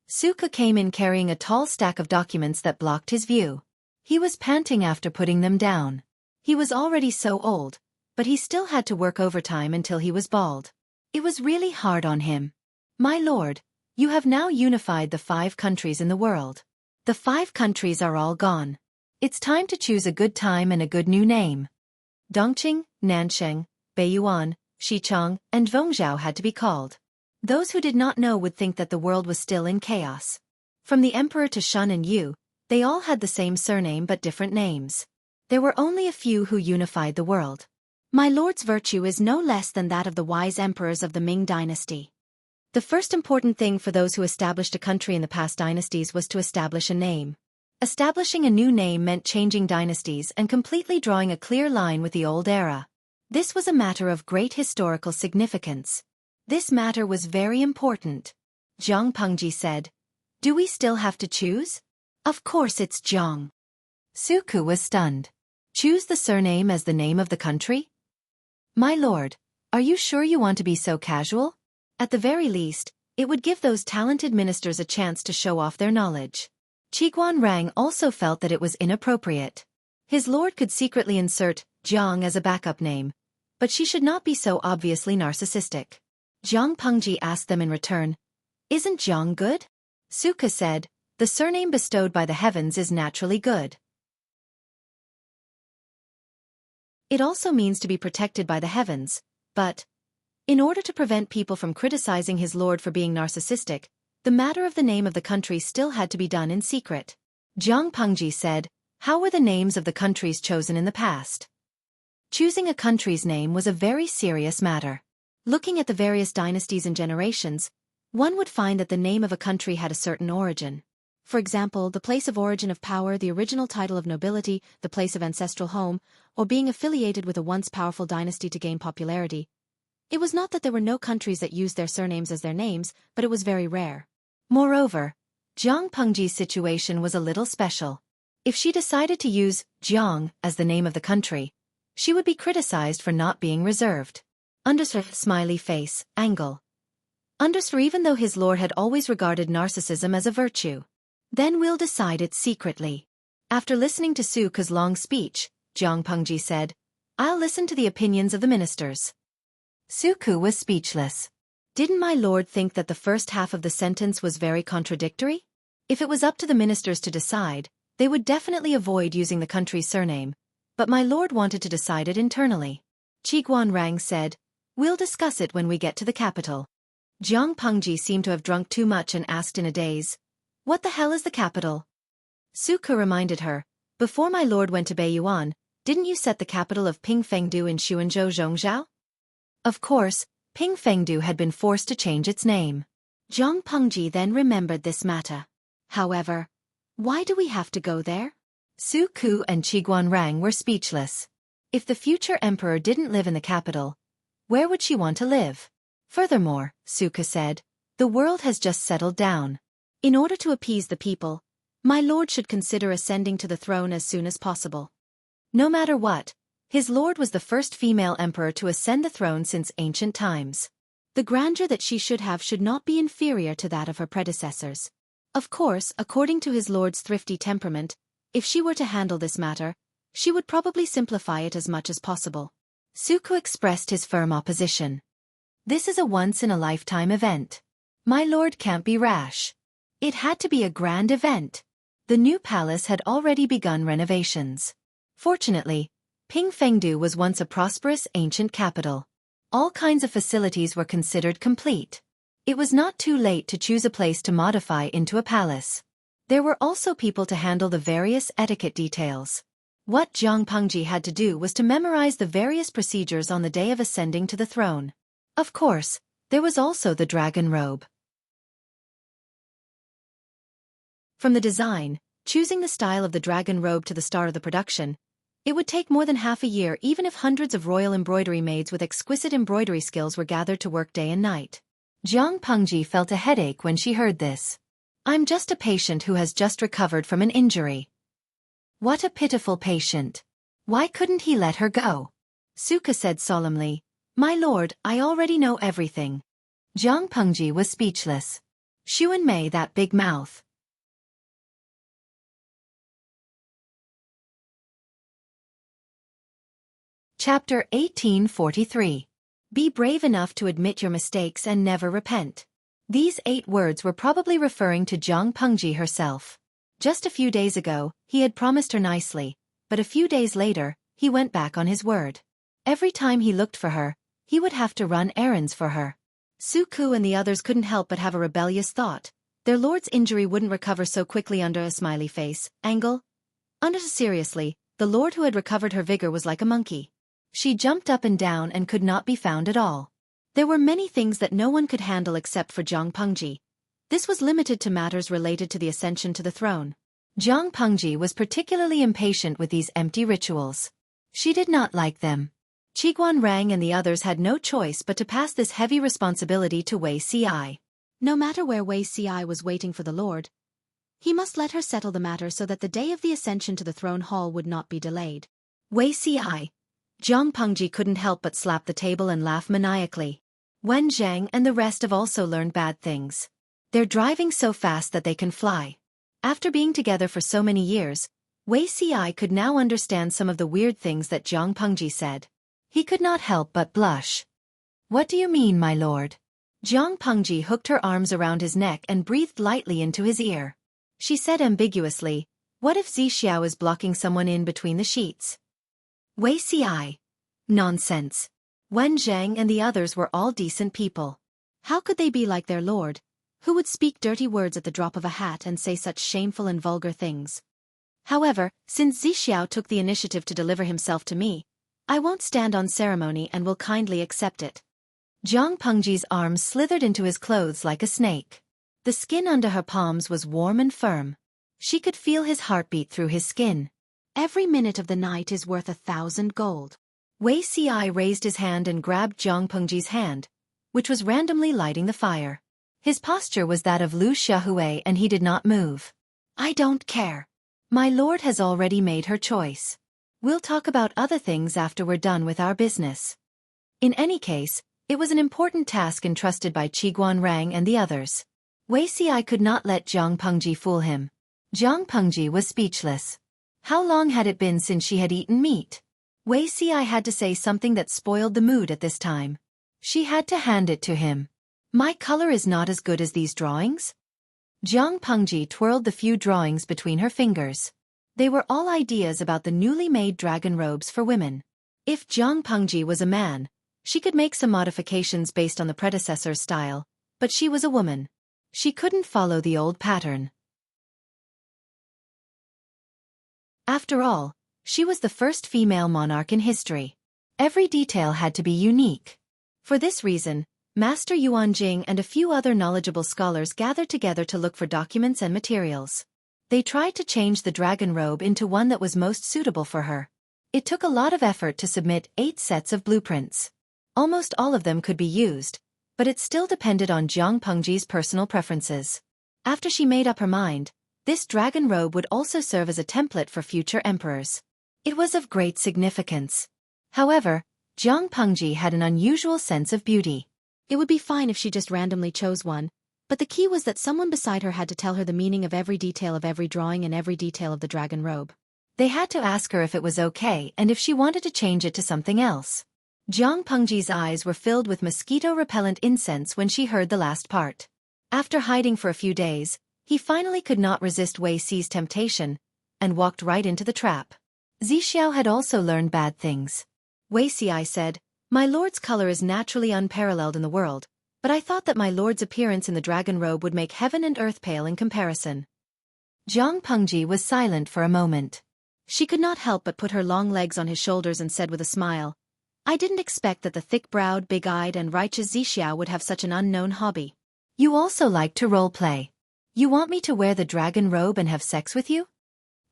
Xueqi came in carrying a tall stack of documents that blocked his view. He was panting after putting them down. He was already so old, but he still had to work overtime until he was bald. It was really hard on him. "My lord, you have now unified the 5 countries in the world. The 5 countries are all gone. It's time to choose a good time and a good new name." Dongqing, Nansheng, Beiyuan, Xichang, and Vongzhou had to be called. Those who did not know would think that the world was still in chaos. From the emperor to Shun and Yu, they all had the same surname but different names. There were only a few who unified the world. My lord's virtue is no less than that of the wise emperors of the Ming dynasty. The first important thing for those who established a country in the past dynasties was to establish a name. Establishing a new name meant changing dynasties and completely drawing a clear line with the old era. This was a matter of great historical significance. This matter was very important. Jiang Pengji said, "Do we still have to choose?" "Of course it's Jiang." Xueqi was stunned. "Choose the surname as the name of the country?" "My lord, are you sure you want to be so casual? At the very least, it would give those talented ministers a chance to show off their knowledge." Qiguan Rang also felt that it was inappropriate. His lord could secretly insert Jiang as a backup name, but she should not be so obviously narcissistic. Jiang Pengji asked them in return, "Isn't Jiang good?" Xueqi said, "The surname bestowed by the heavens is naturally good. It also means to be protected by the heavens, but in order to prevent people from criticizing his lord for being narcissistic, the matter of the name of the country still had to be done in secret." Jiang Pengji said, "How were the names of the countries chosen in the past?" Choosing a country's name was a very serious matter. Looking at the various dynasties and generations, one would find that the name of a country had a certain origin. For example, the place of origin of power, the original title of nobility, the place of ancestral home, or being affiliated with a once powerful dynasty to gain popularity. It was not that there were no countries that used their surnames as their names, but it was very rare. Moreover, Jiang Pengji's situation was a little special. If she decided to use Jiang as the name of the country, she would be criticized for not being reserved. Smiley face, angle. Even though his lord had always regarded narcissism as a virtue. "Then we'll decide it secretly." After listening to Xueqi's long speech, Jiang Pengji said, "I'll listen to the opinions of the ministers." Xueqi was speechless. Didn't my lord think that the first half of the sentence was very contradictory? If it was up to the ministers to decide, they would definitely avoid using the country's surname, but my lord wanted to decide it internally. Qiguan Rang said, "We'll discuss it when we get to the capital." Jiang Pengji seemed to have drunk too much and asked in a daze, "What the hell is the capital?" Xueqi reminded her, Before my lord went to Beiyuan, didn't you set the capital of Pingfengdu in Xuanzhou Zhongzhou? Of course, Pingfengdu had been forced to change its name. Zhang Pengji then remembered this matter. However, why do we have to go there? Xueqi and Qiguanrang were speechless. If the future emperor didn't live in the capital, where would she want to live? Furthermore, Xueqi said, the world has just settled down. In order to appease the people, my lord should consider ascending to the throne as soon as possible. No matter what, his lord was the first female emperor to ascend the throne since ancient times. The grandeur that she should have should not be inferior to that of her predecessors. Of course, according to his lord's thrifty temperament, if she were to handle this matter, she would probably simplify it as much as possible. Xueqi expressed his firm opposition. This is a once-in-a-lifetime event. My lord can't be rash. It had to be a grand event. The new palace had already begun renovations. Fortunately, Pingfengdu was once a prosperous ancient capital. All kinds of facilities were considered complete. It was not too late to choose a place to modify into a palace. There were also people to handle the various etiquette details. What Zhang Pengji had to do was to memorize the various procedures on the day of ascending to the throne. Of course, there was also the dragon robe. From the design, choosing the style of the dragon robe to the start of the production, it would take more than half a year even if hundreds of royal embroidery maids with exquisite embroidery skills were gathered to work day and night. Zhang Pengji felt a headache when she heard this. I'm just a patient who has just recovered from an injury. What a pitiful patient. Why couldn't he let her go? Xueqi said solemnly, My lord, I already know everything. Zhang Pengji was speechless. Xuan Mei, that big mouth. Chapter 1843. Be brave enough to admit your mistakes and never repent. These 8 words were probably referring to Zhang Pengji herself. Just a few days ago, he had promised her nicely, but a few days later, he went back on his word. Every time he looked for her, he would have to run errands for her. Xueqi and the others couldn't help but have a rebellious thought. Their lord's injury wouldn't recover so quickly under a smiley face angle. Seriously, the lord who had recovered her vigor was like a monkey. She jumped up and down and could not be found at all. There were many things that no one could handle except for Zhang Pengji. This was limited to matters related to the ascension to the throne. Zhang Pengji was particularly impatient with these empty rituals. She did not like them. Qiguanrang and the others had no choice but to pass this heavy responsibility to Wei Ci. No matter where Wei Ci was waiting for the lord, he must let her settle the matter so that the day of the ascension to the throne hall would not be delayed. Wei Ci. Zhang Pengji couldn't help but slap the table and laugh maniacally. Wen Zhang and the rest have also learned bad things. They're driving so fast that they can fly. After being together for so many years, Wei Ci could now understand some of the weird things that Zhang Pengji said. He could not help but blush. What do you mean, my lord? Zhang Pengji hooked her arms around his neck and breathed lightly into his ear. She said ambiguously, what if Zixiao is blocking someone in between the sheets? Wei Ci. Nonsense. Wen Zhang and the others were all decent people. How could they be like their lord, who would speak dirty words at the drop of a hat and say such shameful and vulgar things? However, since Zixiao took the initiative to deliver himself to me, I won't stand on ceremony and will kindly accept it. Zhang Pengji's arms slithered into his clothes like a snake. The skin under her palms was warm and firm. She could feel his heartbeat through his skin. Every minute of the night is worth 1,000 gold. Wei Ci raised his hand and grabbed Zhang Pengji's hand, which was randomly lighting the fire. His posture was that of Lu Xiaohui and he did not move. I don't care. My lord has already made her choice. We'll talk about other things after we're done with our business. In any case, it was an important task entrusted by Qiguanrang and the others. Wei Ci could not let Zhang Pengji fool him. Zhang Pengji was speechless. How long had it been since she had eaten meat? Wei Ci had to say something that spoiled the mood at this time. She had to hand it to him. My color is not as good as these drawings? Zhang Pengji twirled the few drawings between her fingers. They were all ideas about the newly made dragon robes for women. If Zhang Pengji was a man, she could make some modifications based on the predecessor's style, but she was a woman. She couldn't follow the old pattern. After all, she was the first female monarch in history. Every detail had to be unique. For this reason, Master Yuan Jing and a few other knowledgeable scholars gathered together to look for documents and materials. They tried to change the dragon robe into one that was most suitable for her. It took a lot of effort to submit 8 sets of blueprints. Almost all of them could be used, but it still depended on Jiang Pengji's personal preferences. After she made up her mind, this dragon robe would also serve as a template for future emperors. It was of great significance. However, Jiang Pengji had an unusual sense of beauty. It would be fine if she just randomly chose one, but the key was that someone beside her had to tell her the meaning of every detail of every drawing and every detail of the dragon robe. They had to ask her if it was okay and if she wanted to change it to something else. Jiang Pengji's eyes were filled with mosquito-repellent incense when she heard the last part. After hiding for a few days, he finally could not resist Wei Xi's temptation and walked right into the trap. Zixiao had also learned bad things. Wei Xi said, "My lord's color is naturally unparalleled in the world, but I thought that my lord's appearance in the dragon robe would make heaven and earth pale in comparison." Jiang Pengji was silent for a moment. She could not help but put her long legs on his shoulders and said with a smile, "I didn't expect that the thick-browed, big-eyed and righteous Zixiao would have such an unknown hobby." "You also like to role-play. You want me to wear the dragon robe and have sex with you?"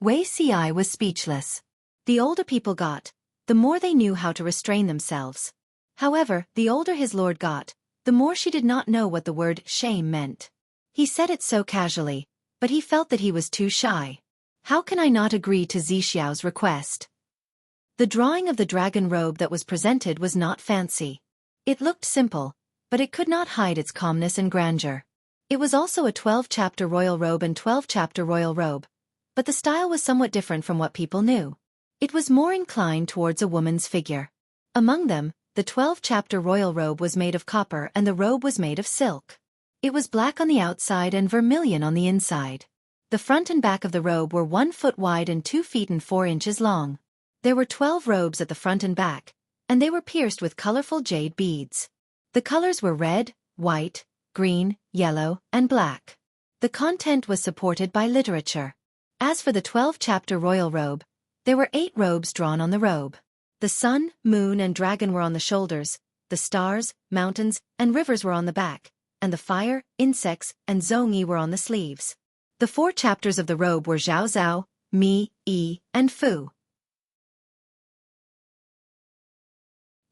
Wei Xi was speechless. The older people got, the more they knew how to restrain themselves. However, the older his lord got, the more she did not know what the word shame meant. He said it so casually, but he felt that he was too shy. "How can I not agree to Zixiao's request?" The drawing of the dragon robe that was presented was not fancy. It looked simple, but it could not hide its calmness and grandeur. It was also a 12-chapter royal robe and 12-chapter royal robe, but the style was somewhat different from what people knew. It was more inclined towards a woman's figure. Among them, the 12-chapter royal robe was made of copper and the robe was made of silk. It was black on the outside and vermilion on the inside. The front and back of the robe were 1 foot wide and 2 feet and 4 inches long. There were 12 robes at the front and back, and they were pierced with colorful jade beads. The colors were red, white, green, yellow, and black. The content was supported by literature. As for the 12-chapter royal robe, there were 8 robes drawn on the robe. The sun, moon, and dragon were on the shoulders, the stars, mountains, and rivers were on the back, and the fire, insects, and Zhongyi were on the sleeves. The 4 chapters of the robe were Zhao Zhao, Mi, Yi, and Fu.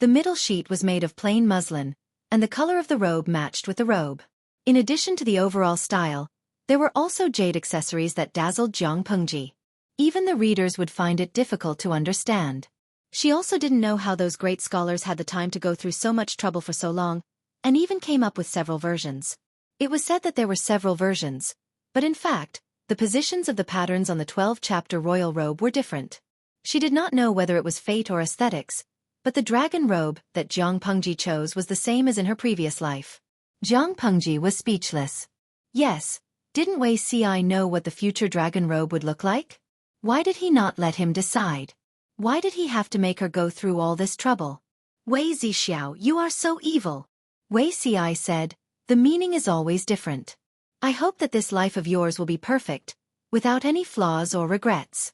The middle sheet was made of plain muslin, and the color of the robe matched with the robe. In addition to the overall style, there were also jade accessories that dazzled Jiang Pengji. Even the readers would find it difficult to understand. She also didn't know how those great scholars had the time to go through so much trouble for so long, and even came up with several versions. It was said that there were several versions, but in fact, the positions of the patterns on the 12-chapter royal robe were different. She did not know whether it was fate or aesthetics, but the dragon robe that Jiang Pengji chose was the same as in her previous life. Jiang Pengji was speechless. Yes, didn't Wei Xi know what the future dragon robe would look like? Why did he not let him decide? Why did he have to make her go through all this trouble? "Wei Zixiao, you are so evil." Wei Xi said, "The meaning is always different. I hope that this life of yours will be perfect, without any flaws or regrets."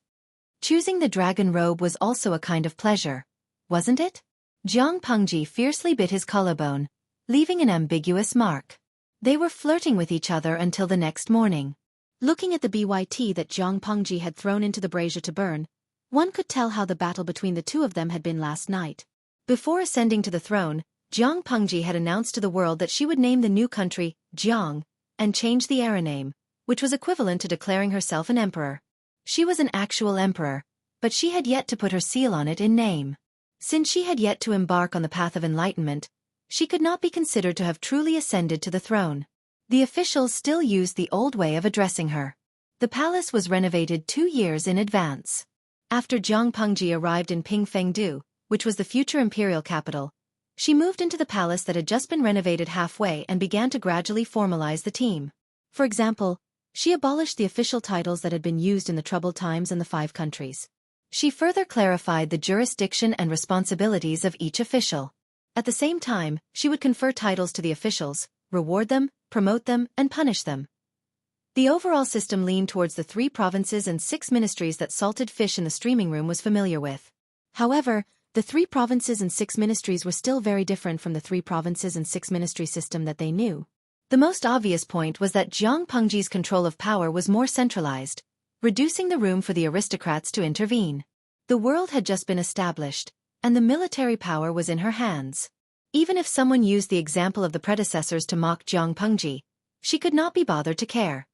Choosing the dragon robe was also a kind of pleasure, wasn't it? Jiang Pengji fiercely bit his collarbone, leaving an ambiguous mark. They were flirting with each other until the next morning. Looking at the byt that Jiang Pengji had thrown into the brazier to burn, one could tell how the battle between the two of them had been last night. Before ascending to the throne, Jiang Pengji had announced to the world that she would name the new country Jiang and change the era name, which was equivalent to declaring herself an emperor. She was an actual emperor, but she had yet to put her seal on it in name. Since she had yet to embark on the path of enlightenment, she could not be considered to have truly ascended to the throne. The officials still used the old way of addressing her. The palace was renovated 2 years in advance. After Jiang Pengji arrived in Pingfengdu, which was the future imperial capital, she moved into the palace that had just been renovated halfway and began to gradually formalize the team. For example, she abolished the official titles that had been used in the troubled times in the 5 countries. She further clarified the jurisdiction and responsibilities of each official. At the same time, she would confer titles to the officials, reward them, promote them, and punish them. The overall system leaned towards the 3 provinces and 6 ministries that Salted Fish in the streaming room was familiar with. However, the 3 provinces and 6 ministries were still very different from the 3 provinces and 6 ministry system that they knew. The most obvious point was that Jiang Pengji's control of power was more centralized, reducing the room for the aristocrats to intervene. The world had just been established, and the military power was in her hands. Even if someone used the example of the predecessors to mock Jiang Pengji, she could not be bothered to care.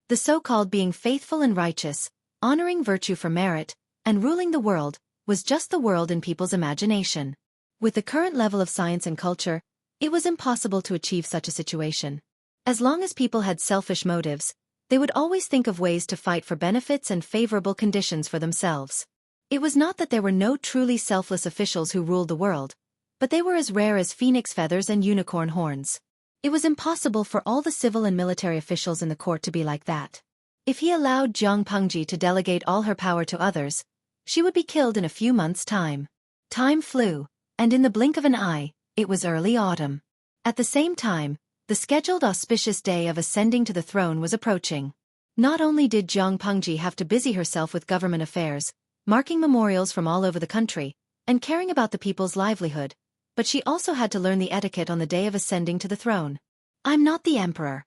The so-called being faithful and righteous, honoring virtue for merit, and ruling the world, was just the world in people's imagination. With the current level of science and culture, it was impossible to achieve such a situation. As long as people had selfish motives, they would always think of ways to fight for benefits and favorable conditions for themselves. It was not that there were no truly selfless officials who ruled the world, but they were as rare as phoenix feathers and unicorn horns. It was impossible for all the civil and military officials in the court to be like that. If he allowed Jiang Pengji to delegate all her power to others, she would be killed in a few months' time. Time flew, and in the blink of an eye, it was early autumn. At the same time, the scheduled auspicious day of ascending to the throne was approaching. Not only did Jiang Pengji have to busy herself with government affairs, marking memorials from all over the country, and caring about the people's livelihood, but she also had to learn the etiquette on the day of ascending to the throne. I'm not the emperor.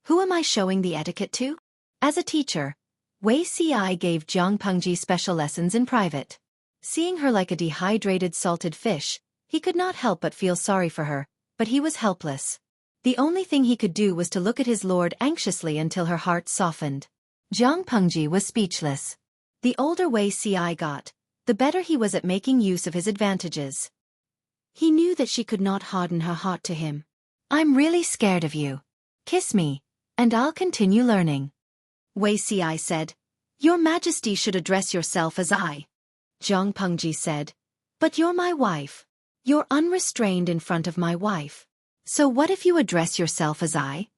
Who am I showing the etiquette to? As a teacher, Xueqi gave Jiang Pengji special lessons in private. Seeing her like a dehydrated salted fish, he could not help but feel sorry for her, but he was helpless. The only thing he could do was to look at his lord anxiously until her heart softened. Jiang Pengji was speechless. The older Xueqi got, the better he was at making use of his advantages. He knew that she could not harden her heart to him. I'm really scared of you. Kiss me, and I'll continue learning. Xueqi said. Your Majesty should address yourself as I. Jiang Pengji said. But you're my wife. You're unrestrained in front of my wife. So what if you address yourself as I?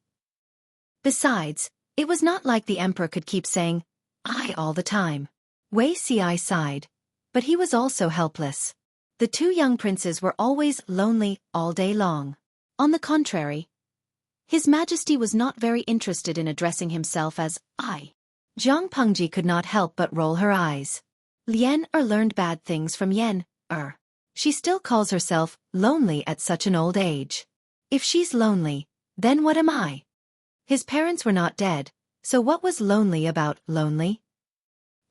Besides, it was not like the emperor could keep saying, I all the time. Xueqi sighed. But he was also helpless. The 2 young princes were always lonely all day long. On the contrary, His Majesty was not very interested in addressing himself as I. Jiang Pengji could not help but roll her eyes. Lian learned bad things from Yen She still calls herself lonely at such an old age. If she's lonely, then what am I? His parents were not dead, so what was lonely about lonely?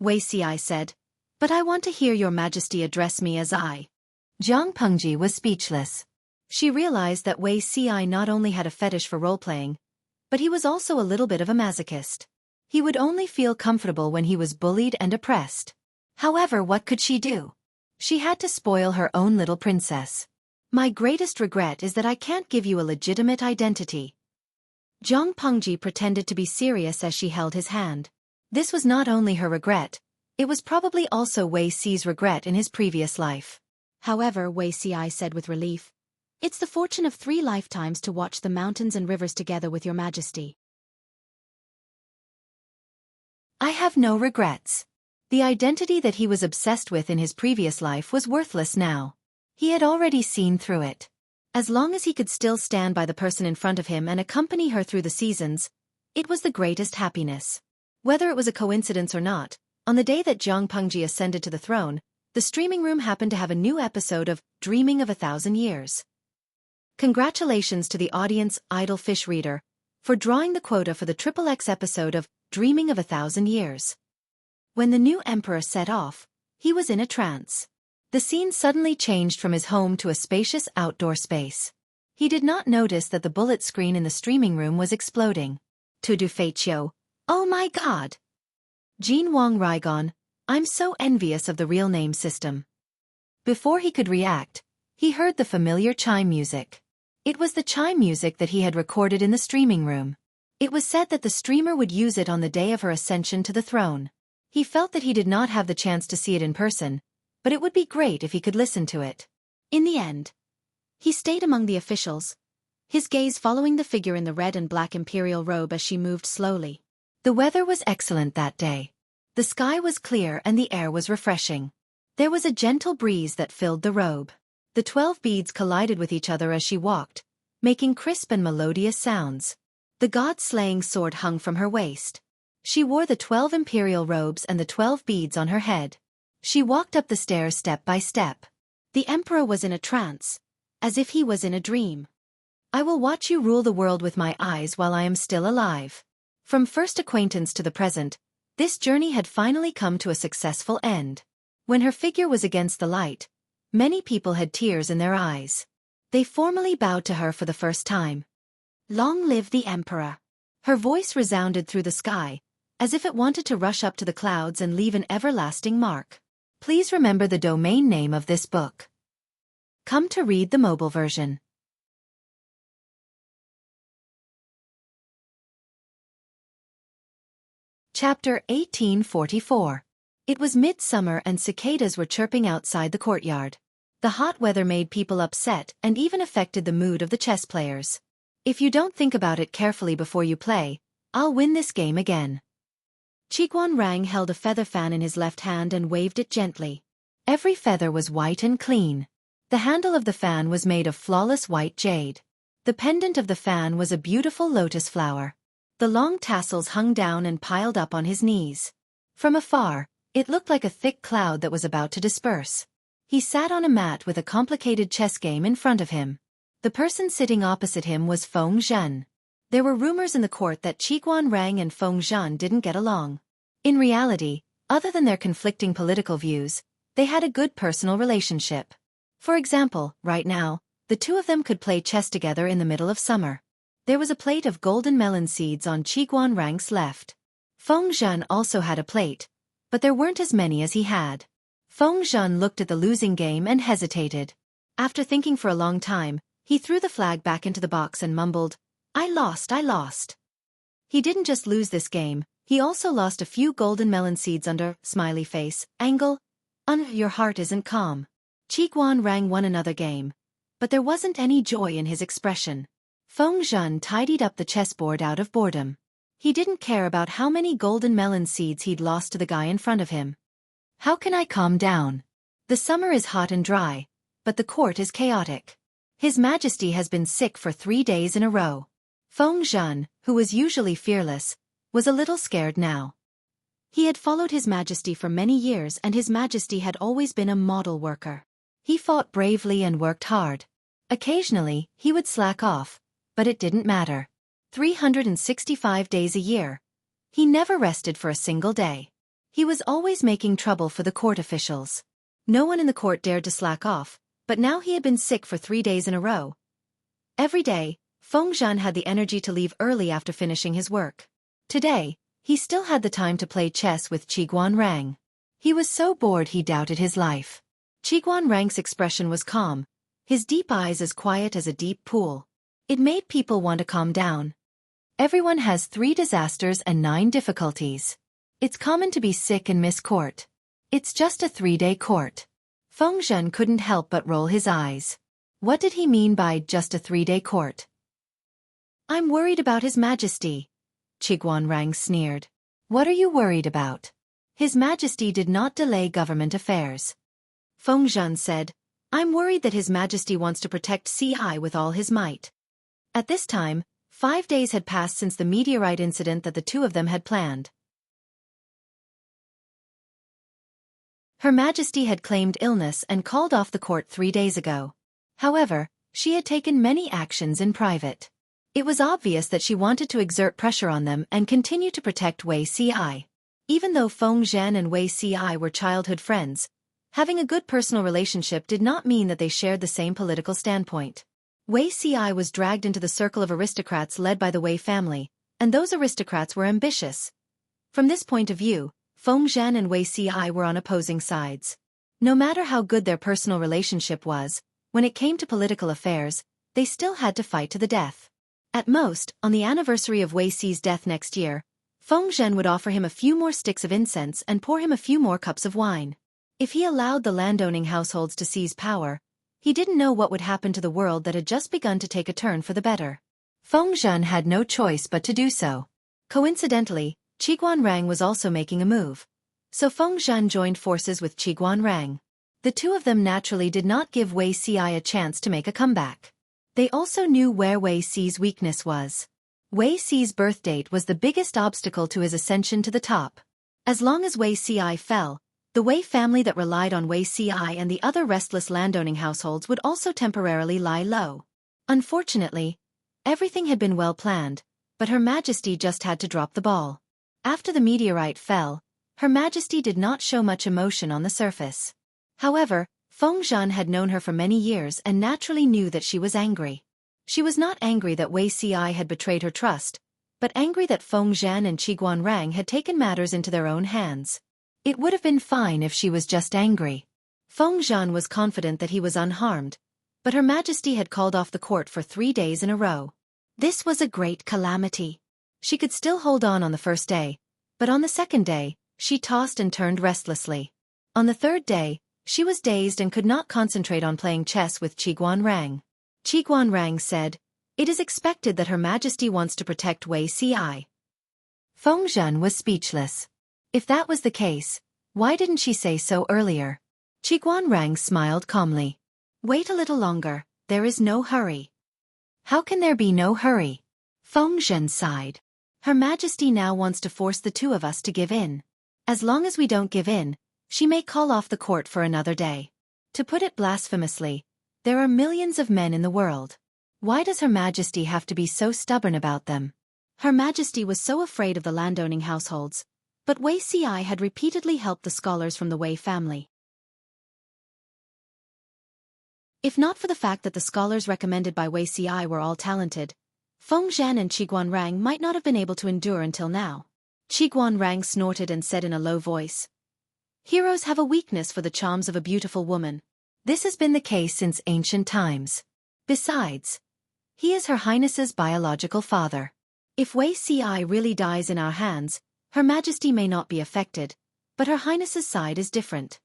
Xueqi said. But I want to hear your Majesty address me as I. Jiang Pengji was speechless. She realized that Xueqi not only had a fetish for role-playing, but he was also a little bit of a masochist. He would only feel comfortable when he was bullied and oppressed. However, what could she do? She had to spoil her own little princess. My greatest regret is that I can't give you a legitimate identity. Jiang Pengji pretended to be serious as she held his hand. This was not only her regret, it was probably also Xueqi's regret in his previous life. However, Xueqi said with relief, It's the fortune of 3 lifetimes to watch the mountains and rivers together with your Majesty. I have no regrets. The identity that he was obsessed with in his previous life was worthless now. He had already seen through it. As long as he could still stand by the person in front of him and accompany her through the seasons, it was the greatest happiness. Whether it was a coincidence or not, on the day that Jiang Pengji ascended to the throne, the streaming room happened to have a new episode of Dreaming of 1,000 Years. Congratulations to the audience Idle Fish reader for drawing the quota for the XXX episode of Dreaming of 1,000 Years. When the new emperor set off, he was in a trance. The scene suddenly changed from his home to a spacious outdoor space. He did not notice that the bullet screen in the streaming room was exploding. To do Feiqiu, oh my god! Jin Wang Raigon, I'm so envious of the real name system. Before he could react, he heard the familiar chime music. It was the chime music that he had recorded in the streaming room. It was said that the streamer would use it on the day of her ascension to the throne. He felt that he did not have the chance to see it in person, but it would be great if he could listen to it. In the end, he stayed among the officials, his gaze following the figure in the red and black imperial robe as she moved slowly. The weather was excellent that day. The sky was clear and the air was refreshing. There was a gentle breeze that filled the robe. The 12 beads collided with each other as she walked, making crisp and melodious sounds. The god-slaying sword hung from her waist. She wore the 12 imperial robes and the 12 beads on her head. She walked up the stairs step by step. The emperor was in a trance, as if he was in a dream. I will watch you rule the world with my eyes while I am still alive. From first acquaintance to the present, this journey had finally come to a successful end. When her figure was against the light, many people had tears in their eyes. They formally bowed to her for the first time. Long live the emperor! Her voice resounded through the sky, as if it wanted to rush up to the clouds and leave an everlasting mark. Please remember the domain name of this book. Come to read the mobile version. Chapter 1844. It was midsummer and cicadas were chirping outside the courtyard. The hot weather made people upset and even affected the mood of the chess players. If you don't think about it carefully before you play, I'll win this game again. Xueqi held a feather fan in his left hand and waved it gently. Every feather was white and clean. The handle of the fan was made of flawless white jade. The pendant of the fan was a beautiful lotus flower. The long tassels hung down and piled up on his knees. From afar, it looked like a thick cloud that was about to disperse. He sat on a mat with a complicated chess game in front of him. The person sitting opposite him was Feng Zhen. There were rumors in the court that Xueqi and Feng Zhen didn't get along. In reality, other than their conflicting political views, they had a good personal relationship. For example, right now, the two of them could play chess together in the middle of summer. There was a plate of golden melon seeds on Xueqi's left. Feng Zhen also had a plate, but there weren't as many as he had. Feng Zhen looked at the losing game and hesitated. After thinking for a long time, he threw the flag back into the box and mumbled, I lost. He didn't just lose this game, he also lost a few golden melon seeds under, smiley face, angle. Your heart isn't calm. Xueqi won another game, but there wasn't any joy in his expression. Feng Zhen tidied up the chessboard out of boredom. He didn't care about how many golden melon seeds he'd lost to the guy in front of him. How can I calm down? The summer is hot and dry, but the court is chaotic. His Majesty has been sick for 3 days in a row. Feng Zhen, who was usually fearless, was a little scared now. He had followed His Majesty for many years and His Majesty had always been a model worker. He fought bravely and worked hard. Occasionally, he would slack off, but it didn't matter. 365 days a year. He never rested for a single day. He was always making trouble for the court officials. No one in the court dared to slack off, but now he had been sick for 3 days in a row. Every day, Feng Zhen had the energy to leave early after finishing his work. Today, he still had the time to play chess with Xueqi. He was so bored he doubted his life. Xueqi's expression was calm, his deep eyes as quiet as a deep pool. It made people want to calm down. Everyone has 3 disasters and 9 difficulties. It's common to be sick and miss court. It's just a 3-day court. Feng Zhen couldn't help but roll his eyes. What did he mean by just a 3-day court? I'm worried about His Majesty. Xueqi sneered. What are you worried about? His Majesty did not delay government affairs. Feng Zhen said, I'm worried that His Majesty wants to protect CI with all his might. At this time, 5 days had passed since the meteorite incident that the two of them had planned. Her Majesty had claimed illness and called off the court 3 days ago. However, she had taken many actions in private. It was obvious that she wanted to exert pressure on them and continue to protect Wei Ci. Even though Feng Zhen and Wei Ci were childhood friends, having a good personal relationship did not mean that they shared the same political standpoint. Wei Ci was dragged into the circle of aristocrats led by the Wei family, and those aristocrats were ambitious. From this point of view, Feng Zhen and Wei Ci were on opposing sides. No matter how good their personal relationship was, when it came to political affairs, they still had to fight to the death. At most, on the anniversary of Wei Ci's death next year, Feng Zhen would offer him a few more sticks of incense and pour him a few more cups of wine. If he allowed the landowning households to seize power, he didn't know what would happen to the world that had just begun to take a turn for the better. Feng Zhen had no choice but to do so. Coincidentally, Xueqi was also making a move. So Feng Zhen joined forces with Xueqi. The two of them naturally did not give Wei Ci a chance to make a comeback. They also knew where Wei Xi's weakness was. Wei Xi's birth date was the biggest obstacle to his ascension to the top. As long as Wei Xi fell, the Wei family that relied on Wei Xi and the other restless landowning households would also temporarily lie low. Unfortunately, everything had been well planned, but Her Majesty just had to drop the ball. After the meteorite fell, Her Majesty did not show much emotion on the surface. However, Feng Zhan had known her for many years and naturally knew that she was angry. She was not angry that Wei Xi had betrayed her trust, but angry that Feng Zhan and Qi Guanrang had taken matters into their own hands. It would have been fine if she was just angry. Feng Zhan was confident that he was unharmed, but Her Majesty had called off the court for 3 days in a row. This was a great calamity. She could still hold on the first day, but on the second day, she tossed and turned restlessly. On the third day, she was dazed and could not concentrate on playing chess with Qi Guanrang. Qi Guanrang said, "It is expected that Her Majesty wants to protect Wei Xi." Feng Zhan was speechless. If that was the case, why didn't she say so earlier? Qi Guanrang smiled calmly. "Wait a little longer, there is no hurry." "How can there be no hurry?" Feng Zhan sighed. "Her Majesty now wants to force the two of us to give in. As long as we don't give in, she may call off the court for another day. To put it blasphemously, there are millions of men in the world. Why does Her Majesty have to be so stubborn about them?" Her Majesty was so afraid of the landowning households, but Wei Xi had repeatedly helped the scholars from the Wei family. If not for the fact that the scholars recommended by Wei Xi were all talented, Feng Zhan and Qi Guanrang might not have been able to endure until now. Qi Guanrang snorted and said in a low voice, "Heroes have a weakness for the charms of a beautiful woman. This has been the case since ancient times. Besides, he is Her Highness's biological father. If Wei Xi really dies in our hands, Her Majesty may not be affected, but Her Highness's side is different."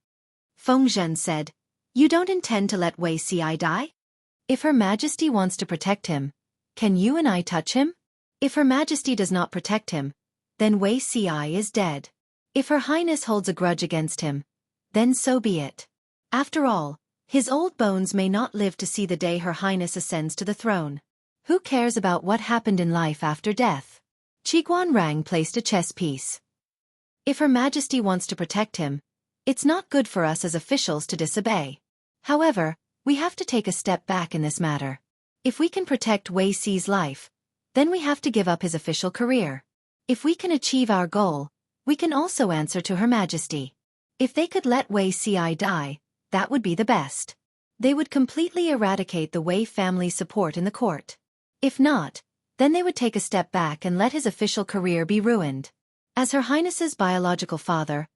Feng Zhan said, "You don't intend to let Wei Xi die? If Her Majesty wants to protect him, can you and I touch him? If Her Majesty does not protect him, then Wei Xi is dead. If Her Highness holds a grudge against him, then so be it. After all, his old bones may not live to see the day Her Highness ascends to the throne. Who cares about what happened in life after death?" Qi Guanrang placed a chess piece. "If Her Majesty wants to protect him, it's not good for us as officials to disobey. However, we have to take a step back in this matter. If we can protect Wei Xi's life, then we have to give up his official career. If we can achieve our goal, we can also answer to Her Majesty. If they could let Wei Xi die, that would be the best. They would completely eradicate the Wei family's support in the court. If not, then they would take a step back and let his official career be ruined. As Her Highness's biological father,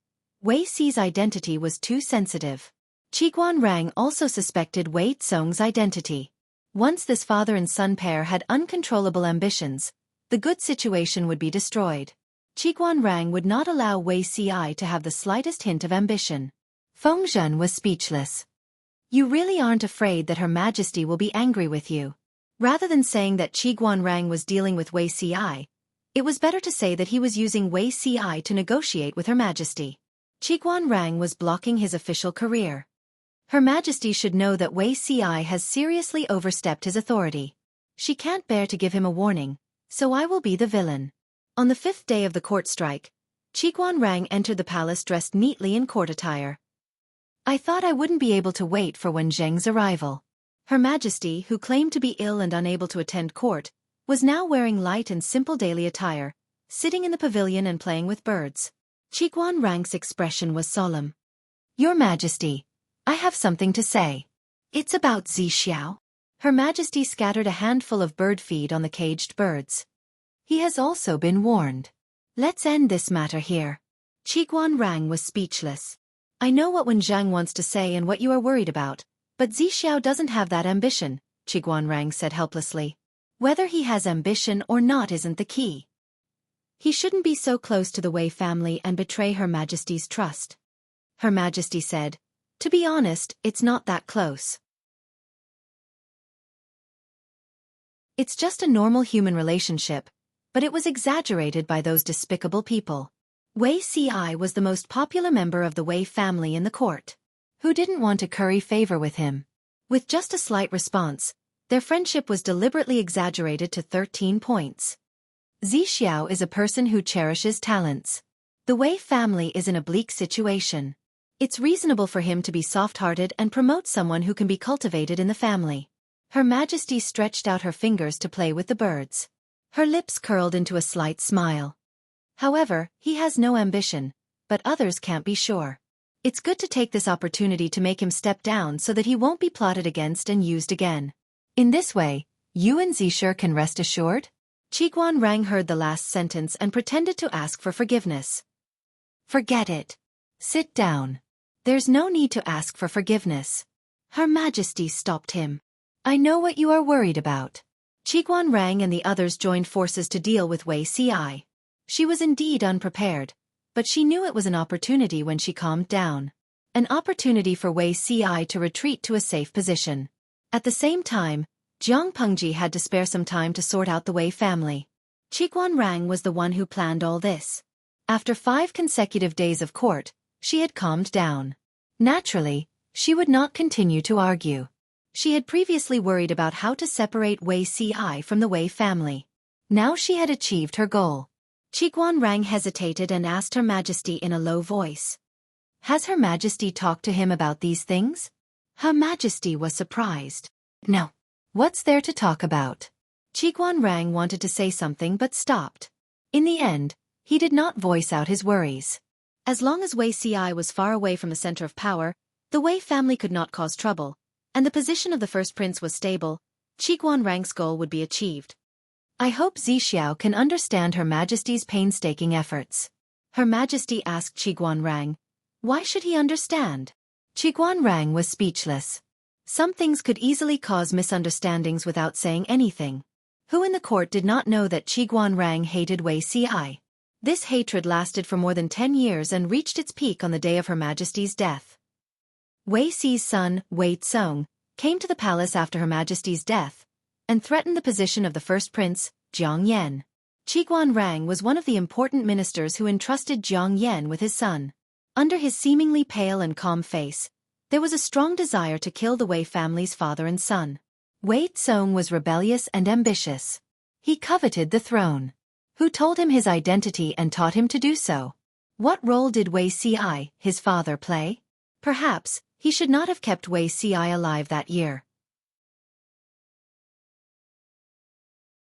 Wei Xi's identity was too sensitive. Qi Guanrang also suspected Wei Tsong's identity. Once this father and son pair had uncontrollable ambitions, the good situation would be destroyed. Qi Guanrang would not allow Wei Xi to have the slightest hint of ambition. Feng Zhan was speechless. "You really aren't afraid that Her Majesty will be angry with you?" Rather than saying that Qi Guanrang was dealing with Wei Xi, it was better to say that he was using Wei Xi to negotiate with Her Majesty. Qi Guanrang was blocking his official career. Her Majesty should know that Wei Xi has seriously overstepped his authority. She can't bear to give him a warning, so I will be the villain. On the 5th day of the court strike, Qi Guanrang entered the palace dressed neatly in court attire. "I thought I wouldn't be able to wait for Wen Zheng's arrival." Her Majesty, who claimed to be ill and unable to attend court, was now wearing light and simple daily attire, sitting in the pavilion and playing with birds. Qi Guanrang's expression was solemn. "Your Majesty, I have something to say. It's about Zixiao." Her Majesty scattered a handful of bird feed on the caged birds. "He has also been warned. Let's end this matter here." Qi Guanrang was speechless. "I know what Wen Zheng wants to say and what you are worried about, but Zixiao doesn't have that ambition," Qi Guanrang said helplessly. "Whether he has ambition or not isn't the key. He shouldn't be so close to the Wei family and betray Her Majesty's trust." Her Majesty said, "To be honest, it's not that close. It's just a normal human relationship, but it was exaggerated by those despicable people. Wei Xi was the most popular member of the Wei family in the court. Who didn't want to curry favor with him? With just a slight response, Their friendship was deliberately exaggerated to 13 points. Zixiao is a person who cherishes talents. The Wei family is in a bleak situation. It's reasonable for him to be soft-hearted and promote someone who can be cultivated in the family. Her Majesty stretched out her fingers to play with the birds. Her lips curled into a slight smile. However, he has no ambition, but others can't be sure. It's good to take this opportunity to make him step down so that he won't be plotted against and used again. In this way, you and Zixia can rest assured? Qiguan Rang heard the last sentence and pretended to ask for forgiveness. Forget it. Sit down. There's no need to ask for forgiveness. Her Majesty stopped him. I know what you are worried about. Qiguan Rang and the others joined forces to deal with Wei Ci. She was indeed unprepared, but she knew it was an opportunity when she calmed down. An opportunity for Wei Ci to retreat to a safe position. At the same time, Jiang Pengji had to spare some time to sort out the Wei family. Qiguan Rang was the one who planned all this. After 5 consecutive days of court, she had calmed down. Naturally, she would not continue to argue. She had previously worried about how to separate Wei Ci from the Wei family. Now she had achieved her goal. Qiguan Rang hesitated and asked Her Majesty in a low voice. Has Her Majesty talked to him about these things? Her Majesty was surprised. No. What's there to talk about? Qiguan Rang wanted to say something but stopped. In the end, he did not voice out his worries. As long as Wei Ci was far away from the center of power, the Wei family could not cause trouble, and the position of the first prince was stable. Qiguan Rang's goal would be achieved. I hope Zixiao can understand Her Majesty's painstaking efforts. Her Majesty asked Qiguan Rang. Why should he understand? Qiguan Rang was speechless. Some things could easily cause misunderstandings without saying anything. Who in the court did not know that Qiguan Rang hated Wei Ci? This hatred lasted for more than 10 years and reached its peak on the day of Her Majesty's death. Wei Ci's son, Wei Tsong, came to the palace after Her Majesty's death, and threatened the position of the first prince, Jiang Yan. Qiguan Rang was one of the important ministers who entrusted Jiang Yan with his son. Under his seemingly pale and calm face, there was a strong desire to kill the Wei family's father and son. Wei Tsong was rebellious and ambitious. He coveted the throne. Who told him his identity and taught him to do so? What role did Wei Ci, his father, play? Perhaps, he should not have kept Wei Ci alive that year.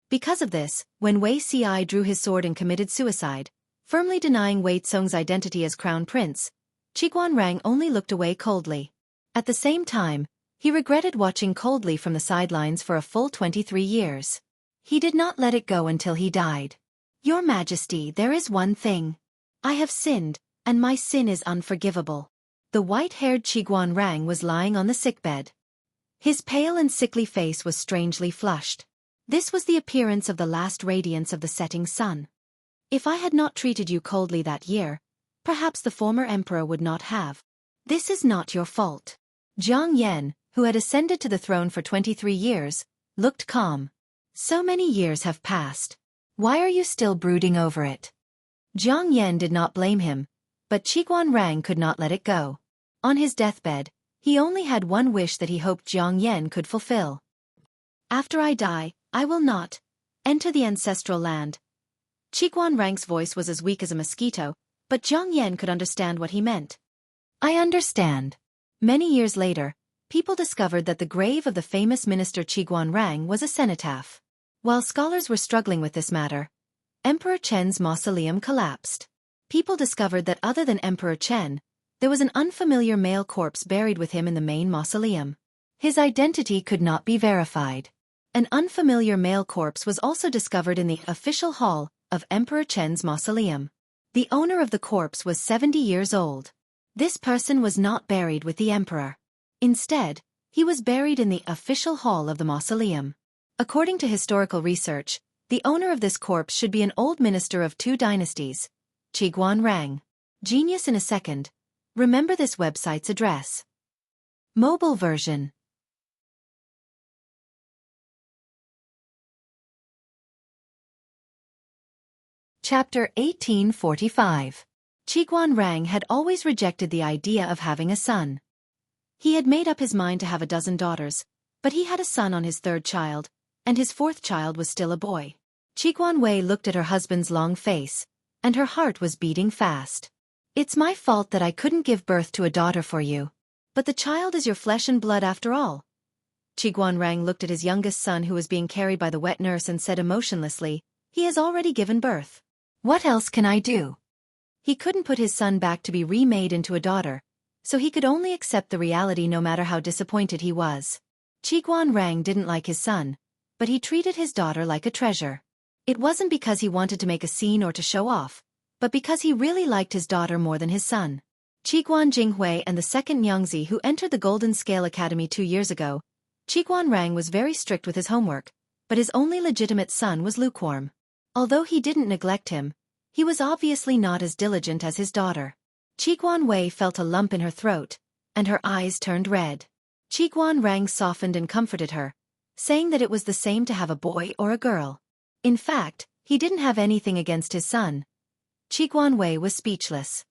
Because of this, when Wei Ci drew his sword and committed suicide, firmly denying Wei Tsong's identity as crown prince, Qiguan Rang only looked away coldly. At the same time, he regretted watching coldly from the sidelines for a full 23 years. He did not let it go until he died. Your Majesty, there is one thing. I have sinned, and my sin is unforgivable. The white-haired Qiguan Rang was lying on the sickbed. His pale and sickly face was strangely flushed. This was the appearance of the last radiance of the setting sun. If I had not treated you coldly that year, perhaps the former emperor would not have. This is not your fault. Jiang Yan, who had ascended to the throne for 23 years, looked calm. So many years have passed. Why are you still brooding over it? Jiang Yan did not blame him, but Qiguan Rang could not let it go. On his deathbed, he only had one wish that he hoped Jiang Yan could fulfill. After I die, I will not enter the ancestral land. Qiguan Rang's voice was as weak as a mosquito, but Jiang Yan could understand what he meant. I understand. Many years later, people discovered that the grave of the famous minister Qiguan Rang was a cenotaph. While scholars were struggling with this matter, Emperor Chen's mausoleum collapsed. People discovered that other than Emperor Chen, there was an unfamiliar male corpse buried with him in the main mausoleum. His identity could not be verified. An unfamiliar male corpse was also discovered in the official hall of Emperor Chen's mausoleum. The owner of the corpse was 70 years old. This person was not buried with the emperor. Instead, he was buried in the official hall of the mausoleum. According to historical research, the owner of this corpse should be an old minister of 2 dynasties, Qiguan Rang. Genius in a second. Remember this website's address. Mobile version. Chapter 1845. Qiguan Rang had always rejected the idea of having a son. He had made up his mind to have a dozen daughters, But he had a son on his third child, and his fourth child was still a boy. Wei looked at her husband's long face, and her heart was beating fast. It's my fault that I couldn't give birth to a daughter for you. But the child is your flesh and blood after all. Rang looked at his youngest son who was being carried by the wet nurse and said emotionlessly, he has already given birth. What else can I do? He couldn't put his son back to be remade into a daughter, so he could only accept the reality no matter how disappointed he was. Rang didn't like his son, but he treated his daughter like a treasure. It wasn't because he wanted to make a scene or to show off, but because he really liked his daughter more than his son. Jinghui and the second Nyangzi who entered the Golden Scale Academy 2 years ago. Rang was very strict with his homework, but his only legitimate son was lukewarm. Although he didn't neglect him, he was obviously not as diligent as his daughter. Wei felt a lump in her throat, and her eyes turned red. Rang softened and comforted her, saying that it was the same to have a boy or a girl. In fact, he didn't have anything against his son. Wei was speechless.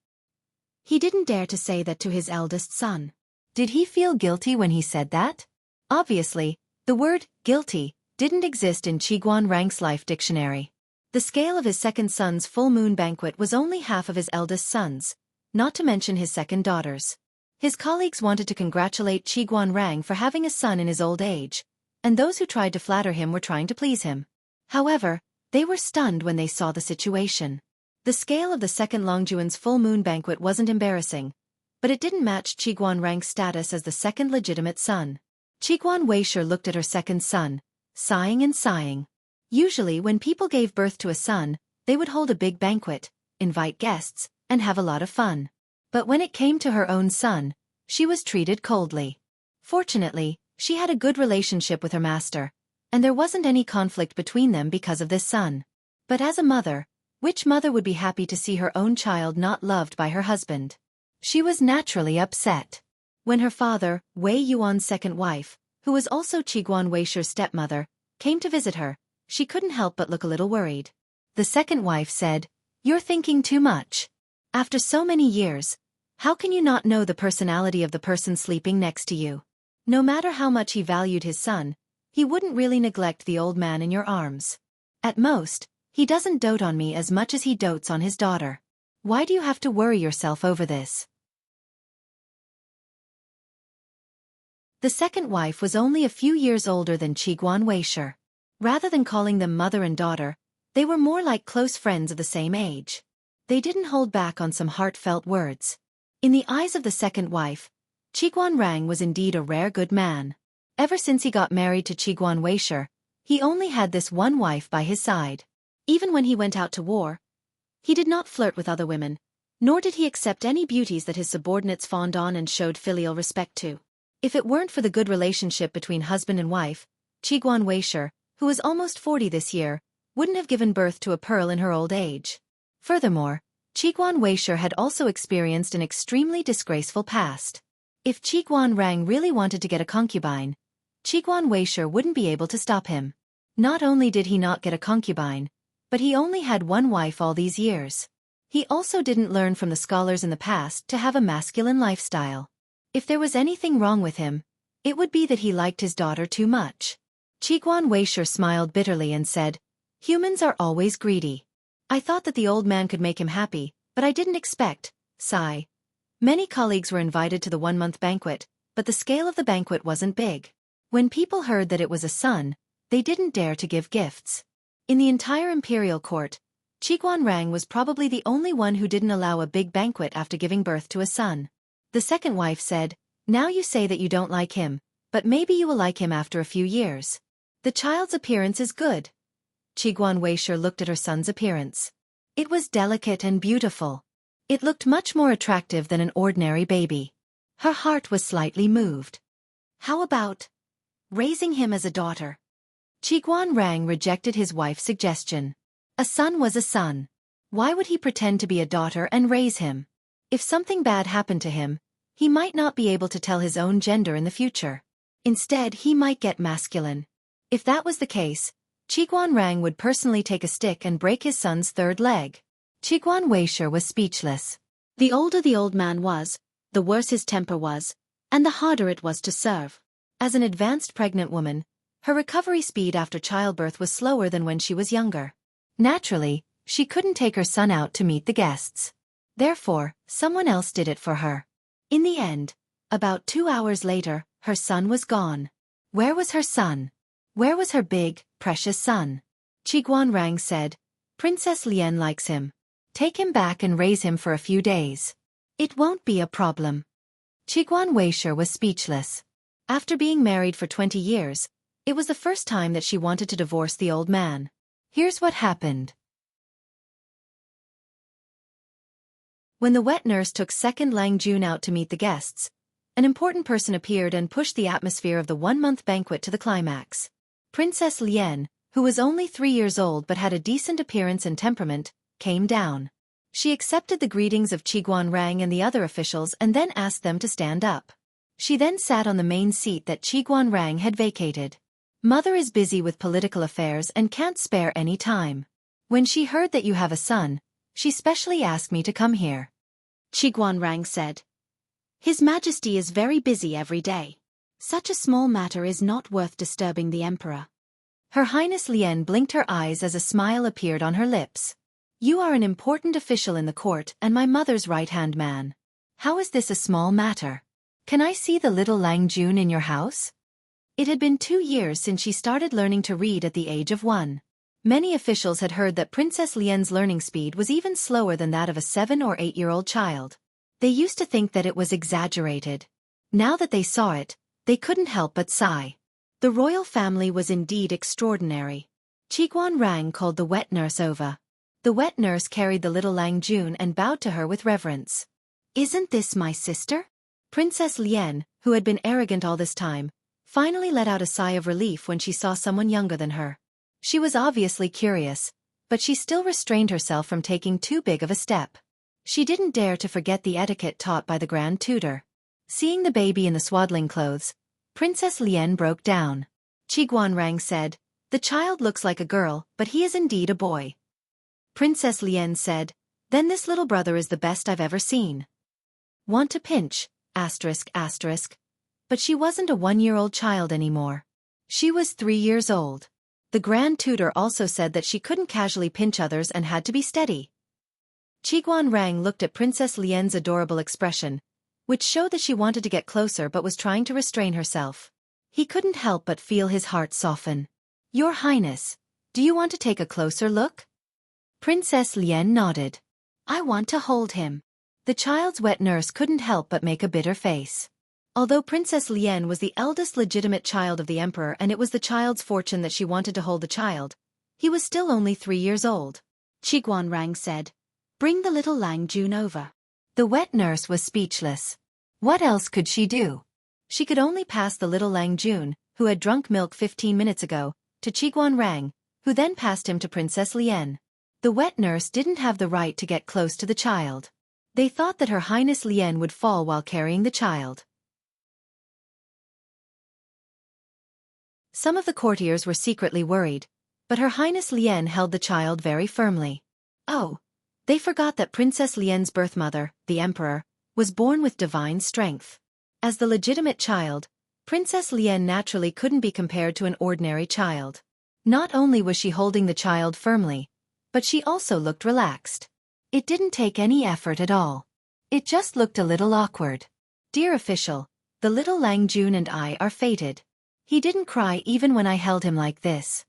He didn't dare to say that to his eldest son. Did he feel guilty when he said that? Obviously, the word guilty didn't exist in Rang's life dictionary. The scale of his second son's full moon banquet was only half of his eldest son's, not to mention his second daughter's. His colleagues wanted to congratulate Rang for having a son in his old age, and those who tried to flatter him were trying to please him. However, they were stunned when they saw the situation. The scale of the second Longjuan's full moon banquet wasn't embarrassing, but it didn't match Rang's status as the second legitimate son. Wei sure looked at her second son, sighing and sighing. Usually when people gave birth to a son, they would hold a big banquet, invite guests, and have a lot of fun. But when it came to her own son, she was treated coldly. Fortunately, she had a good relationship with her master, and there wasn't any conflict between them because of this son. But as a mother, which mother would be happy to see her own child not loved by her husband? She was naturally upset. When her father, Wei Yuan's second wife, who was also Weisher's stepmother, came to visit her, she couldn't help but look a little worried. The second wife said, "You're thinking too much. After so many years, how can you not know the personality of the person sleeping next to you? No matter how much he valued his son, he wouldn't really neglect the old man in your arms. At most, he doesn't dote on me as much as he dotes on his daughter. Why do you have to worry yourself over this?" The second wife was only a few years older than Weisher. Rather than calling them mother and daughter, they were more like close friends of the same age. They didn't hold back on some heartfelt words. In the eyes of the second wife, Rang was indeed a rare good man. Ever since he got married to Weisher, he only had this one wife by his side. Even when he went out to war, he did not flirt with other women, nor did he accept any beauties that his subordinates fawned on and showed filial respect to. If it weren't for the good relationship between husband and wife, Weisher, who was almost 40 this year, wouldn't have given birth to a pearl in her old age. Furthermore, Weisher had also experienced an extremely disgraceful past. If Rang really wanted to get a concubine, Weisher wouldn't be able to stop him. Not only did he not get a concubine, but he only had one wife all these years. He also didn't learn from the scholars in the past to have a masculine lifestyle. If there was anything wrong with him, it would be that he liked his daughter too much. Weisher smiled bitterly and said, "Humans are always greedy. I thought that the old man could make him happy, but I didn't expect." Sigh. Many colleagues were invited to the 1-month banquet, but the scale of the banquet wasn't big. When people heard that it was a son, they didn't dare to give gifts. In the entire imperial court, Rang was probably the only one who didn't allow a big banquet after giving birth to a son. The second wife said, "Now you say that you don't like him, but maybe you will like him after a few years. The child's appearance is good." Weisher looked at her son's appearance. It was delicate and beautiful. It looked much more attractive than an ordinary baby. Her heart was slightly moved. How about raising him as a daughter? Rang rejected his wife's suggestion. A son was a son. Why would he pretend to be a daughter and raise him? If something bad happened to him, he might not be able to tell his own gender in the future. Instead, he might get masculine. If that was the case, Rang would personally take a stick and break his son's third leg. Weisher was speechless. The older the old man was, the worse his temper was, and the harder it was to serve. As an advanced pregnant woman, her recovery speed after childbirth was slower than when she was younger. Naturally, she couldn't take her son out to meet the guests. Therefore, someone else did it for her. In the end, about 2 hours later, her son was gone. Where was her son? Where was her big, precious son? Qiguan Rang said, Princess Lian likes him. Take him back and raise him for a few days. It won't be a problem. Qiguan Weisher was speechless. After being married for 20 years, it was the first time that she wanted to divorce the old man. Here's what happened. When the wet nurse took second Lang Jun out to meet the guests, an important person appeared and pushed the atmosphere of the one-month banquet to the climax. Princess Lian, who was only 3 years old but had a decent appearance and temperament, came down. She accepted the greetings of Qiguan Rang and the other officials and then asked them to stand up. She then sat on the main seat that Qiguan Rang had vacated. Mother is busy with political affairs and can't spare any time. When she heard that you have a son, she specially asked me to come here. Qiguan Rang said. His Majesty is very busy every day. Such a small matter is not worth disturbing the Emperor. Her Highness Lian blinked her eyes as a smile appeared on her lips. You are an important official in the court and my mother's right-hand man. How is this a small matter? Can I see the little Lang Jun in your house? It had been 2 years since she started learning to read at the age of 1. Many officials had heard that Princess Lian's learning speed was even slower than that of a 7- or 8-year-old child. They used to think that it was exaggerated. Now that they saw it, they couldn't help but sigh. The royal family was indeed extraordinary. Qiguan Rang called the wet nurse over. The wet nurse carried the little Lang Jun and bowed to her with reverence. Isn't this my sister? Princess Lian, who had been arrogant all this time, finally let out a sigh of relief when she saw someone younger than her. She was obviously curious, but she still restrained herself from taking too big of a step. She didn't dare to forget the etiquette taught by the Grand Tutor. Seeing the baby in the swaddling clothes, Princess Lian broke down. Qiguan Rang said, The child looks like a girl, but he is indeed a boy. Princess Lian said, Then this little brother is the best I've ever seen. Want to pinch, asterisk asterisk. But she wasn't a 1-year-old child anymore. She was 3 years old. The Grand Tutor also said that she couldn't casually pinch others and had to be steady. Qiguan Rang looked at Princess Lian's adorable expression, which showed that she wanted to get closer but was trying to restrain herself. He couldn't help but feel his heart soften. Your Highness, do you want to take a closer look? Princess Lian nodded. I want to hold him. The child's wet nurse couldn't help but make a bitter face. Although Princess Lian was the eldest legitimate child of the Emperor and it was the child's fortune that she wanted to hold the child, he was still only 3 years old. Qiguan Rang said, Bring the little Lang Jun over. The wet nurse was speechless. What else could she do? She could only pass the little Lang Jun, who had drunk milk 15 minutes ago, to Qiguan Rang, who then passed him to Princess Lian. The wet nurse didn't have the right to get close to the child. They thought that Her Highness Lian would fall while carrying the child. Some of the courtiers were secretly worried, but Her Highness Lian held the child very firmly. Oh, they forgot that Princess Lian's birth mother, the Emperor, was born with divine strength. As the legitimate child, Princess Lian naturally couldn't be compared to an ordinary child. Not only was she holding the child firmly, but she also looked relaxed. It didn't take any effort at all. It just looked a little awkward. Dear official, the little Lang Jun and I are fated. He didn't cry even when I held him like this.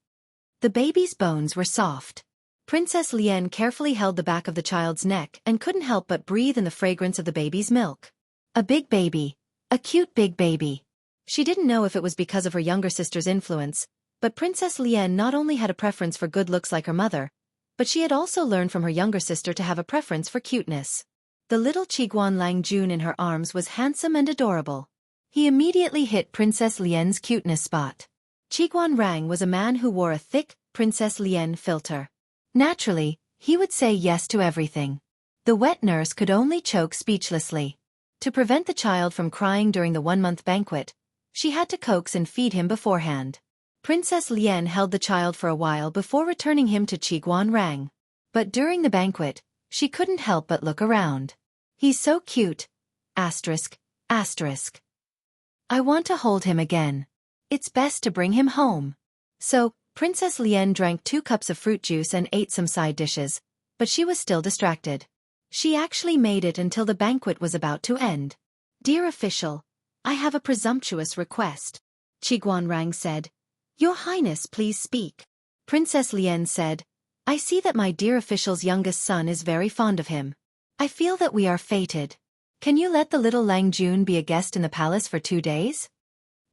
The baby's bones were soft. Princess Lian carefully held the back of the child's neck and couldn't help but breathe in the fragrance of the baby's milk. A big baby. A cute big baby. She didn't know if it was because of her younger sister's influence, but Princess Lian not only had a preference for good looks like her mother, but she had also learned from her younger sister to have a preference for cuteness. The little Qiguan Lang Jun in her arms was handsome and adorable. He immediately hit Princess Lian's cuteness spot. Qiguan Rang was a man who wore a thick, Princess Lian filter. Naturally, he would say yes to everything. The wet nurse could only choke speechlessly. To prevent the child from crying during the 1-month banquet, she had to coax and feed him beforehand. Princess Lian held the child for a while before returning him to Qiguan Rang. But during the banquet, she couldn't help but look around. He's so cute. Asterisk, asterisk. I want to hold him again. It's best to bring him home. So, Princess Lien drank 2 cups of fruit juice and ate some side dishes, but she was still distracted. She actually made it until the banquet was about to end. Dear official, I have a presumptuous request. Qiguanrang said. Your Highness, please speak. Princess Lien said, I see that my dear official's youngest son is very fond of him. I feel that we are fated. Can you let the little Lang Jun be a guest in the palace for 2 days?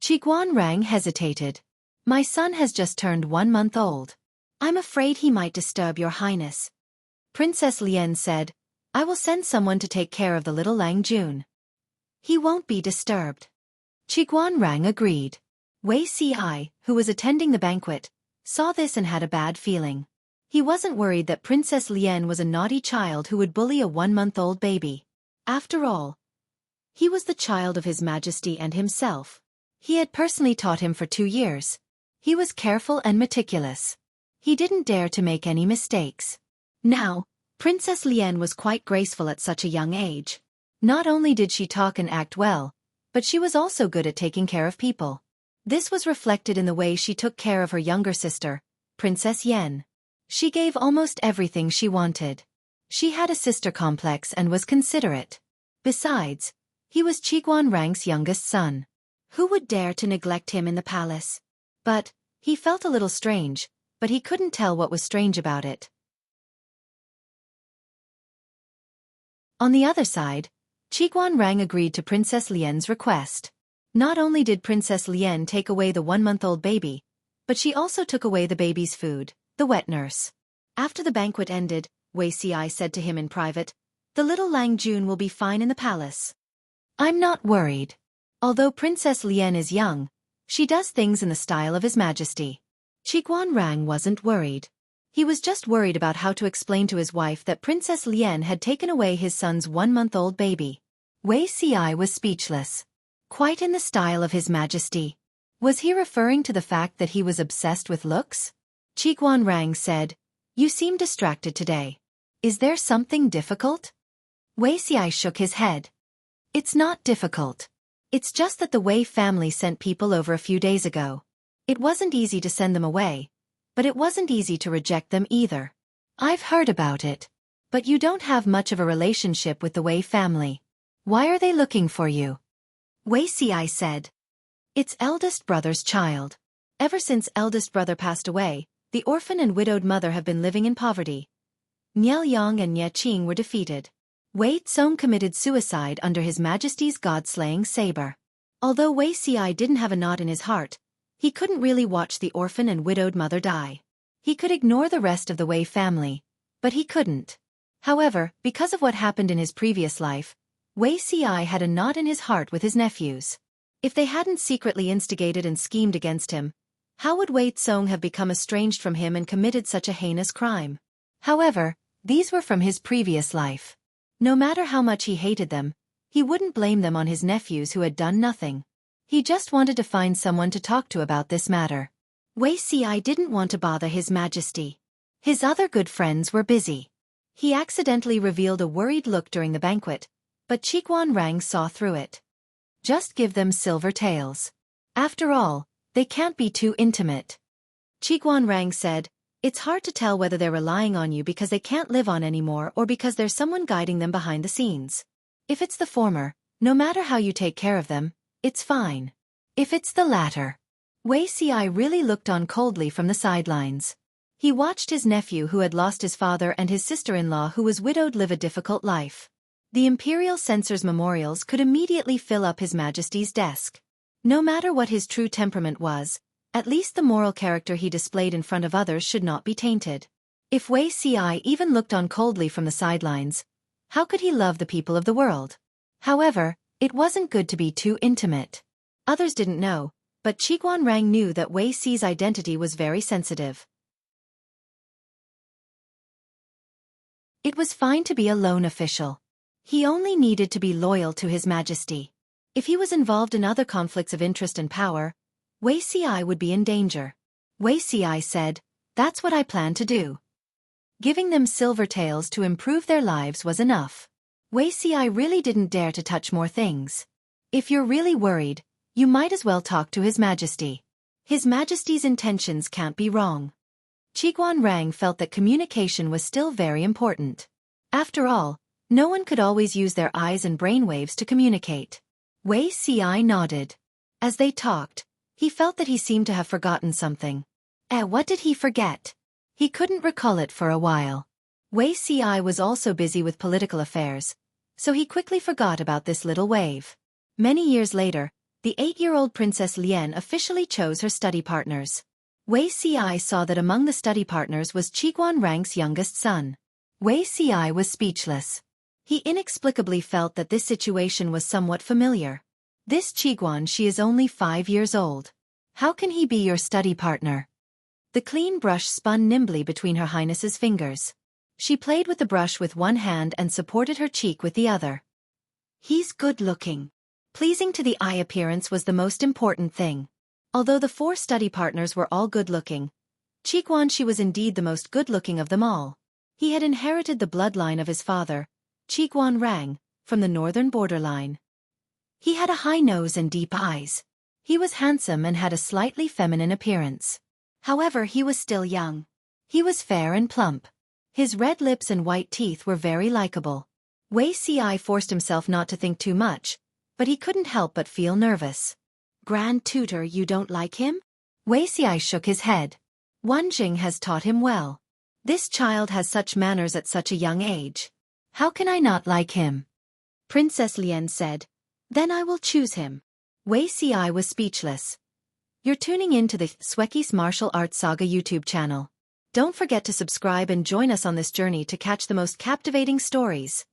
Qiguanrang hesitated. My son has just turned 1 month old. I'm afraid he might disturb your Highness. Princess Lien said, I will send someone to take care of the little Lang Jun. He won't be disturbed. Qiguanrang agreed. Wei Ci, who was attending the banquet, saw this and had a bad feeling. He wasn't worried that Princess Lien was a naughty child who would bully a 1-month-old baby. After all, he was the child of His Majesty and himself. He had personally taught him for 2 years. He was careful and meticulous. He didn't dare to make any mistakes. Now, Princess Lien was quite graceful at such a young age. Not only did she talk and act well, but she was also good at taking care of people. This was reflected in the way she took care of her younger sister, Princess Yen. She gave almost everything she wanted. She had a sister complex and was considerate. Besides, he was Qiguanrang's youngest son. Who would dare to neglect him in the palace? But, he felt a little strange, but he couldn't tell what was strange about it. On the other side, Qiguanrang agreed to Princess Lien's request. Not only did Princess Lien take away the 1-month-old baby, but she also took away the baby's food, the wet nurse. After the banquet ended, Wei Ci said to him in private, the little Lang Jun will be fine in the palace. I'm not worried. Although Princess Lien is young, she does things in the style of His Majesty. Qiguanrang wasn't worried. He was just worried about how to explain to his wife that Princess Lien had taken away his son's 1-month-old baby. Wei Ci was speechless. Quite in the style of His Majesty. Was he referring to the fact that he was obsessed with looks? Qiguanrang said, You seem distracted today. Is there something difficult? Wei Ci shook his head. It's not difficult. It's just that the Wei family sent people over a few days ago. It wasn't easy to send them away, but it wasn't easy to reject them either. I've heard about it. But you don't have much of a relationship with the Wei family. Why are they looking for you? Wei Ci said. It's eldest brother's child. Ever since eldest brother passed away, the orphan and widowed mother have been living in poverty. Niel Yang and Nye Qing were defeated. Wei Tsong committed suicide under His Majesty's god-slaying saber. Although Wei Ci didn't have a knot in his heart, he couldn't really watch the orphan and widowed mother die. He could ignore the rest of the Wei family, but he couldn't. However, because of what happened in his previous life, Wei Ci had a knot in his heart with his nephews. If they hadn't secretly instigated and schemed against him, how would Wei Tsong have become estranged from him and committed such a heinous crime? However, these were from his previous life. No matter how much he hated them, he wouldn't blame them on his nephews who had done nothing. He just wanted to find someone to talk to about this matter. Wei Ci didn't want to bother His Majesty. His other good friends were busy. He accidentally revealed a worried look during the banquet, but Qiguanrang saw through it. Just give them silver tails. After all, they can't be too intimate. Qiguanrang said, It's hard to tell whether they're relying on you because they can't live on anymore or because there's someone guiding them behind the scenes. If it's the former, no matter how you take care of them, it's fine. If it's the latter. Wei Ci really looked on coldly from the sidelines. He watched his nephew who had lost his father and his sister-in-law who was widowed live a difficult life. The Imperial Censor's memorials could immediately fill up His Majesty's desk. No matter what his true temperament was, at least the moral character he displayed in front of others should not be tainted. If Wei Ci even looked on coldly from the sidelines, how could he love the people of the world? However, it wasn't good to be too intimate. Others didn't know, but Qiguanrang knew that Wei Ci's identity was very sensitive. It was fine to be a lone official. He only needed to be loyal to His Majesty. If he was involved in other conflicts of interest and power, Wei Ci would be in danger. Wei Ci said, That's what I plan to do. Giving them silver tails to improve their lives was enough. Wei Ci really didn't dare to touch more things. If you're really worried, You might as well talk to His Majesty. His Majesty's intentions can't be wrong. Qiguan Rang felt that communication was still very important. After all, no one could always use their eyes and brainwaves to communicate. Wei Ci nodded. As they talked, he felt that he seemed to have forgotten something. What did he forget? He couldn't recall it for a while. Wei Ci was also busy with political affairs, so he quickly forgot about this little wave. Many years later, the 8-year-old Princess Lian officially chose her study partners. Wei Ci saw that among the study partners was Qiguan Rang's youngest son. Wei Ci was speechless. He inexplicably felt that this situation was somewhat familiar. This Qiguan, she is only 5 years old. How can he be your study partner? The clean brush spun nimbly between Her Highness's fingers. She played with the brush with one hand and supported her cheek with the other. He's good-looking. Pleasing to the eye appearance was the most important thing. Although the 4 study partners were all good-looking, Qiguan she was indeed the most good-looking of them all. He had inherited the bloodline of his father, Qiguan Rang, from the northern borderline. He had a high nose and deep eyes. He was handsome and had a slightly feminine appearance. However, he was still young. He was fair and plump. His red lips and white teeth were very likable. Wei Ci forced himself not to think too much, but he couldn't help but feel nervous. Grand Tutor, you don't like him? Wei Ci shook his head. Wan Jing has taught him well. This child has such manners at such a young age. How can I not like him? Princess Lian said. Then I will choose him. Wei Ci was speechless. You're tuning in to the Xueqi's Martial Arts Saga YouTube channel. Don't forget to subscribe and join us on this journey to catch the most captivating stories.